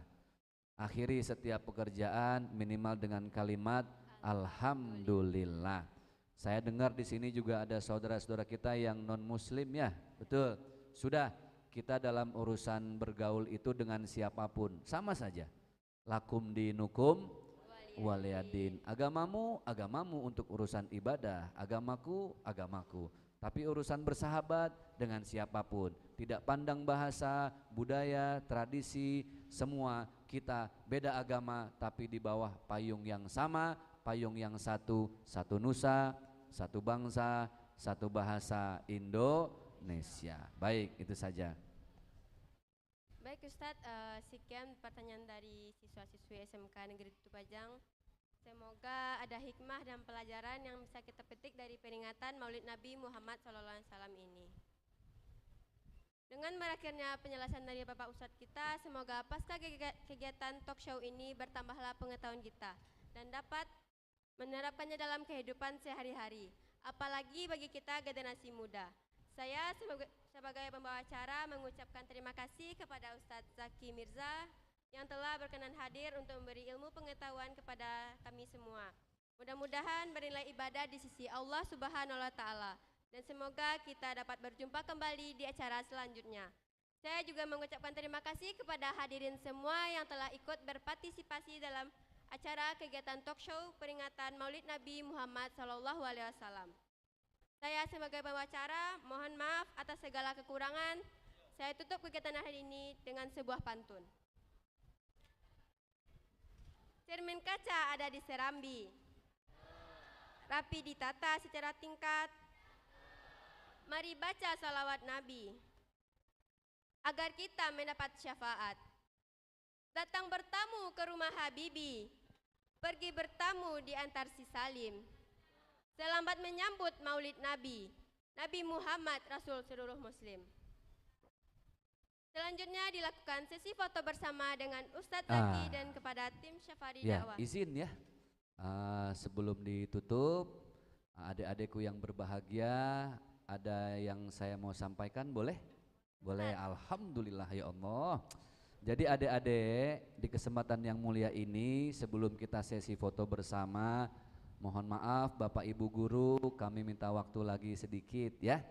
Akhiri setiap pekerjaan minimal dengan kalimat alhamdulillah. Saya dengar di sini juga ada saudara-saudara kita yang non muslim ya, betul. Sudah, kita dalam urusan bergaul itu dengan siapapun sama saja. Lakum dinukum waliyadin. Agamamu, agamamu untuk urusan ibadah, agamaku, agamaku. Tapi urusan bersahabat dengan siapapun, tidak pandang bahasa, budaya, tradisi, semua kita beda agama tapi di bawah payung yang sama, payung yang satu, satu nusa, satu bangsa, satu bahasa Indonesia. Baik, itu saja. Baik Ustadz, sekian pertanyaan dari siswa-siswi SMK Negeri Tutupajang. Semoga ada hikmah dan pelajaran yang bisa kita petik dari peringatan Maulid Nabi Muhammad SAW ini. Dengan berakhirnya penjelasan dari Bapak Ustadz kita, semoga pasca kegiatan talk show ini bertambahlah pengetahuan kita dan dapat menerapkannya dalam kehidupan sehari-hari, apalagi bagi kita generasi muda. Saya sebagai pembawa acara mengucapkan terima kasih kepada Ustadz Zaki Mirza yang telah berkenan hadir untuk memberi ilmu pengetahuan kepada kami semua. Mudah-mudahan bernilai ibadah di sisi Allah Subhanahu wa Ta'ala, dan semoga kita dapat berjumpa kembali di acara selanjutnya. Saya juga mengucapkan terima kasih kepada hadirin semua yang telah ikut berpartisipasi dalam acara kegiatan talk show peringatan Maulid Nabi Muhammad SAW. Saya sebagai pembawa acara mohon maaf atas segala kekurangan. Saya tutup kegiatan hari ini dengan sebuah pantun. Cermin kaca ada di Serambi, rapi ditata secara tingkat. Mari baca salawat Nabi, agar kita mendapat syafaat. Datang bertamu ke rumah Habibi, pergi bertamu di antar si Salim. Selamat menyambut Maulid Nabi, Nabi Muhammad Rasul seluruh Muslim. Selanjutnya dilakukan sesi foto bersama dengan Ustadz Zaki dan kepada tim Syafari Dakwah. Izin ya, sebelum ditutup, adik-adikku yang berbahagia, ada yang saya mau sampaikan, boleh? Boleh, alhamdulillah ya Allah. Jadi adik-adik di kesempatan yang mulia ini, sebelum kita sesi foto bersama, mohon maaf Bapak Ibu Guru, kami minta waktu lagi sedikit ya.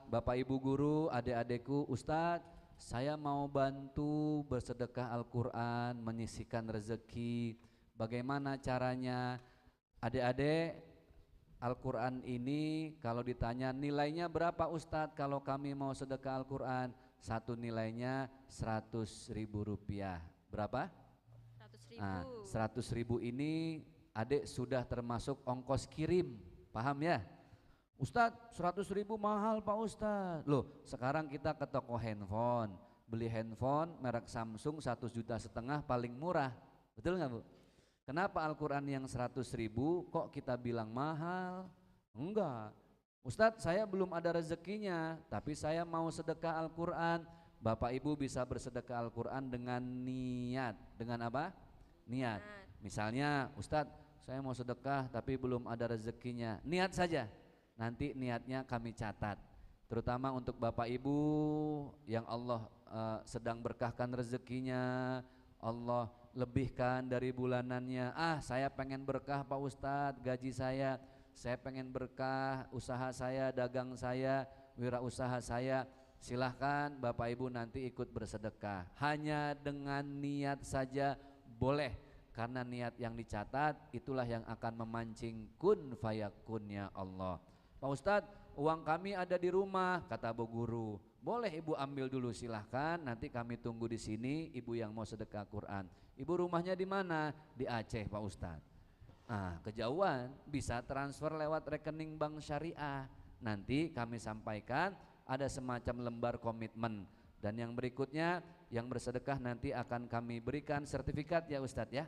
Bapak Ibu Guru, adik-adikku, Ustadz, saya mau bantu bersedekah Al-Quran, menyisihkan rezeki. Bagaimana caranya? Adik-adik, Al-Quran ini kalau ditanya nilainya berapa Ustadz kalau kami mau sedekah Al-Quran? Satu nilainya 100.000 rupiah. Berapa? 100.000 ini adik sudah termasuk ongkos kirim, paham ya? Ustadz 100.000 mahal Pak Ustadz. Loh sekarang kita ke toko handphone, beli handphone merek Samsung 1,5 juta paling murah, betul nggak Bu? Kenapa Al-Quran yang 100.000 kok kita bilang mahal? Enggak, Ustadz saya belum ada rezekinya tapi saya mau sedekah Al-Quran. Bapak Ibu bisa bersedekah Al-Quran dengan niat. Dengan apa? Niat. Misalnya Ustadz saya mau sedekah tapi belum ada rezekinya, niat saja. Nanti niatnya kami catat, terutama untuk Bapak Ibu yang Allah sedang berkahkan rezekinya, Allah lebihkan dari bulanannya. Saya pengen berkah Pak Ustadz, gaji saya pengen berkah usaha saya, dagang saya, wirausaha saya. Silahkan Bapak Ibu nanti ikut bersedekah. Hanya dengan niat saja boleh, karena niat yang dicatat itulah yang akan memancing kun fayakunnya Allah. Pak Ustadz, uang kami ada di rumah, kata Bu Guru. Boleh Ibu ambil dulu, silahkan, nanti kami tunggu di sini. Ibu yang mau sedekah Quran, Ibu rumahnya di mana? Di Aceh Pak Ustadz. Kejauhan, bisa transfer lewat rekening bank syariah. Nanti kami sampaikan, ada semacam lembar komitmen. Dan yang berikutnya, yang bersedekah nanti akan kami berikan sertifikat ya Ustadz ya.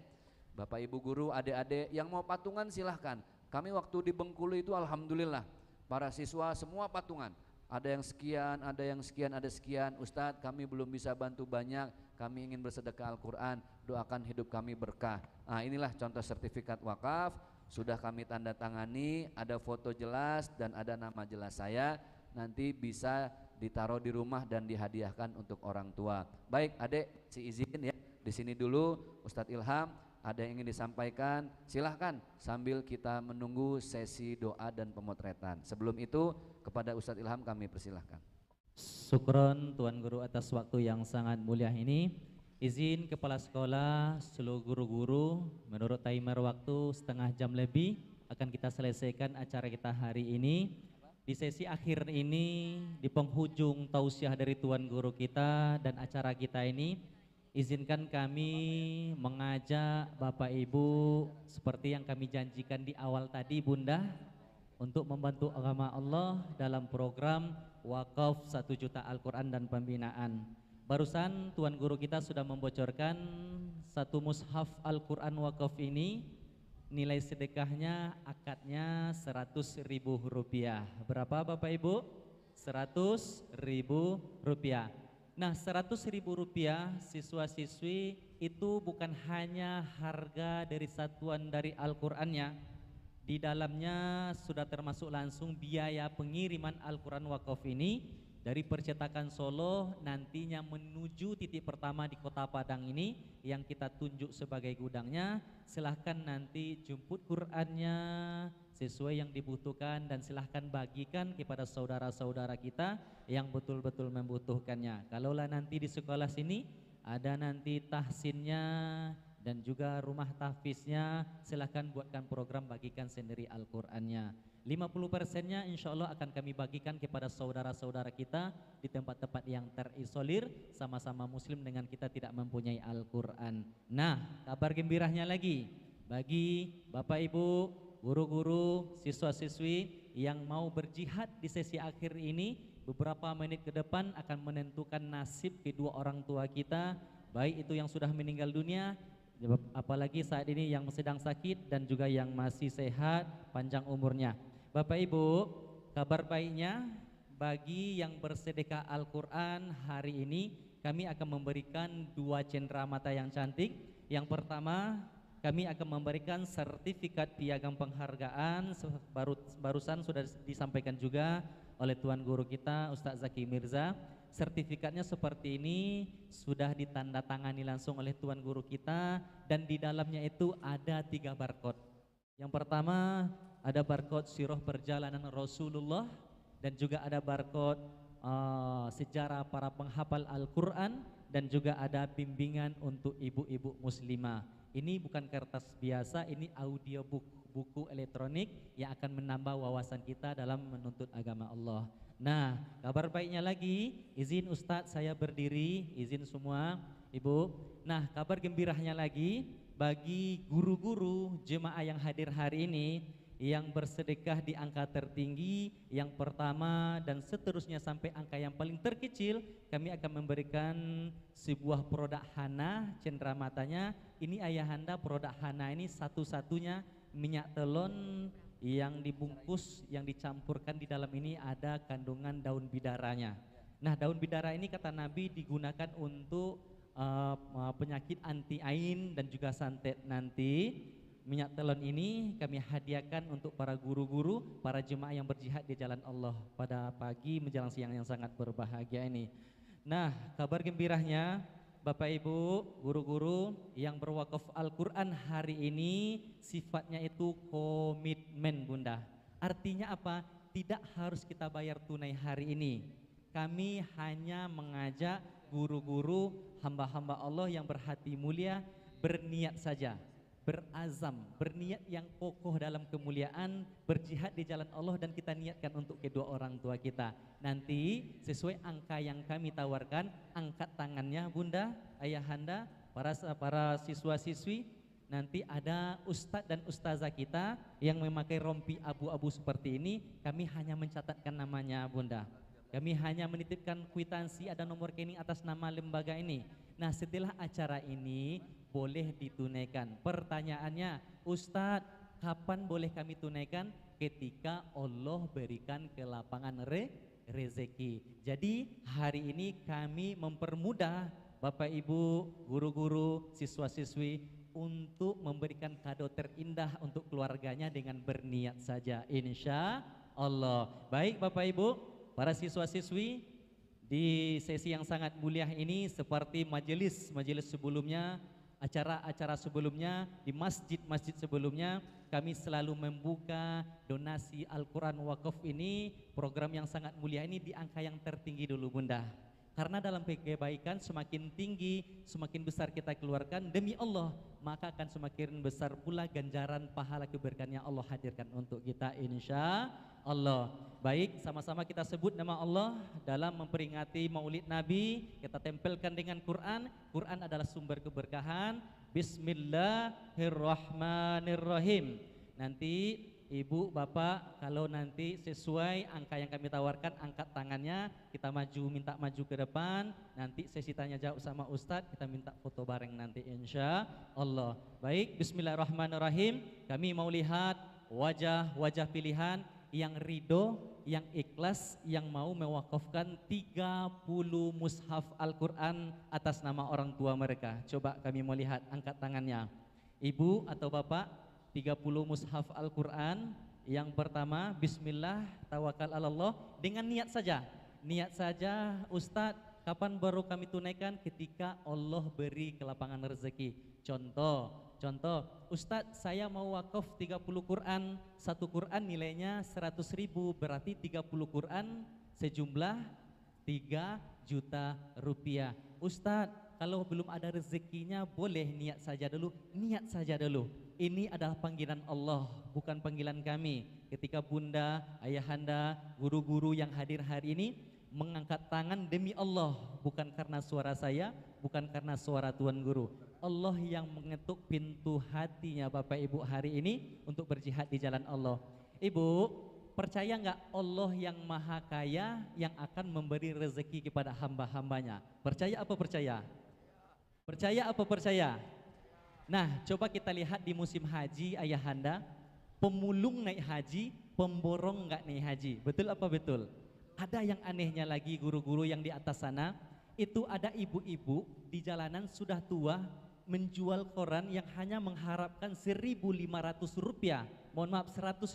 Bapak Ibu guru, adik-adik yang mau patungan silahkan. Kami waktu di Bengkulu itu alhamdulillah, para siswa semua patungan. Ada yang sekian, ada yang sekian, ada sekian. Ustadz, kami belum bisa bantu banyak, kami ingin bersedekah Al-Quran, doakan hidup kami berkah. Inilah contoh sertifikat wakaf, sudah kami tanda tangani, ada foto jelas dan ada nama jelas saya. Nanti bisa ditaruh di rumah dan dihadiahkan untuk orang tua. Baik adik, si izin ya, di sini dulu Ustadz Ilham, ada yang ingin disampaikan, silahkan sambil kita menunggu sesi doa dan pemotretan. Sebelum itu kepada Ustadz Ilham kami persilahkan. Syukron Tuan Guru atas waktu yang sangat mulia ini. Izin kepala sekolah, seluruh guru-guru, menurut timer waktu setengah jam lebih akan kita selesaikan acara kita hari ini. Di sesi akhir ini, di penghujung tausiah dari Tuan Guru kita dan acara kita ini, izinkan kami mengajak Bapak Ibu seperti yang kami janjikan di awal tadi Bunda, untuk membantu agama Allah dalam program Wakaf 1 juta Al-Quran dan pembinaan. Barusan Tuan Guru kita sudah membocorkan satu mushaf Al-Quran wakaf ini, nilai sedekahnya akadnya Rp100.000. Berapa Bapak Ibu? Rp100.000. Nah, Rp100.000 siswa-siswi itu bukan hanya harga dari satuan dari Al-Qur'annya. Di dalamnya sudah termasuk langsung biaya pengiriman Al-Quran wakaf ini dari percetakan Solo nantinya menuju titik pertama di Kota Padang ini yang kita tunjuk sebagai gudangnya. Silahkan nanti jemput Qurannya sesuai yang dibutuhkan dan silahkan bagikan kepada saudara-saudara kita yang betul-betul membutuhkannya. Kalaulah nanti di sekolah sini ada nanti tahsinnya dan juga rumah tahfiznya, silahkan buatkan program bagikan sendiri Al-Qur'annya. 50%-nya insya Allah akan kami bagikan kepada saudara-saudara kita di tempat-tempat yang terisolir, sama-sama muslim dengan kita tidak mempunyai Al-Qur'an. Nah, kabar gembiranya lagi bagi Bapak Ibu, guru-guru, siswa-siswi yang mau berjihad di sesi akhir ini, beberapa menit ke depan akan menentukan nasib kedua orang tua kita, baik itu yang sudah meninggal dunia, apalagi saat ini yang sedang sakit dan juga yang masih sehat panjang umurnya. Bapak Ibu, kabar baiknya bagi yang bersedekah Al-Quran hari ini kami akan memberikan 2 cenderamata yang cantik. Yang pertama, kami akan memberikan sertifikat piagam penghargaan, barusan sudah disampaikan juga oleh Tuan Guru kita Ustadz Zaki Mirza. Sertifikatnya seperti ini, sudah ditandatangani langsung oleh Tuan Guru kita dan di dalamnya itu ada 3 barcode. Yang pertama ada barcode sirah perjalanan Rasulullah dan juga ada barcode sejarah para penghafal Al-Quran dan juga ada bimbingan untuk ibu-ibu muslimah. Ini bukan kertas biasa, ini audio buku elektronik yang akan menambah wawasan kita dalam menuntut agama Allah. Nah, kabar baiknya lagi, izin Ustadz saya berdiri, izin semua Ibu. Nah, kabar gembiranya lagi bagi guru-guru jemaah yang hadir hari ini yang bersedekah di angka tertinggi, yang pertama dan seterusnya sampai angka yang paling terkecil, kami akan memberikan sebuah produk Hana cendramatanya. Ini ayahanda produk Hana ini satu-satunya minyak telon yang dibungkus, yang dicampurkan di dalam ini ada kandungan daun bidaranya. Nah, daun bidara ini kata Nabi digunakan untuk penyakit anti ain dan juga santet nanti. Minyak telon ini kami hadiahkan untuk para guru-guru, para jemaah yang berjihad di jalan Allah pada pagi menjelang siang yang sangat berbahagia ini. Nah, kabar gembiranya Bapak Ibu, guru-guru yang berwakaf Al-Quran hari ini sifatnya itu komitmen Bunda. Artinya apa? Tidak harus kita bayar tunai hari ini. Kami hanya mengajak guru-guru hamba-hamba Allah yang berhati mulia berniat saja, berazam, berniat yang kokoh dalam kemuliaan, berjihad di jalan Allah, dan kita niatkan untuk kedua orang tua kita. Nanti sesuai angka yang kami tawarkan, angkat tangannya Bunda, Ayahanda, para siswa-siswi. Nanti ada ustadz dan ustazah kita yang memakai rompi abu-abu seperti ini, kami hanya mencatatkan namanya Bunda. Kami hanya menitipkan kwitansi, ada nomor rekening atas nama lembaga ini. Nah, setelah acara ini boleh ditunaikan. Pertanyaannya, Ustadz, kapan boleh kami tunaikan? Ketika Allah berikan kelapangan rezeki. Jadi hari ini kami mempermudah Bapak Ibu, guru-guru, siswa-siswi untuk memberikan kado terindah untuk keluarganya dengan berniat saja, insya Allah. Baik Bapak Ibu, para siswa-siswi, di sesi yang sangat mulia ini seperti majelis sebelumnya, acara-acara sebelumnya, di masjid-masjid sebelumnya, kami selalu membuka donasi Al-Quran Wakaf ini, program yang sangat mulia ini di angka yang tertinggi dulu Bunda. Karena dalam kebaikan semakin tinggi, semakin besar kita keluarkan demi Allah, maka akan semakin besar pula ganjaran pahala keberkahan yang Allah hadirkan untuk kita, insya Allah. Baik, sama-sama kita sebut nama Allah dalam memperingati Maulid Nabi. Kita tempelkan dengan Quran. Quran adalah sumber keberkahan. Bismillahirrahmanirrahim. Nanti Ibu, Bapak, kalau nanti sesuai angka yang kami tawarkan, angkat tangannya, kita minta maju ke depan. Nanti sesi tanya jawab sama Ustadz, kita minta foto bareng nanti, insya Allah. Baik, Bismillahirrahmanirrahim. Kami mau lihat wajah-wajah pilihan yang ridho, yang ikhlas, yang mau mewakafkan 30 mushaf Al-Quran atas nama orang tua mereka. Coba kami mau lihat, angkat tangannya. Ibu atau Bapak, 30 mushaf Al-Quran. Yang pertama, Bismillah, tawakal Allah, dengan niat saja. Niat saja, Ustadz, kapan baru kami tunaikan? Ketika Allah beri kelapangan rezeki. Contoh, Ustadz, saya mau wakaf 30 Quran. Satu Quran nilainya 100.000, berarti 30 Quran sejumlah 3 juta rupiah. Ustadz, kalau belum ada rezekinya boleh niat saja dulu. Niat saja dulu. Ini adalah panggilan Allah, bukan panggilan kami. Ketika Bunda, Ayahanda, guru-guru yang hadir hari ini mengangkat tangan demi Allah, bukan karena suara saya, bukan karena suara Tuan Guru. Allah yang mengetuk pintu hatinya Bapak Ibu hari ini untuk berjihad di jalan Allah. Ibu, percaya nggak Allah yang maha kaya yang akan memberi rezeki kepada hamba-hambanya? Percaya apa percaya? Percaya apa percaya? Nah, coba kita lihat di musim haji Ayahanda, pemulung naik haji, pemborong nggak naik haji. Betul apa betul? Ada yang anehnya lagi guru-guru yang di atas sana, itu ada ibu-ibu di jalanan sudah tua menjual koran yang hanya mengharapkan 1.500 rupiah, mohon maaf 150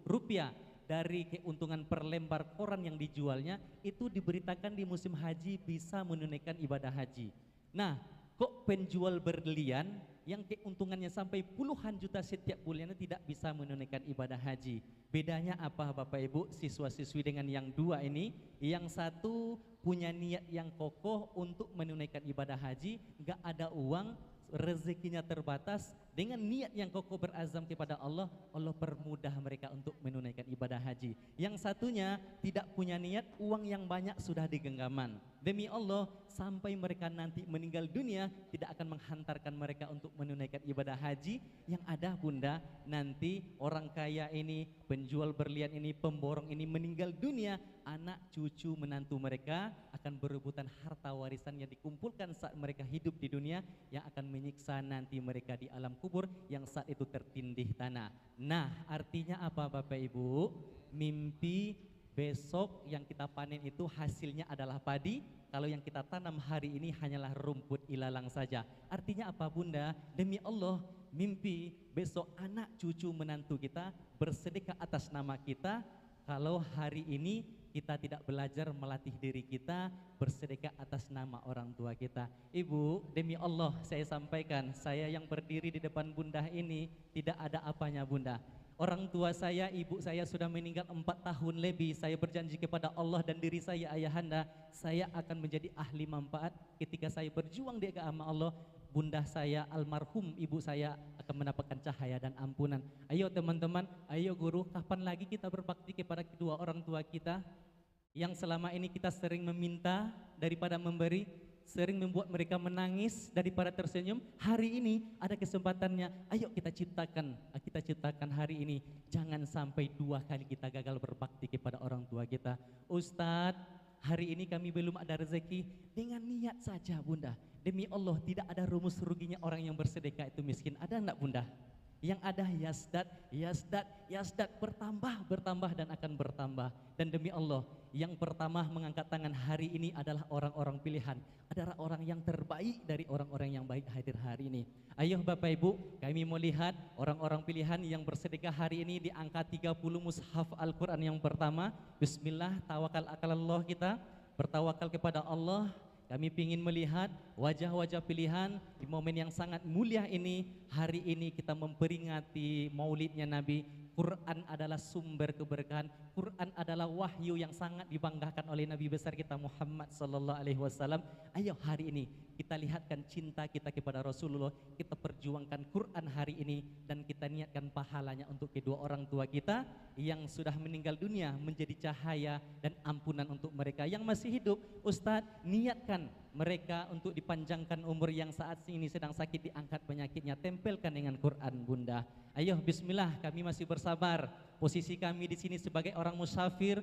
rupiah dari keuntungan per lembar koran yang dijualnya. Itu diberitakan di musim haji bisa menunaikan ibadah haji. Nah, kok penjual berlian yang keuntungannya sampai puluhan juta setiap bulannya tidak bisa menunaikan ibadah haji? Bedanya apa Bapak Ibu, siswa-siswi dengan yang dua ini? Yang satu punya niat yang kokoh untuk menunaikan ibadah haji, gak ada uang, rezekinya terbatas, dengan niat yang kokoh berazam kepada Allah, Allah permudah mereka untuk menunaikan ibadah haji. Yang satunya tidak punya niat, uang yang banyak sudah di genggaman. Demi Allah, sampai mereka nanti meninggal dunia tidak akan menghantarkan mereka untuk menunaikan ibadah haji. Yang ada Bunda, nanti orang kaya ini, penjual berlian ini, pemborong ini meninggal dunia, anak cucu menantu mereka akan berebutan harta warisan yang dikumpulkan saat mereka hidup di dunia, yang akan menyiksa nanti mereka di alam kubur yang saat itu tertindih tanah. Nah, artinya apa Bapak Ibu? Mimpi besok yang kita panen itu hasilnya adalah padi. Kalau yang kita tanam hari ini hanyalah rumput ilalang saja. Artinya apa Bunda? Demi Allah, mimpi besok anak cucu menantu kita bersedekah atas nama kita. Kalau hari ini kita tidak belajar melatih diri kita bersedekah atas nama orang tua kita. Ibu, demi Allah saya sampaikan, saya yang berdiri di depan bunda ini tidak ada apanya bunda. Orang tua saya, ibu saya sudah meninggal 4 tahun lebih. Saya berjanji kepada Allah dan diri saya, ayahanda, saya akan menjadi ahli manfaat ketika saya berjuang di agama Allah. Bunda saya, almarhum ibu saya akan mendapatkan cahaya dan ampunan. Ayo teman-teman, ayo guru, kapan lagi kita berbakti kepada kedua orang tua kita yang selama ini kita sering meminta daripada memberi, sering membuat mereka menangis daripada tersenyum. Hari ini ada kesempatannya, ayo kita ciptakan hari ini. Jangan sampai 2 kali kita gagal berbakti kepada orang tua kita. Ustadz, hari ini kami belum ada rezeki, dengan niat saja bunda. Demi Allah tidak ada rumus ruginya orang yang bersedekah itu miskin. Ada enggak bunda? Yang ada yasdat, bertambah dan akan bertambah. Dan demi Allah, yang pertama mengangkat tangan hari ini adalah orang-orang pilihan, adalah orang yang terbaik dari orang-orang yang baik hadir hari ini. Ayo Bapak Ibu, kami mau lihat orang-orang pilihan yang bersedekah hari ini di angka 30 mushaf Al-Quran yang pertama. Bismillah, tawakal akalallah, kita bertawakal kepada Allah. Kami ingin melihat wajah-wajah pilihan di momen yang sangat mulia ini. Hari ini kita memperingati maulidnya Nabi. Quran adalah sumber keberkahan. Quran adalah wahyu yang sangat dibanggakan oleh Nabi besar kita Muhammad sallallahu alaihi wasallam. Ayo hari ini kita lihatkan cinta kita kepada Rasulullah. Kita perjuangkan Quran hari ini dan kita niatkan pahalanya untuk kedua orang tua kita yang sudah meninggal dunia menjadi cahaya dan ampunan untuk mereka yang masih hidup. Ustadz, niatkan mereka untuk dipanjangkan umur yang saat ini sedang sakit, diangkat penyakitnya, tempelkan dengan Quran bunda. Ayo bismillah, kami masih bersabar. Posisi kami di sini sebagai orang musafir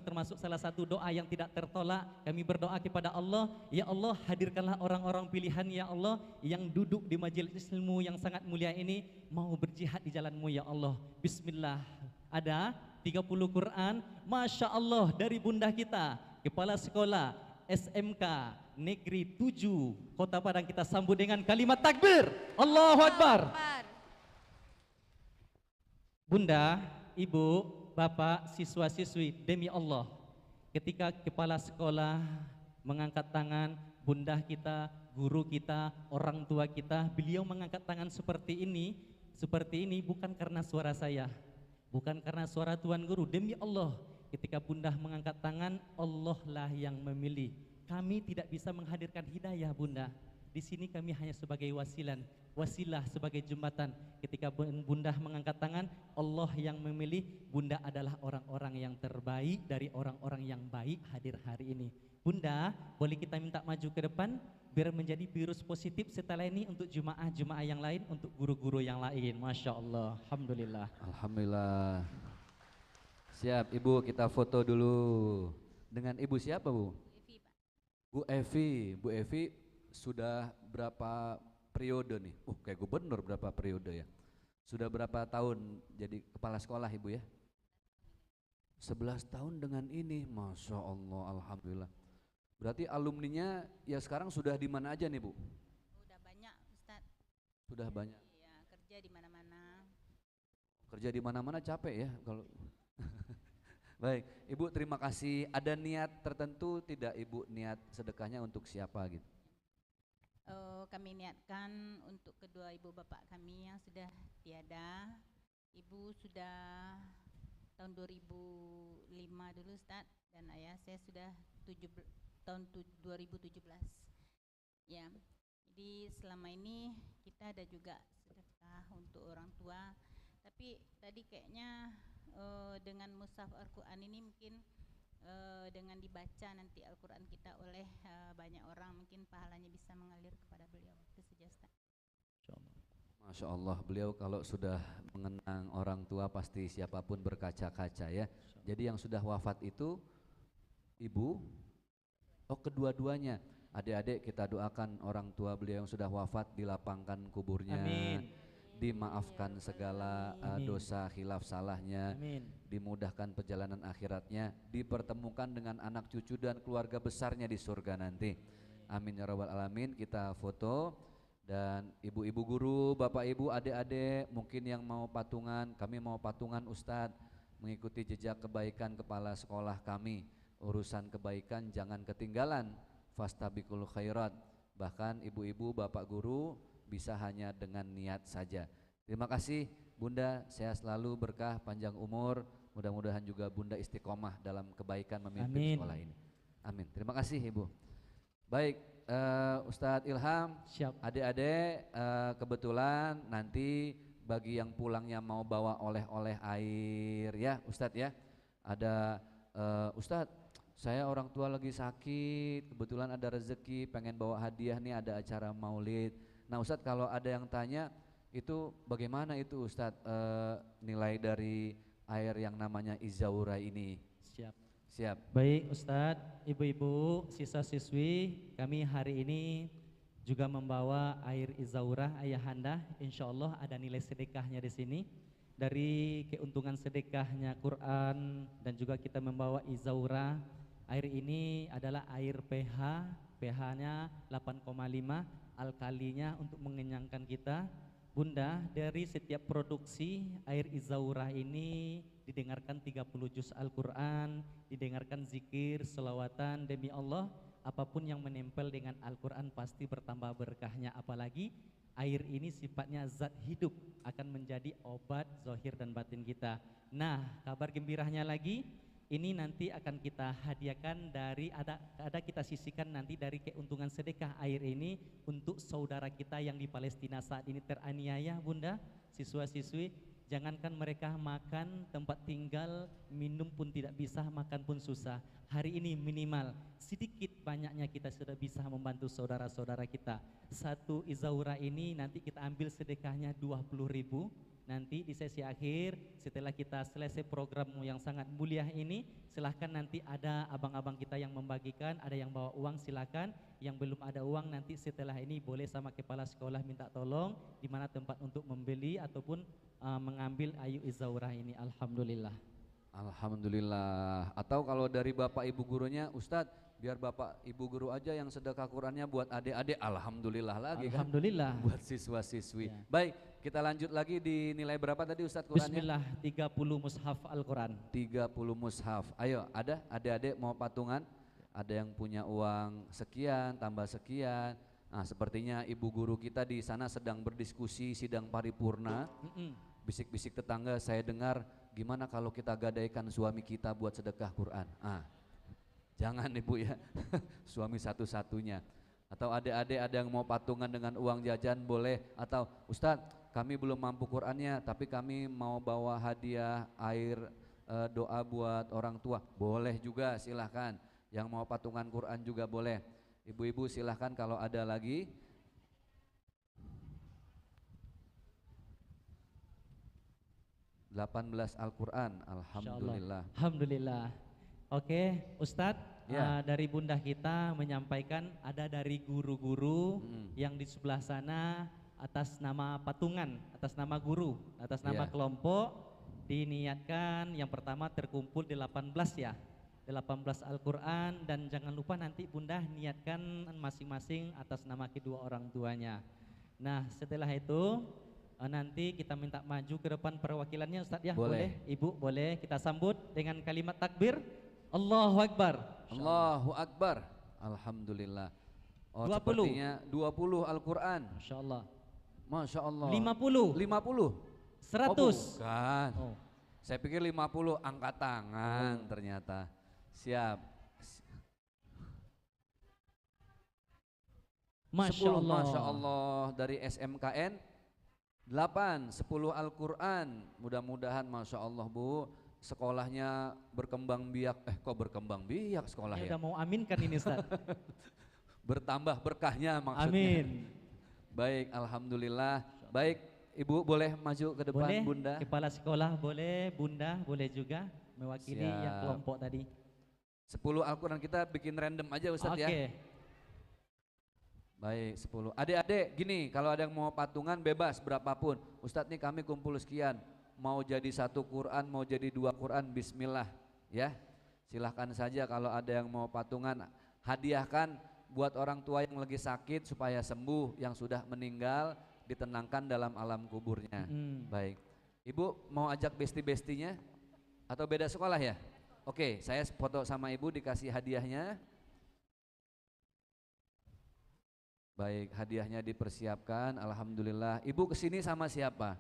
termasuk salah satu doa yang tidak tertolak. Kami berdoa kepada Allah, ya Allah hadirkanlah orang-orang pilihan ya Allah yang duduk di majelis ilmu yang sangat mulia ini mau berjihad di jalanmu ya Allah. Bismillah. Ada 30 Quran, Masya Allah dari bunda kita, kepala sekolah SMK Negeri 7 Kota Padang. Kita sambut dengan kalimat takbir. Allahu Akbar. Bunda, ibu, bapak, siswa-siswi, demi Allah, ketika kepala sekolah mengangkat tangan, bunda kita, guru kita, orang tua kita, beliau mengangkat tangan seperti ini bukan karena suara saya, bukan karena suara tuan guru. Demi Allah, ketika bunda mengangkat tangan, Allah lah yang memilih. Kami tidak bisa menghadirkan hidayah bunda. Di sini kami hanya sebagai wasilah sebagai jembatan. Ketika bunda mengangkat tangan, Allah yang memilih. Bunda adalah orang-orang yang terbaik dari orang-orang yang baik hadir hari ini. Bunda, boleh kita minta maju ke depan biar menjadi virus positif setelah ini untuk jemaah-jemaah yang lain, untuk guru-guru yang lain. Masya Allah, alhamdulillah. Alhamdulillah. Siap, Ibu, kita foto dulu. Dengan Ibu siapa, Bu? Bu Evi. Bu Evi sudah berapa periode nih? Kayak gubernur berapa periode ya? Sudah berapa tahun jadi kepala sekolah Ibu ya? 11 tahun dengan ini, Masya Allah, alhamdulillah. Berarti alumninya ya sekarang sudah di mana aja nih Bu? Udah banyak Ustaz. Sudah banyak. Iya, kerja di mana-mana. Kerja di mana-mana capek ya kalau. Baik, Ibu terima kasih. Ada niat tertentu tidak Ibu, niat sedekahnya untuk siapa gitu? Kami niatkan untuk kedua ibu bapak kami yang sudah tiada. Ibu sudah tahun 2005 dulu Ustaz, dan ayah saya sudah tahun 2017. Ya, jadi selama ini kita ada juga sedekah untuk orang tua. Tapi tadi kayaknya dengan mushaf Al-Quran ini mungkin dengan dibaca nanti Al-Quran kita oleh banyak orang, mungkin pahalanya bisa mengalir kepada beliau. Itu saja Ustaz. Masya Allah, beliau kalau sudah mengenang orang tua pasti siapapun berkaca-kaca ya. Jadi yang sudah wafat itu Ibu, kedua-duanya. Adik-adik kita doakan orang tua beliau yang sudah wafat dilapangkan kuburnya. Amin. Dimaafkan segala dosa khilaf salahnya. Amin. Dimudahkan perjalanan akhiratnya, dipertemukan dengan anak cucu dan keluarga besarnya di surga nanti. Amin ya rabbal alamin. Kita foto. Dan ibu-ibu guru, bapak ibu, adik-adik mungkin yang mau patungan, kami mau patungan Ustadz. mengikuti jejak kebaikan kepala sekolah kami. Urusan kebaikan jangan ketinggalan, fastabiqul khairat. Bahkan ibu-ibu, bapak guru bisa hanya dengan niat saja. Terima kasih Bunda, sehat selalu, berkah, panjang umur. Mudah-mudahan juga Bunda istiqomah dalam kebaikan memimpin sekolah ini. Amin. Terima kasih Ibu. Baik, Ustadz Ilham, adik-adik, kebetulan nanti bagi yang pulangnya mau bawa oleh-oleh air ya Ustadz ya. Ada Ustadz, saya orang tua lagi sakit, kebetulan ada rezeki pengen bawa hadiah nih, ada acara maulid. Nah Ustadz, kalau ada yang tanya itu bagaimana itu Ustadz nilai dari air yang namanya Izaura ini? Siap. Siap. Baik Ustadz, ibu-ibu, siswa-siswi, kami hari ini juga membawa air Izaura Ayahanda. Insya Allah ada nilai sedekahnya di sini. Dari keuntungan sedekahnya Quran dan juga kita membawa Izaura. Air ini adalah air pH-nya 8,5, alkalinya untuk mengenyangkan kita. Bunda, dari setiap produksi air Izaura ini didengarkan 30 juz Al-Quran, didengarkan zikir, selawatan demi Allah. Apapun yang menempel dengan Al-Quran pasti bertambah berkahnya. Apalagi air ini sifatnya zat hidup, akan menjadi obat zahir dan batin kita. Nah, kabar gembiranya lagi, ini nanti akan kita hadiahkan dari ada kita sisihkan nanti dari keuntungan sedekah air ini untuk saudara kita yang di Palestina saat ini teraniaya. Bunda, siswa-siswi, jangankan mereka makan, tempat tinggal, minum pun tidak bisa, makan pun susah. Hari ini minimal sedikit banyaknya kita sudah bisa membantu saudara-saudara kita. Satu Izaura ini nanti kita ambil sedekahnya 20.000. Nanti di sesi akhir setelah kita selesai programmu yang sangat mulia ini, silahkan nanti ada abang-abang kita yang membagikan, ada yang bawa uang silahkan. Yang belum ada uang nanti setelah ini boleh sama kepala sekolah minta tolong di mana tempat untuk membeli ataupun mengambil ayu Izaura ini. Alhamdulillah. Alhamdulillah. Atau kalau dari bapak ibu gurunya, Ustadz, biar bapak ibu guru aja yang sedekah Qurannya buat adik-adik. Alhamdulillah lagi. Alhamdulillah. Kan? Buat siswa-siswi. Ya. Baik, kita lanjut lagi di nilai berapa tadi Ustadz Qurannya? Bismillah, 30 mushaf Al-Quran. 30 mushaf. Ayo, ada adik-adik mau patungan? Ada yang punya uang sekian, tambah sekian. Nah, sepertinya ibu guru kita di sana sedang berdiskusi sidang paripurna. Bisik-bisik tetangga, saya dengar gimana kalau kita gadaikan suami kita buat sedekah Quran. Jangan ibu ya, suami satu-satunya. Atau adik-adik ada yang mau patungan dengan uang jajan boleh. Atau Ustadz, kami belum mampu Qurannya tapi kami mau bawa hadiah air doa buat orang tua. Boleh juga, silahkan. Yang mau patungan Quran juga boleh. Ibu-ibu silahkan kalau ada lagi. (18) Al-Quran, alhamdulillah. Alhamdulillah. Oke, Ustadz, Ya. dari bunda kita menyampaikan ada dari guru-guru yang di sebelah sana atas nama patungan, atas nama guru, atas nama Ya. kelompok diniatkan yang pertama terkumpul 18 ya. 18 Al-Quran dan jangan lupa nanti bunda niatkan masing-masing atas nama kedua orang tuanya. Nah, setelah itu nanti kita minta maju ke depan perwakilannya Ustadz ya. Boleh. Ibu boleh kita sambut dengan kalimat takbir. Allahu Akbar. Allahu Akbar. Alhamdulillah. Oh, 20. Sepertinya 20 Al-Quran. Masya Allah. Masya Allah. 50. 50. 100. Oh, bukan. Saya pikir 50 angkat tangan ternyata. Siap. Masya 10, Allah. Masya Allah dari SMKN 8, 10 Al-Quran. Mudah-mudahan Masya Allah Bu, sekolahnya berkembang biak. Kok berkembang biak sekolah ya? Udah mau aminkan ini Ustaz. Bertambah berkahnya maksudnya. Amin. Baik, Alhamdulillah. Baik, Ibu boleh maju ke depan Boleh, Bunda. kepala sekolah boleh, bunda boleh juga mewakili Siap. yang kelompok tadi. 10 Al-Quran kita bikin random aja Ustadz ya. Oke. Baik, 10. Adik-adik gini, kalau ada yang mau patungan bebas berapapun. Ustadz nih kami kumpul sekian, mau jadi 1 Quran, mau jadi 2 Quran, bismillah ya. Silahkan saja kalau ada yang mau patungan, hadiahkan buat orang tua yang lagi sakit supaya sembuh, yang sudah meninggal ditenangkan dalam alam kuburnya. Baik, Ibu mau ajak besti-bestinya? Atau beda sekolah ya? Oke, saya foto sama ibu dikasih hadiahnya. Baik, hadiahnya dipersiapkan. Alhamdulillah. Ibu kesini sama siapa?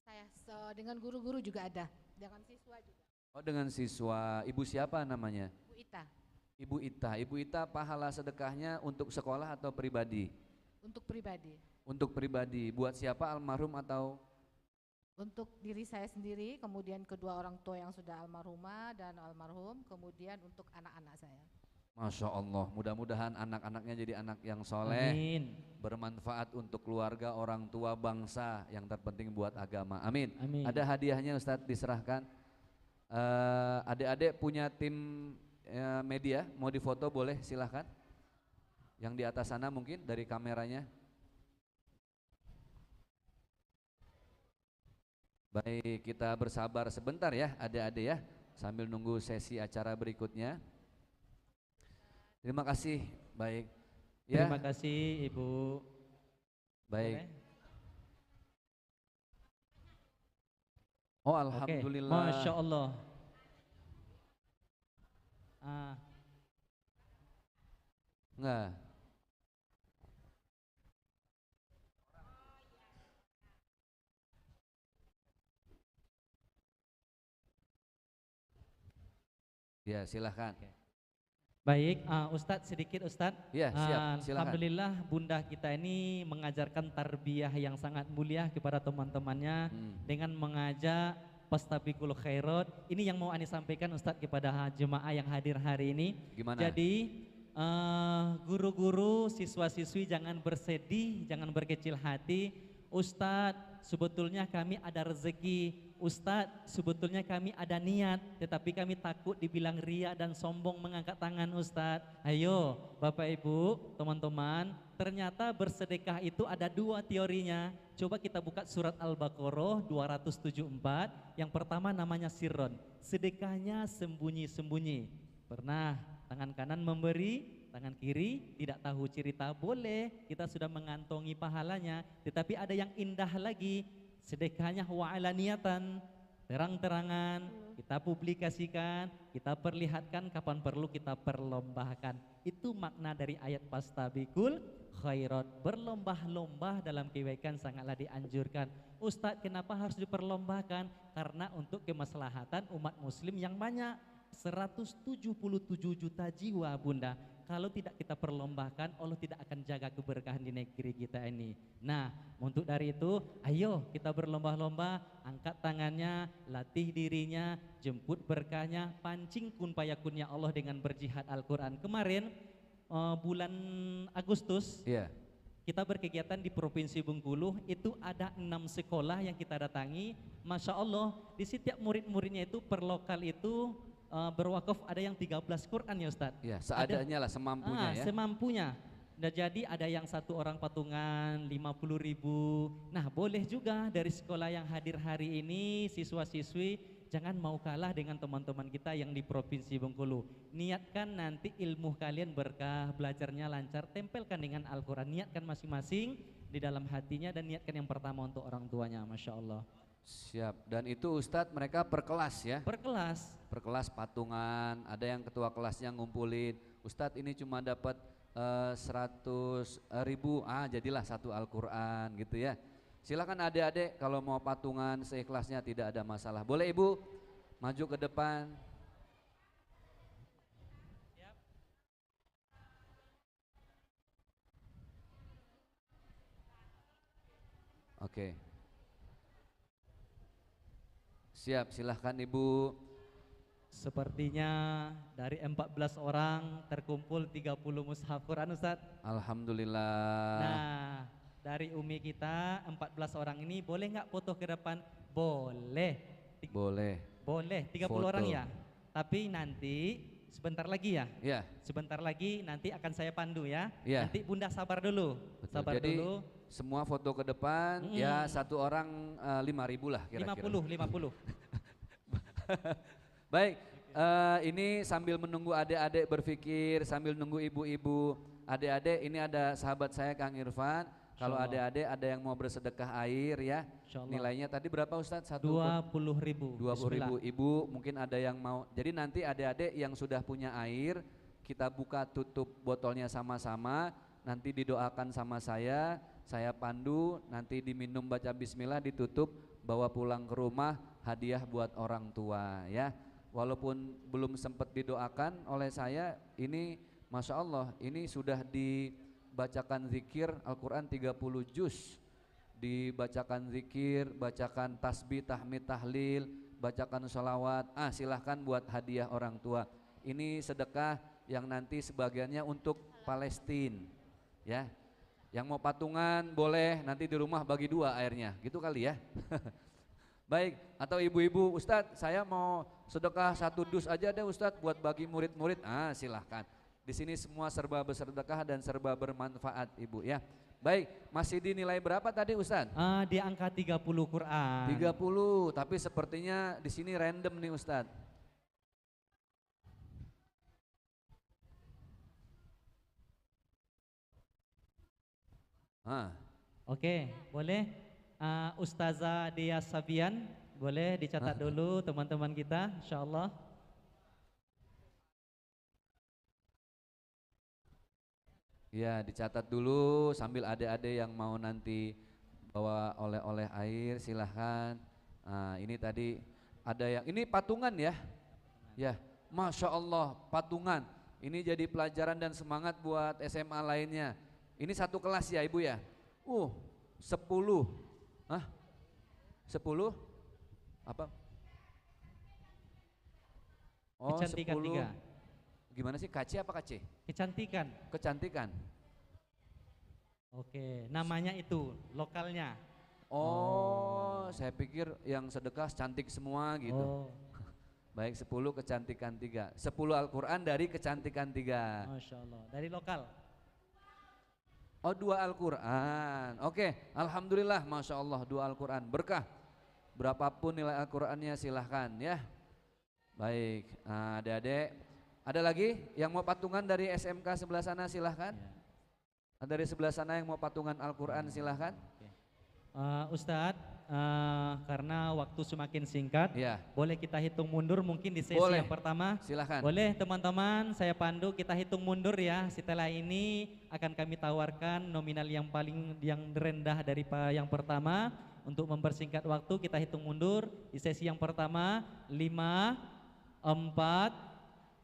Saya dengan guru-guru juga ada, dengan siswa juga. Oh, dengan siswa. Ibu siapa namanya? Bu Ita. Ibu Ita. Ibu Ita pahala sedekahnya untuk sekolah atau pribadi? Untuk pribadi. Untuk pribadi. Buat siapa, almarhum atau? Untuk diri saya sendiri, kemudian kedua orang tua yang sudah almarhumah dan almarhum, kemudian untuk anak-anak saya. Masya Allah, mudah-mudahan anak-anaknya jadi anak yang soleh, Amin. bermanfaat untuk keluarga, orang tua, bangsa, yang terpenting buat agama. Amin. Amin. Ada hadiahnya Ustadz diserahkan. Adik-adik punya tim media, mau difoto boleh silahkan. Yang di atas sana mungkin dari kameranya. Baik, kita bersabar sebentar ya adik-adik ya, sambil nunggu sesi acara berikutnya. Terima kasih, baik. Ya. Terima kasih Ibu. Baik. Oh, alhamdulillah. Masya Allah. Enggak. Ya, silahkan. Baik, Ustadz sedikit Ustadz. Ya, siap, silakan. Alhamdulillah bunda kita ini mengajarkan tarbiyah yang sangat mulia kepada teman-temannya dengan mengajak Fastabiqul khairat. Ini yang mau Ani sampaikan Ustadz kepada jemaah yang hadir hari ini. Gimana? Jadi guru-guru, siswa-siswi jangan bersedih, jangan berkecil hati. Ustadz, sebetulnya kami ada rezeki. Ustadz, sebetulnya kami ada niat, tetapi kami takut dibilang ria dan sombong mengangkat tangan Ustadz. Ayo Bapak Ibu, teman-teman, ternyata bersedekah itu ada dua teorinya. Coba kita buka surat Al-Baqarah 274, yang pertama namanya sirron, sedekahnya sembunyi-sembunyi. Pernah tangan kanan memberi, tangan kiri tidak tahu cerita, boleh, kita sudah mengantongi pahalanya. Tetapi ada yang indah lagi, sedekahnya wa'alaniyatan, terang-terangan, kita publikasikan, kita perlihatkan, kapan perlu kita perlombakan. Itu makna dari ayat Fastabiqul khairat, berlomba-lomba dalam kebaikan sangatlah dianjurkan. Ustadz, kenapa harus diperlombakan? Karena untuk kemaslahatan umat muslim yang banyak, 177 juta jiwa bunda. Kalau tidak kita perlombakan, Allah tidak akan jaga keberkahan di negeri kita ini. Nah, untuk dari itu, ayo kita berlomba-lomba, angkat tangannya, latih dirinya, jemput berkahnya, pancing kun payakunnya Allah dengan berjihad Al-Quran. Kemarin bulan Agustus, kita berkegiatan di Provinsi Bengkulu, itu ada 6 sekolah yang kita datangi. Masya Allah, di setiap murid-muridnya itu per lokal itu berwakaf ada yang 13 Quran ya Ustadz. Ya, seadanya lah, semampunya ya. Semampunya. Nah, jadi ada yang satu orang patungan 50.000. Nah, boleh juga dari sekolah yang hadir hari ini, siswa-siswi jangan mau kalah dengan teman-teman kita yang di Provinsi Bengkulu. Niatkan nanti ilmu kalian berkah, belajarnya lancar, tempelkan dengan Al-Quran. Niatkan masing-masing di dalam hatinya dan niatkan yang pertama untuk orang tuanya, Masya Allah. Siap, dan itu Ustadz mereka per kelas ya? Per kelas. Per kelas patungan, ada yang ketua kelasnya ngumpulin, Ustadz ini cuma dapat 100.000, jadilah satu Al-Quran gitu ya. Silakan adik-adik kalau mau patungan seikhlasnya tidak ada masalah. Boleh Ibu maju ke depan. Oke. Siap, silahkan Ibu. Sepertinya dari 14 orang terkumpul 30 mushaf Quran Ustadz. Alhamdulillah. Nah, dari Umi kita 14 orang ini boleh nggak foto ke depan? Boleh. Boleh. Boleh, 30 Foto. orang ya. Tapi nanti sebentar lagi ya. Iya. Sebentar lagi nanti akan saya pandu ya. Iya. Nanti Bunda sabar dulu. Betul. Sabar Jadi, dulu. semua foto ke depan, ya satu orang 5.000 lah kira-kira. 50. Baik, ini sambil menunggu adik-adik berpikir, sambil nunggu ibu-ibu, adik-adik ini ada sahabat saya Kang Irfan, Kalau Insyaallah. adik-adik ada yang mau bersedekah air ya, Insyaallah. nilainya tadi berapa Ustadz? 20.000. 20.000. Ibu mungkin ada yang mau. Jadi nanti adik-adik yang sudah punya air, kita buka tutup botolnya sama-sama, nanti didoakan sama saya pandu, nanti diminum baca bismillah, ditutup, bawa pulang ke rumah, hadiah buat orang tua ya. Walaupun belum sempat didoakan oleh saya, ini Masya Allah, ini sudah dibacakan zikir Al-Quran 30 juz, dibacakan zikir, bacakan tasbih, tahmid, tahlil, bacakan sholawat. Silahkan buat hadiah orang tua. Ini sedekah yang nanti sebagiannya untuk Palestina ya. Yang mau patungan boleh, nanti di rumah bagi 2 airnya, gitu kali ya. Baik, atau ibu-ibu, Ustadz saya mau sedekah 1 dus aja deh Ustadz buat bagi murid-murid. Silahkan. Di sini semua serba bersedekah dan serba bermanfaat Ibu ya. Baik, masih dinilai berapa tadi Ustadz? Di angka 30 Quran. 30, tapi sepertinya di sini random nih Ustadz. Oke, boleh Ustazah Dia Sabian, boleh dicatat dulu teman-teman kita, insyaallah. Ya, dicatat dulu sambil adik-adik yang mau nanti bawa oleh-oleh air silahkan. Ini tadi ada yang, ini patungan ya. Ya, Masya Allah patungan. Ini jadi pelajaran dan semangat buat SMA lainnya. Ini satu kelas ya Ibu ya. 10. 10? Apa? Oh, Kecantikan 10. 3. Gimana sih, KC apa KC? Kecantikan. Kecantikan. Oke, namanya itu lokalnya. Saya pikir yang sedekah cantik semua gitu. Baik, 10 kecantikan 3. 10 Al-Quran dari kecantikan 3. Masya Allah, dari lokal. 2 Al-Quran. Oke, alhamdulillah, Masya Allah, 2 Al-Quran. Berkah. Berapapun nilai Al-Qurannya silahkan ya. Baik, adik-adik. Ada lagi yang mau patungan dari SMK sebelah sana silahkan. Dari sebelah sana yang mau patungan Al-Quran silahkan. Ustadz, karena waktu semakin singkat, boleh kita hitung mundur mungkin di sesi yang pertama. Silahkan. Boleh teman-teman, saya pandu, kita hitung mundur ya. Setelah ini akan kami tawarkan nominal yang paling rendah dari yang pertama. Untuk mempersingkat waktu kita hitung mundur di sesi yang pertama. 5, 4,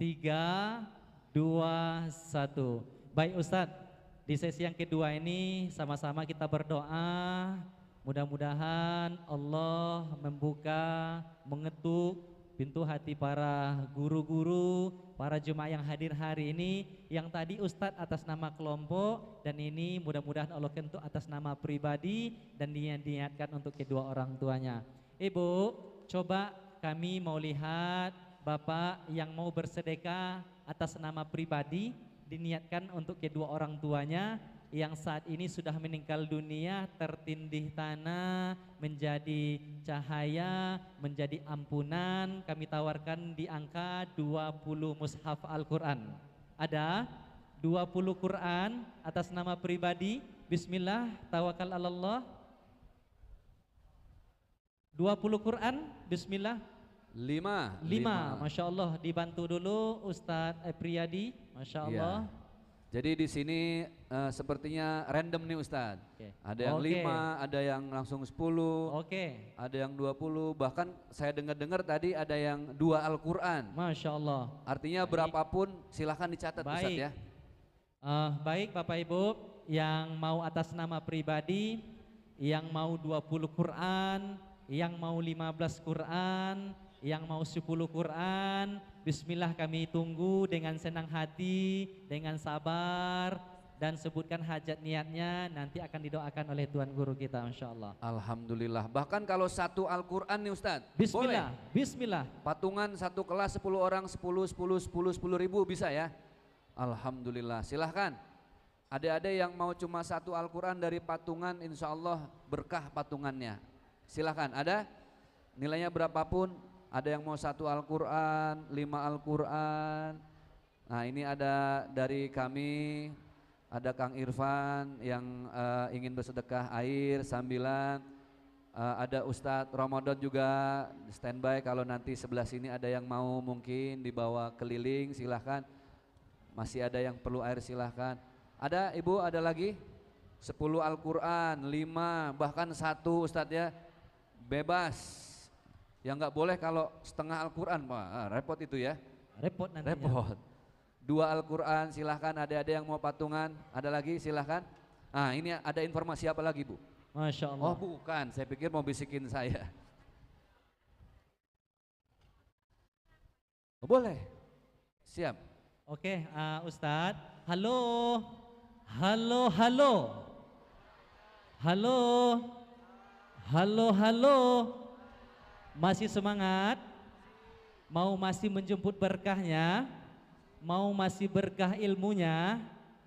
3, 2, 1. Baik Ustadz, di sesi yang kedua ini sama-sama kita berdoa. Mudah-mudahan Allah membuka, mengetuk pintu hati para guru-guru, para jemaah yang hadir hari ini. Yang tadi Ustadz atas nama kelompok, dan ini mudah-mudahan Allah kentuk atas nama pribadi dan diniatkan untuk kedua orang tuanya. Ibu, coba kami mau lihat Bapak yang mau bersedekah atas nama pribadi diniatkan untuk kedua orang tuanya yang saat ini sudah meninggal dunia, tertindih tanah menjadi cahaya, menjadi ampunan. Kami tawarkan di angka 20 mushaf Al-Quran. Ada 20 Quran atas nama pribadi. Bismillah, tawakal Allah. 20 Quran, bismillah. 5. Masya Allah, dibantu dulu Ustadz Priyadi, Masya Allah. Jadi di sini sepertinya random nih Ustadz. Ada yang 5, ada yang langsung 10, ada yang 20, bahkan saya dengar-dengar tadi ada yang 2 Al-Quran. Masya Allah. Artinya berapapun silahkan dicatat Ustadz ya. Baik Bapak Ibu, yang mau atas nama pribadi, yang mau 20 Quran, yang mau 15 Quran, yang mau 10 Quran, bismillah kami tunggu dengan senang hati, dengan sabar, dan sebutkan hajat niatnya, nanti akan didoakan oleh Tuan Guru kita insyaallah. Alhamdulillah, bahkan kalau 1 Al-Quran nih Ustadz, bismillah, boleh? Bismillah. Patungan 1 kelas 10 orang, 10 ribu bisa ya. Alhamdulillah, silahkan. Adik-adik yang mau cuma 1 Al-Quran dari patungan, insya Allah berkah patungannya. Silahkan, ada nilainya berapapun. Ada yang mau 1 Al-Quran, 5 Al-Quran. Nah ini ada dari kami ada Kang Irfan yang ingin bersedekah air sambilan. Ada Ustadz Ramadan juga standby kalau nanti sebelah sini ada yang mau mungkin dibawa keliling silahkan. Masih ada yang perlu air silahkan. Ada Ibu, ada lagi? 10 Al-Quran, 5, bahkan 1 Ustadz ya, bebas. Yang nggak boleh kalau setengah Al-Quran, wah repot itu ya. Repot nantinya. Repot. 2 Al-Quran silahkan, ada yang mau patungan, ada lagi silahkan. Nah ini ada informasi apa lagi Bu? Masya Allah. Oh bukan, saya pikir mau bisikin saya. Oh, boleh, siap. Oke, Ustadz. Halo, halo, halo, halo, halo, halo. Masih semangat? Mau masih menjemput berkahnya? Mau masih berkah ilmunya?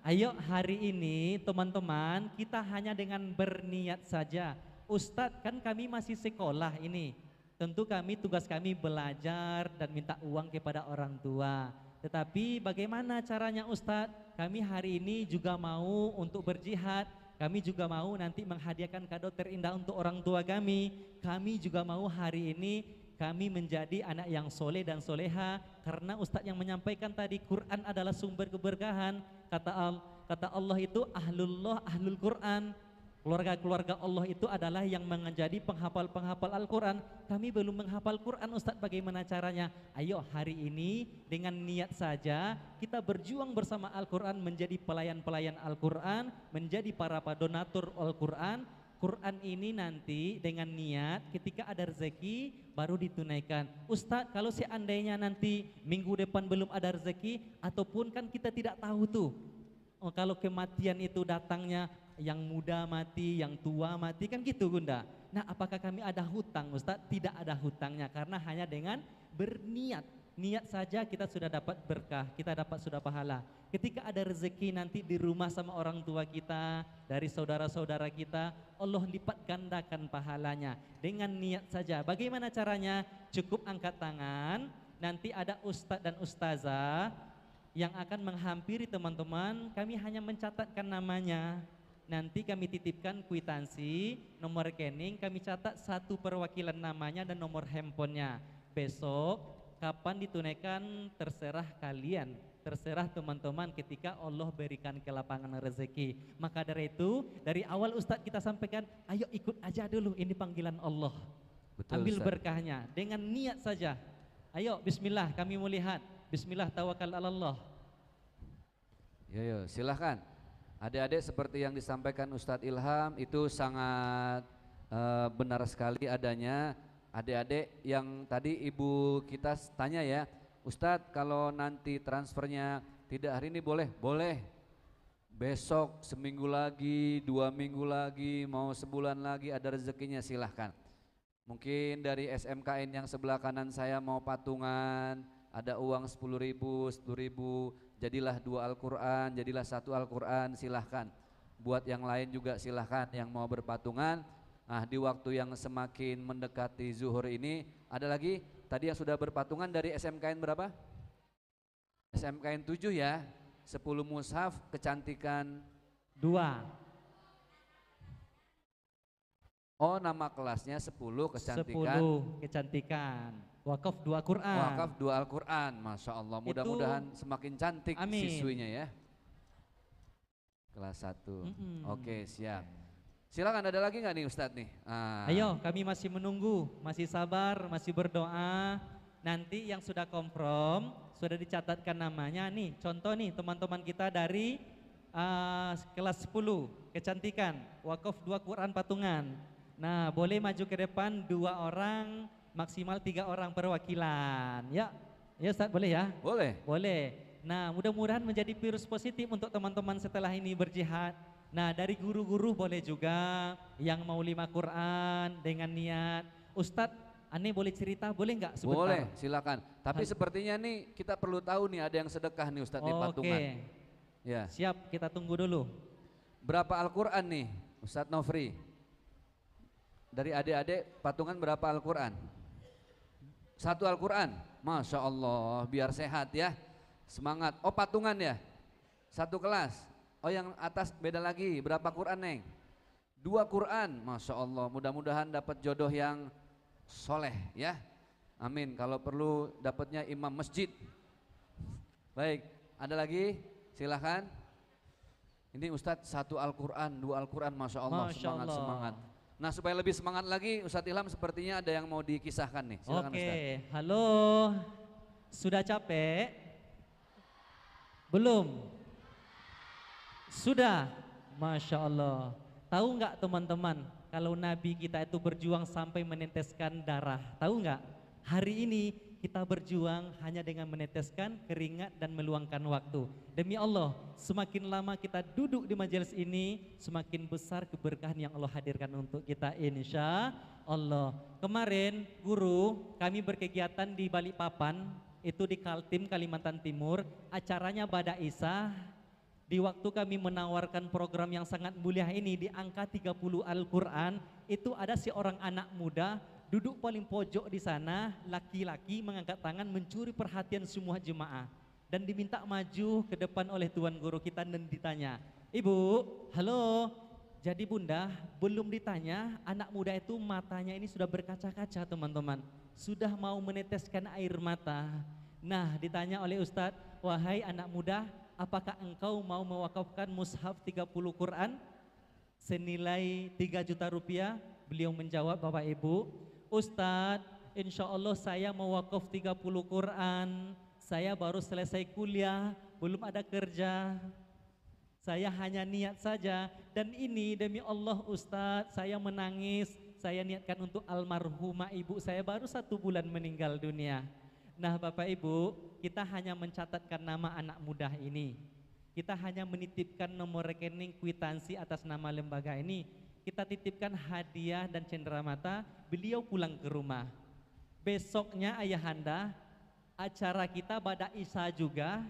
Ayo hari ini teman-teman kita hanya dengan berniat saja. Ustadz kan kami masih sekolah ini. Tentu tugas kami belajar dan minta uang kepada orang tua. Tetapi bagaimana caranya Ustadz? Kami hari ini juga mau untuk berjihad. Kami juga mau nanti menghadiahkan kado terindah untuk orang tua kami. Kami juga mau hari ini kami menjadi anak yang soleh dan soleha. Karena Ustadz yang menyampaikan tadi Quran adalah sumber keberkahan. Kata Allah itu ahlullah ahlul Quran. Keluarga-keluarga Allah itu adalah yang menjadi penghafal-penghafal Al-Quran. Kami belum menghafal Quran Ustadz, bagaimana caranya? Ayo hari ini dengan niat saja kita berjuang bersama Al-Quran, menjadi pelayan-pelayan Al-Quran, menjadi para donatur Al-Quran. Quran ini nanti dengan niat ketika ada rezeki baru ditunaikan. Ustadz kalau seandainya nanti minggu depan belum ada rezeki, ataupun kan kita tidak tahu tuh, kalau kematian itu datangnya yang muda mati, yang tua mati, kan gitu Bunda. Nah apakah kami ada hutang Ustadz? Tidak ada hutangnya, karena hanya dengan berniat. Niat saja kita sudah dapat berkah, kita dapat sudah pahala. Ketika ada rezeki nanti di rumah sama orang tua kita, dari saudara-saudara kita, Allah lipat gandakan pahalanya. Dengan niat saja. Bagaimana caranya? Cukup angkat tangan, nanti ada ustadz dan ustazah yang akan menghampiri teman-teman, kami hanya mencatatkan namanya. Nanti kami titipkan kwitansi, nomor rekening, kami catat satu perwakilan namanya dan nomor handphonenya. Besok kapan ditunaikan terserah kalian, terserah teman-teman ketika Allah berikan kelapangan rezeki. Maka dari itu, dari awal Ustadz kita sampaikan, ayo ikut aja dulu, ini panggilan Allah. Betul, ambil Ustadz. berkahnya, dengan niat saja. Ayo bismillah, kami mau lihat. Bismillah tawakal ala Allah. Yo, silahkan. Adik-adik seperti yang disampaikan Ustadz Ilham itu sangat benar sekali adanya. Adik-adik yang tadi ibu kita tanya ya, Ustadz kalau nanti transfernya tidak hari ini boleh? Boleh. Besok, seminggu lagi, 2 minggu lagi, mau sebulan lagi ada rezekinya silahkan. Mungkin dari SMKN yang sebelah kanan saya mau patungan, ada uang 10.000, 10.000, jadilah 2 Al-Quran, jadilah 1 Al-Quran, silahkan. Buat yang lain juga silahkan yang mau berpatungan. Nah di waktu yang semakin mendekati zuhur ini, ada lagi tadi yang sudah berpatungan dari SMKN berapa? SMKN 7 ya, 10 mushaf kecantikan 2. Oh nama kelasnya 10 kecantikan 10 kecantikan. Wakaf 2 Quran. Wakaf 2 Al-Quran, Masya Allah. Mudah-mudahan semakin cantik Amin. siswinya ya. Kelas 1. Oke siap. Silakan, ada lagi nggak nih Ustadz nih? Ayo kami masih menunggu, masih sabar, masih berdoa. Nanti yang sudah confirm, sudah dicatatkan namanya nih. Contoh nih teman-teman kita dari kelas 10 kecantikan, wakaf 2 Quran patungan. Nah boleh maju ke depan 2 orang, maksimal 3 orang perwakilan. Ya Ustadz boleh ya? Boleh. Boleh. Nah mudah-mudahan menjadi virus positif untuk teman-teman setelah ini berjihad. Nah dari guru-guru boleh juga yang mau 5 Quran dengan niat. Ustadz, aneh boleh cerita, boleh nggak sebentar? Boleh, silakan. Tapi sepertinya nih kita perlu tahu nih ada yang sedekah nih Ustadz di patungan. Oke. Ya. Siap, kita tunggu dulu. Berapa Al-Quran nih Ustadz Nofri? Dari adik-adik patungan berapa Al-Quran? 1 Al-Quran, Masya Allah, biar sehat ya. Semangat. Oh patungan ya? 1 kelas? Oh yang atas beda lagi, berapa Quran Neng? 2 Quran, Masya Allah, mudah-mudahan dapat jodoh yang soleh ya. Amin, kalau perlu dapatnya imam masjid. Baik, ada lagi? Silahkan. Ini Ustadz 1 Al-Quran, 2 Al-Quran, Masya Allah, Masya semangat, Allah. semangat. Nah supaya lebih semangat lagi Ustadz Ilham sepertinya ada yang mau dikisahkan nih, silakan Oke, Ustadz. halo, sudah capek? Belum? Sudah? Masya Allah. Tahu nggak teman-teman, kalau Nabi kita itu berjuang sampai meneteskan darah, tahu nggak? Hari ini kita berjuang hanya dengan meneteskan keringat dan meluangkan waktu. Demi Allah, semakin lama kita duduk di majelis ini, semakin besar keberkahan yang Allah hadirkan untuk kita insya Allah. Kemarin guru kami berkegiatan di Balikpapan, itu di Kaltim, Kalimantan Timur, acaranya Bada Isa. Di waktu kami menawarkan program yang sangat mulia ini di angka 30 Al-Quran, itu ada seorang anak muda duduk paling pojok di sana, laki-laki mengangkat tangan mencuri perhatian semua jemaah dan diminta maju ke depan oleh tuan guru kita dan ditanya, "Ibu, halo, jadi bunda, belum ditanya, anak muda itu matanya ini sudah berkaca-kaca teman-teman, sudah mau meneteskan air mata." Nah ditanya oleh Ustadz, "Wahai anak muda, apakah engkau mau mewakafkan mushaf 30 Quran senilai 3 juta rupiah?" Beliau menjawab, "Bapak Ibu, Ustadz, insya Allah saya mewakaf 30 Quran, saya baru selesai kuliah, belum ada kerja, saya hanya niat saja, dan ini demi Allah Ustadz, saya menangis, saya niatkan untuk almarhumah ibu saya baru 1 bulan meninggal dunia." Nah Bapak Ibu, kita hanya mencatatkan nama anak muda ini, kita hanya menitipkan nomor rekening kwitansi atas nama lembaga ini, kita titipkan hadiah dan cenderamata, beliau pulang ke rumah. Besoknya ayahanda, acara kita Bada Isa juga,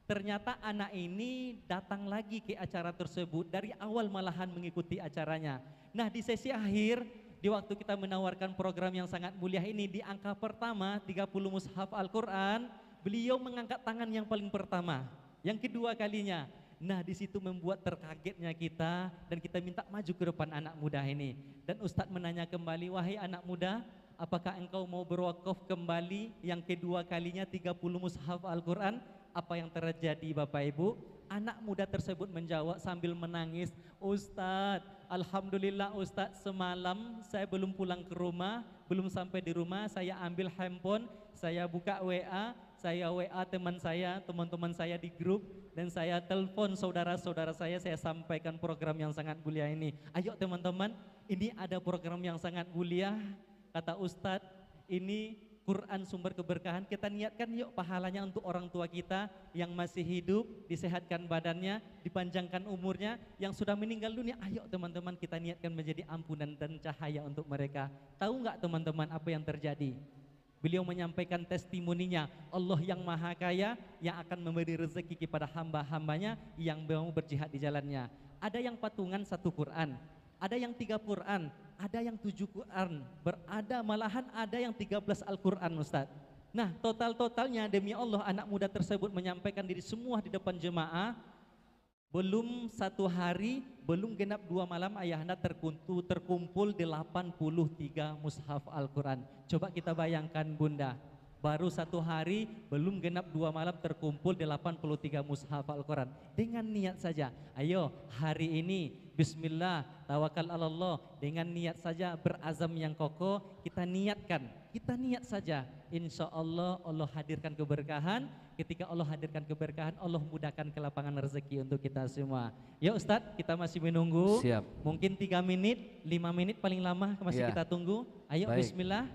ternyata anak ini datang lagi ke acara tersebut, dari awal malahan mengikuti acaranya. Nah di sesi akhir, di waktu kita menawarkan program yang sangat mulia ini, di angka pertama 30 mushaf Al-Quran, beliau mengangkat tangan yang paling pertama, yang kedua kalinya. Nah di situ membuat terkagetnya kita dan kita minta maju ke depan anak muda ini. Dan Ustadz menanya kembali, "Wahai anak muda, apakah engkau mau berwakaf kembali yang kedua kalinya 30 mushaf Al-Quran?" Apa yang terjadi Bapak Ibu? Anak muda tersebut menjawab sambil menangis, "Ustadz, alhamdulillah Ustadz, semalam saya belum pulang ke rumah, belum sampai di rumah, saya ambil handphone, saya buka WA, saya WA teman-teman saya di grup, dan saya telepon saudara-saudara saya sampaikan program yang sangat mulia ini. Ayo teman-teman, ini ada program yang sangat mulia, kata Ustadz, ini Quran sumber keberkahan, kita niatkan yuk pahalanya untuk orang tua kita yang masih hidup, disehatkan badannya, dipanjangkan umurnya, yang sudah meninggal dunia, ayo teman-teman kita niatkan menjadi ampunan dan cahaya untuk mereka." Tahu nggak teman-teman apa yang terjadi? Beliau menyampaikan testimoninya, Allah yang maha kaya yang akan memberi rezeki kepada hamba-hambanya yang mau berjihad di jalannya. Ada yang patungan 1 Quran, ada yang 3 Quran, ada yang 7 Quran, malahan ada yang 13 Al-Quran Ustadz. Nah totalnya demi Allah anak muda tersebut menyampaikan diri semua di depan jemaah. Belum 1 hari, belum genap 2 malam ayahanda terkumpul 83 mushaf Al-Quran. Coba kita bayangkan bunda, baru 1 hari, belum genap 2 malam terkumpul 83 mushaf Al-Quran. Dengan niat saja, ayo hari ini bismillah, tawakal Allah, dengan niat saja berazam yang kokoh, kita niat saja, insya Allah Allah hadirkan keberkahan. Ketika Allah hadirkan keberkahan, Allah mudahkan kelapangan rezeki untuk kita semua. Ya Ustadz, kita masih menunggu. Siap. Mungkin 3 menit, 5 menit paling lama masih kita tunggu. Ayo Baik. bismillah.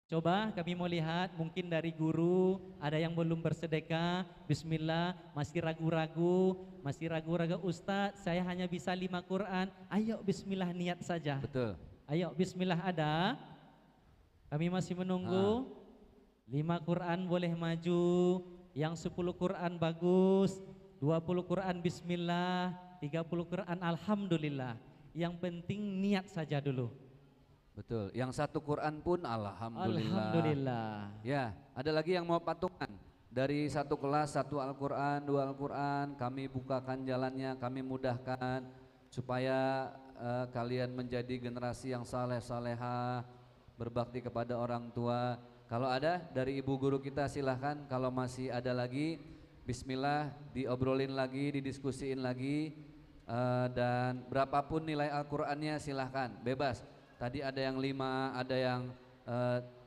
Coba kami mau lihat, mungkin dari guru ada yang belum bersedekah. Bismillah, masih ragu-ragu Ustadz, saya hanya bisa 5 Quran. Ayo bismillah, niat saja. Betul. Ayo bismillah, ada. Kami masih menunggu. 5 Quran boleh maju, yang 10 Quran bagus, 20 Quran bismillah, 30 Quran alhamdulillah. Yang penting niat saja dulu. Betul, yang 1 Quran pun alhamdulillah. Alhamdulillah. Ya, ada lagi yang mau patungan Dari satu kelas, satu Al-Quran, dua Al-Quran, kami bukakan jalannya, kami mudahkan supaya kalian menjadi generasi yang saleh-salehah, berbakti kepada orang tua. Kalau ada dari ibu guru kita silahkan, kalau masih ada lagi, bismillah, diobrolin lagi, didiskusiin lagi, dan berapapun nilai Al-Qurannya silahkan, bebas. Tadi ada yang 5, ada yang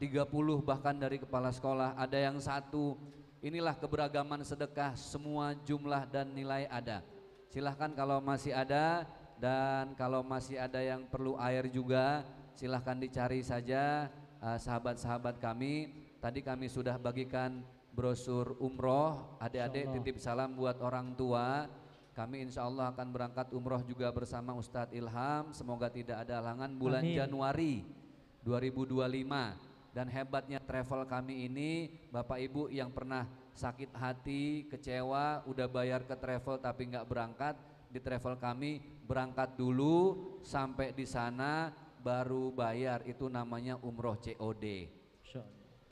30 bahkan dari kepala sekolah, ada yang 1. Inilah keberagaman sedekah, semua jumlah dan nilai ada. Silahkan kalau masih ada, dan kalau masih ada yang perlu air juga, silahkan dicari saja sahabat-sahabat kami. Tadi kami sudah bagikan brosur umroh, adik-adik titip salam buat orang tua. Kami insya Allah akan berangkat umroh juga bersama Ustadz Ilham, semoga tidak ada halangan bulan Januari 2025. Dan hebatnya travel kami ini, Bapak Ibu yang pernah sakit hati, kecewa, udah bayar ke travel tapi nggak berangkat, di travel kami berangkat dulu, sampai di sana baru bayar, itu namanya umroh COD,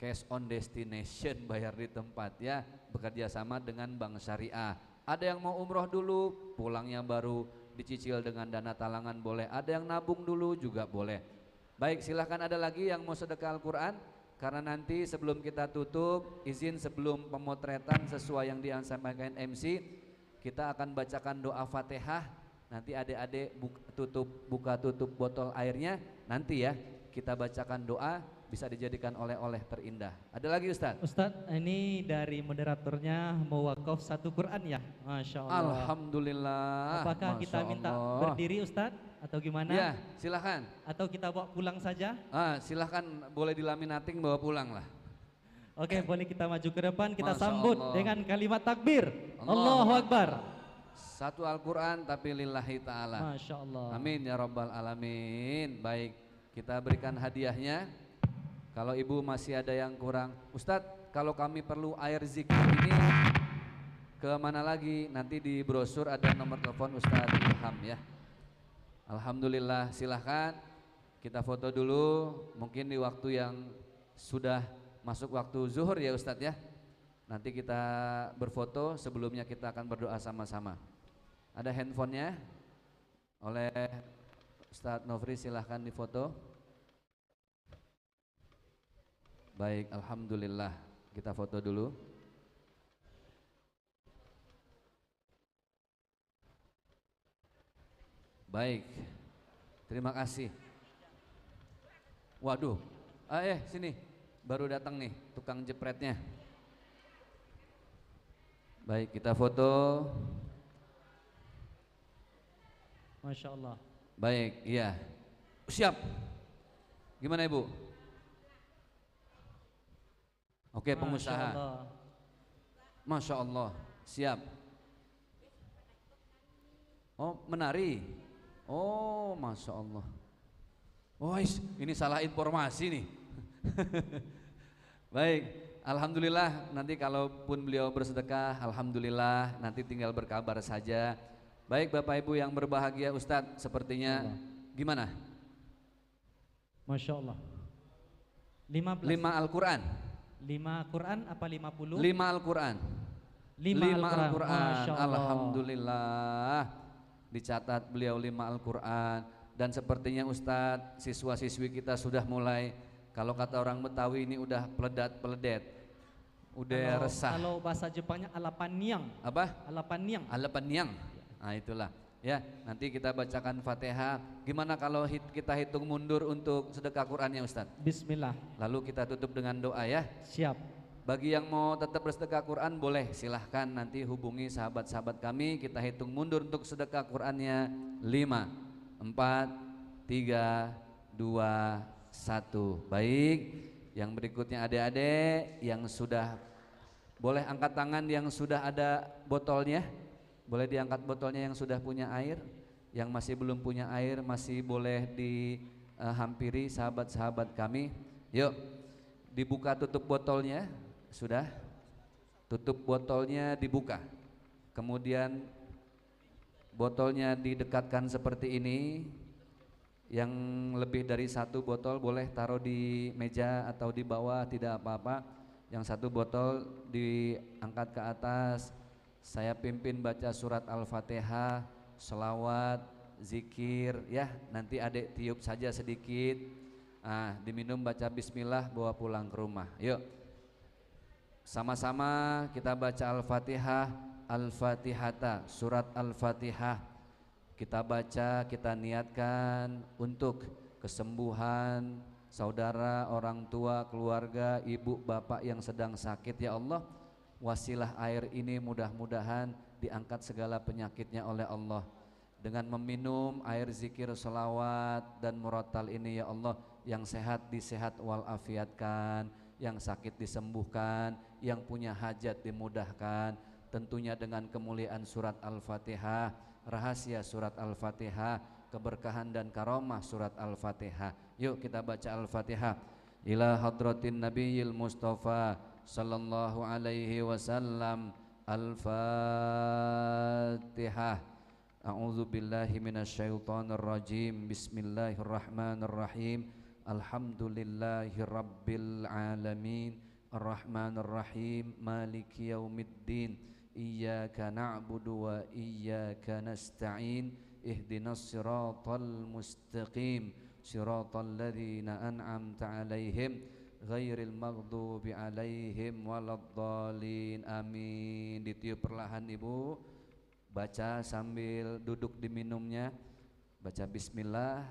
cash on destination, bayar di tempat ya, bekerja sama dengan Bank Syariah. Ada yang mau umroh dulu, pulangnya baru dicicil dengan dana talangan boleh, ada yang nabung dulu juga boleh. Baik, silahkan ada lagi yang mau sedekah Al-Quran, karena nanti sebelum kita tutup, izin sebelum pemotretan sesuai yang disampaikan MC, kita akan bacakan doa Fatihah. Nanti adik-adik buka tutup botol airnya, nanti ya kita bacakan doa, bisa dijadikan oleh-oleh terindah. Ada lagi Ustadz? Ustadz, ini dari moderatornya mau wakaf satu Quran ya, Masya Allah. Alhamdulillah. Apakah Masya kita minta Allah. berdiri Ustadz atau gimana? Ya, silahkan. Atau kita bawa pulang saja? Silahkan, boleh dilaminating bawa pulang lah. Oke, boleh kita maju ke depan, kita Masya sambut Allah. dengan kalimat takbir. Allahu Akbar. Satu Al-Quran tapi lillahi ta'ala. Masya Allah. Amin ya rabbal alamin. Baik, kita berikan hadiahnya. Kalau ibu masih ada yang kurang, Ustadz kalau kami perlu air zikir ini ke mana lagi? Nanti di brosur ada nomor telepon Ustadz Ilham ya. Alhamdulillah, silahkan kita foto dulu, mungkin di waktu yang sudah masuk waktu zuhur ya Ustadz ya. Nanti kita berfoto, sebelumnya kita akan berdoa sama-sama. Ada handphonenya oleh Ustadz Nofri, silahkan difoto. Baik, alhamdulillah, kita foto dulu. Baik, terima kasih. Waduh, sini, baru datang nih tukang jepretnya. Baik, kita foto. Masya Allah. Baik, iya. Siap. Gimana Ibu? Oke, pengusaha. Masya Allah, siap. Oh, menari. Oh, Masya Allah. Oh, ini salah informasi nih. Baik, alhamdulillah, nanti kalaupun beliau bersedekah, alhamdulillah, nanti tinggal berkabar saja. Baik Bapak Ibu yang berbahagia, Ustadz, sepertinya gimana? Masya Allah. 15. 5 Al-Quran. 5 Quran apa 50? 5 Al-Quran. 5 Al-Quran. Alhamdulillah. Dicatat beliau 5 Al-Quran. Dan sepertinya Ustadz, siswa-siswi kita sudah mulai, kalau kata orang Betawi ini udah peledat-peledet, udah resah. Kalau bahasa Jepangnya alapanyang. Apa? Alapanyang. Alapanyang. Nah itulah. Ya, nanti kita bacakan Fatihah. Gimana kalau kita hitung mundur untuk sedekah Qurannya Ustadz? Bismillah. Lalu kita tutup dengan doa ya. Siap. Bagi yang mau tetap bersedekah Quran boleh, silahkan nanti hubungi sahabat-sahabat kami. Kita hitung mundur untuk sedekah Qurannya. 5, 4, 3, 2, 1. Baik, yang berikutnya adik-adik yang sudah, boleh angkat tangan yang sudah ada botolnya. Boleh diangkat botolnya yang sudah punya air. Yang masih belum punya air masih boleh dihampiri sahabat-sahabat kami. Yuk, dibuka tutup botolnya. Sudah? Tutup botolnya dibuka. Kemudian botolnya didekatkan seperti ini. Yang lebih dari 1 botol boleh taruh di meja atau di bawah, tidak apa-apa. Yang satu botol diangkat ke atas. Saya pimpin baca surat Al-Fatihah, selawat, zikir ya. Nanti adik tiup saja sedikit. Diminum, baca bismillah, bawa pulang ke rumah. Yuk. Sama-sama kita baca Al-Fatihah, Al-Fatihata, surat Al-Fatihah. Kita baca, kita niatkan untuk kesembuhan saudara, orang tua, keluarga, ibu, bapak yang sedang sakit. Ya Allah, wasilah air ini mudah-mudahan diangkat segala penyakitnya oleh Allah. Dengan meminum air zikir, selawat dan murattal ini ya Allah, yang sehat disehat walafiatkan, yang sakit disembuhkan, yang punya hajat dimudahkan. Tentunya dengan kemuliaan surat Al-Fatihah, rahasia surat Al-Fatihah, keberkahan dan karomah surat Al-Fatihah. Yuk kita baca Al-Fatihah. Ila hadratin nabiyil mustafa sallallahu alaihi wasallam. Al-Fatihah. A'udzu billahi minasyaitonir rajim. Bismillahirrahmanirrahim. Alhamdulillahi rabbil alamin. Arrahmanir rahim. Maliki yaumiddin. Iyyaka na'budu wa iyyaka nasta'in. Ihdinas siratal mustaqim. Siratal ladzina an'amta 'alaihim ghairil maghdubi 'alaihim waladdallin. Amin. Ditiup perlahan Ibu. Baca sambil duduk diminumnya. Baca bismillah.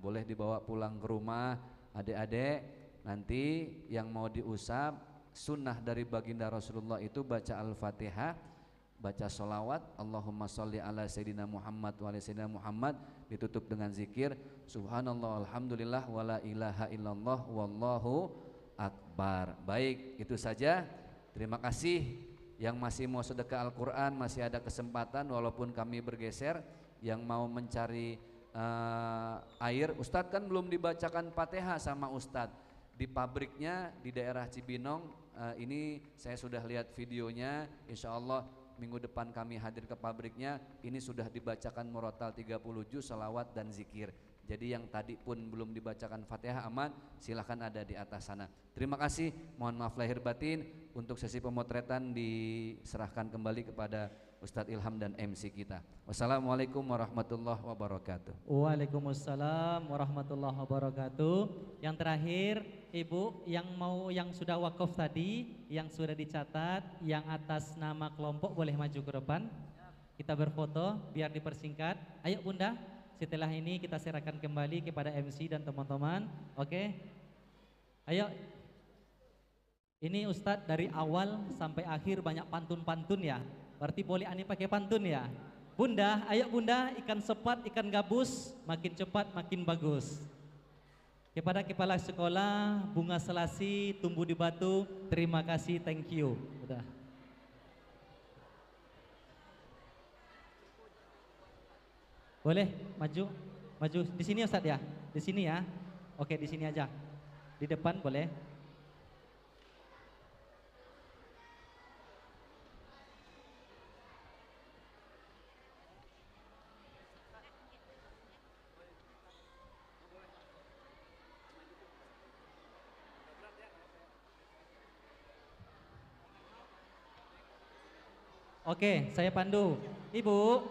Boleh dibawa pulang ke rumah. Adik-adik nanti yang mau diusap, sunnah dari baginda Rasulullah itu baca Al-Fatihah, baca sholawat, Allahumma sholli ala Sayyidina Muhammad wa ala Sayyidina Muhammad, ditutup dengan zikir subhanallah alhamdulillah wala ilaha illallah wallahu akbar. Baik, itu saja. Terima kasih. Yang masih mau sedekah Al-Quran masih ada kesempatan, walaupun kami bergeser. Yang mau mencari air, Ustadz kan belum dibacakan Fatihah sama Ustadz di pabriknya di daerah Cibinong. Ini saya sudah lihat videonya, insya Allah minggu depan kami hadir ke pabriknya. Ini sudah dibacakan murattal 30 juz, salawat dan zikir. Jadi yang tadi pun belum dibacakan Fatihah aman, silahkan ada di atas sana. Terima kasih, mohon maaf lahir batin. Untuk sesi pemotretan diserahkan kembali kepada Ustadz Ilham dan MC kita. Wassalamualaikum warahmatullahi wabarakatuh. Waalaikumsalam warahmatullahi wabarakatuh. Yang terakhir, Ibu yang sudah wakaf tadi, yang sudah dicatat, yang atas nama kelompok boleh maju ke depan. Kita berfoto biar dipersingkat. Ayo Bunda, setelah ini kita serahkan kembali kepada MC dan teman-teman. Oke. Ayo. Ini Ustadz dari awal sampai akhir banyak pantun-pantun ya. Berarti boleh ani pakai pantun ya. Bunda, ayo Bunda, ikan sepat, ikan gabus, makin cepat makin bagus. Kepada kepala sekolah, bunga selasi tumbuh di batu, terima kasih, thank you. Udah. Boleh maju, maju di sini Ustadz ya, di sini ya. Oke, di sini aja. Di depan boleh. Oke, saya pandu. Ibu,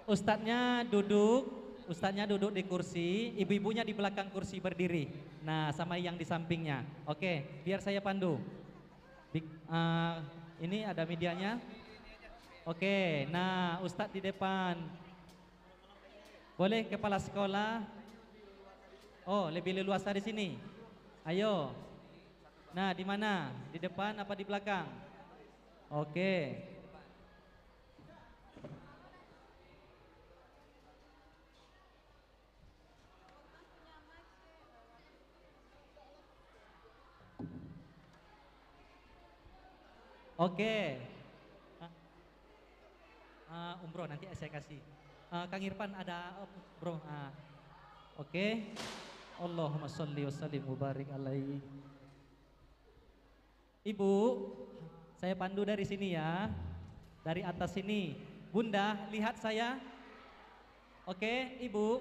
ustadznya duduk di kursi, ibu-ibunya di belakang kursi berdiri. Nah, sama yang di sampingnya. Oke, biar saya pandu. Ini ada medianya. Oke, nah ustadz di depan. Boleh kepala sekolah. Oh, lebih leluasa di sini. Ayo. Nah, di mana? Di depan apa di belakang? Oke. Oke. Bro, nanti saya kasih. Kang Irfan ada bro. Oke. Allahumma sholli wa sallim wa barik alaihi. Ibu, saya pandu dari sini ya. Dari atas sini. Bunda, lihat saya. Oke, Ibu.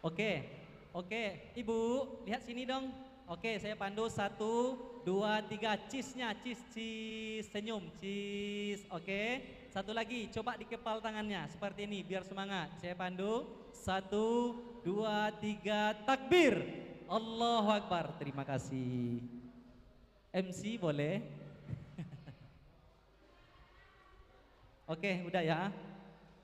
Oke. Oke, Ibu, lihat sini dong. Oke, saya pandu 1, 2, 3, cheese-nya, cheese, senyum, cheese. Oke, satu lagi, coba dikepal tangannya seperti ini, biar semangat. Saya pandu 1, 2, 3, takbir. Allahu Akbar. Terima kasih. MC boleh? Oke, udah ya.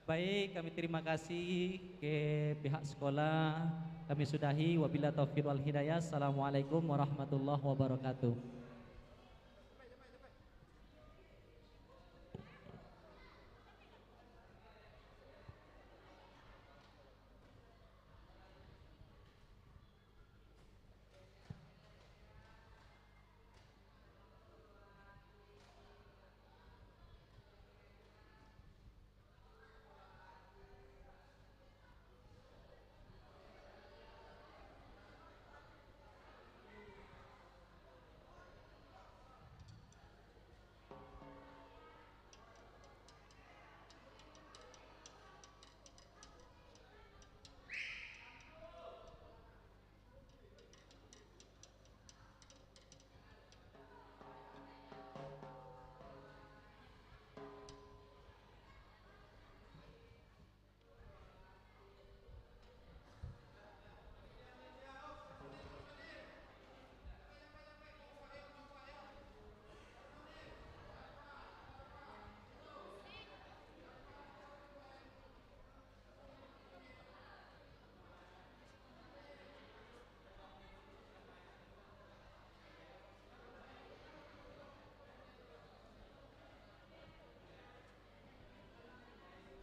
Baik, kami terima kasih ke pihak sekolah. Kami sudahi, wabillahi taufiq wal hidayah. Assalamualaikum warahmatullahi wabarakatuh.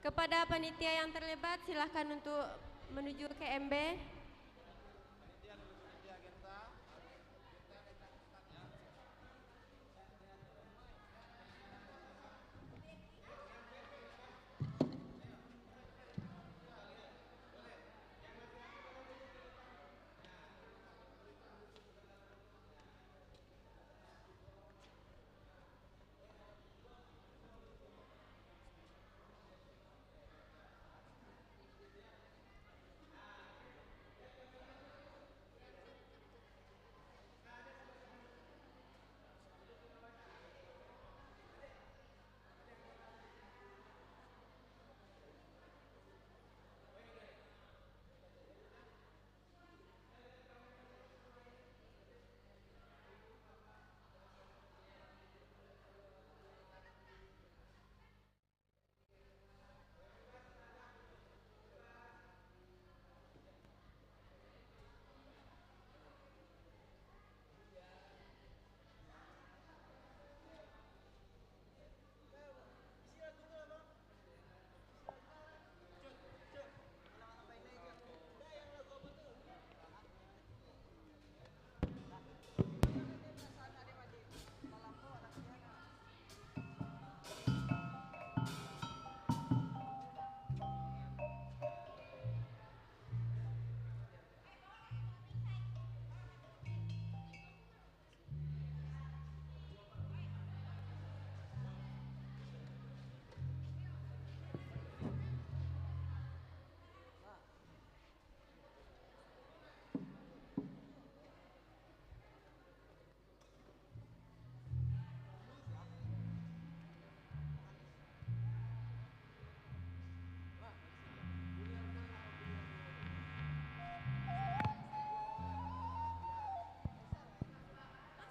Kepada panitia yang terlibat, silahkan untuk menuju ke MB.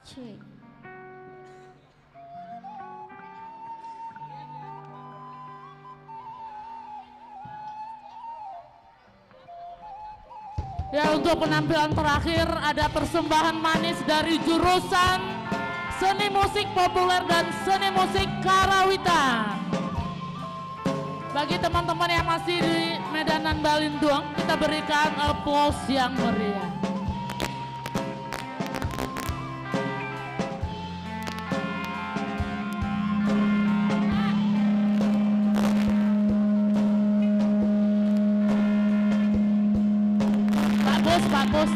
Cek. Ya, untuk penampilan terakhir ada persembahan manis dari jurusan Seni Musik Populer dan Seni Musik Karawitan. Bagi teman-teman yang masih di Medanan Balindung, kita berikan applause yang meriah. Bagus.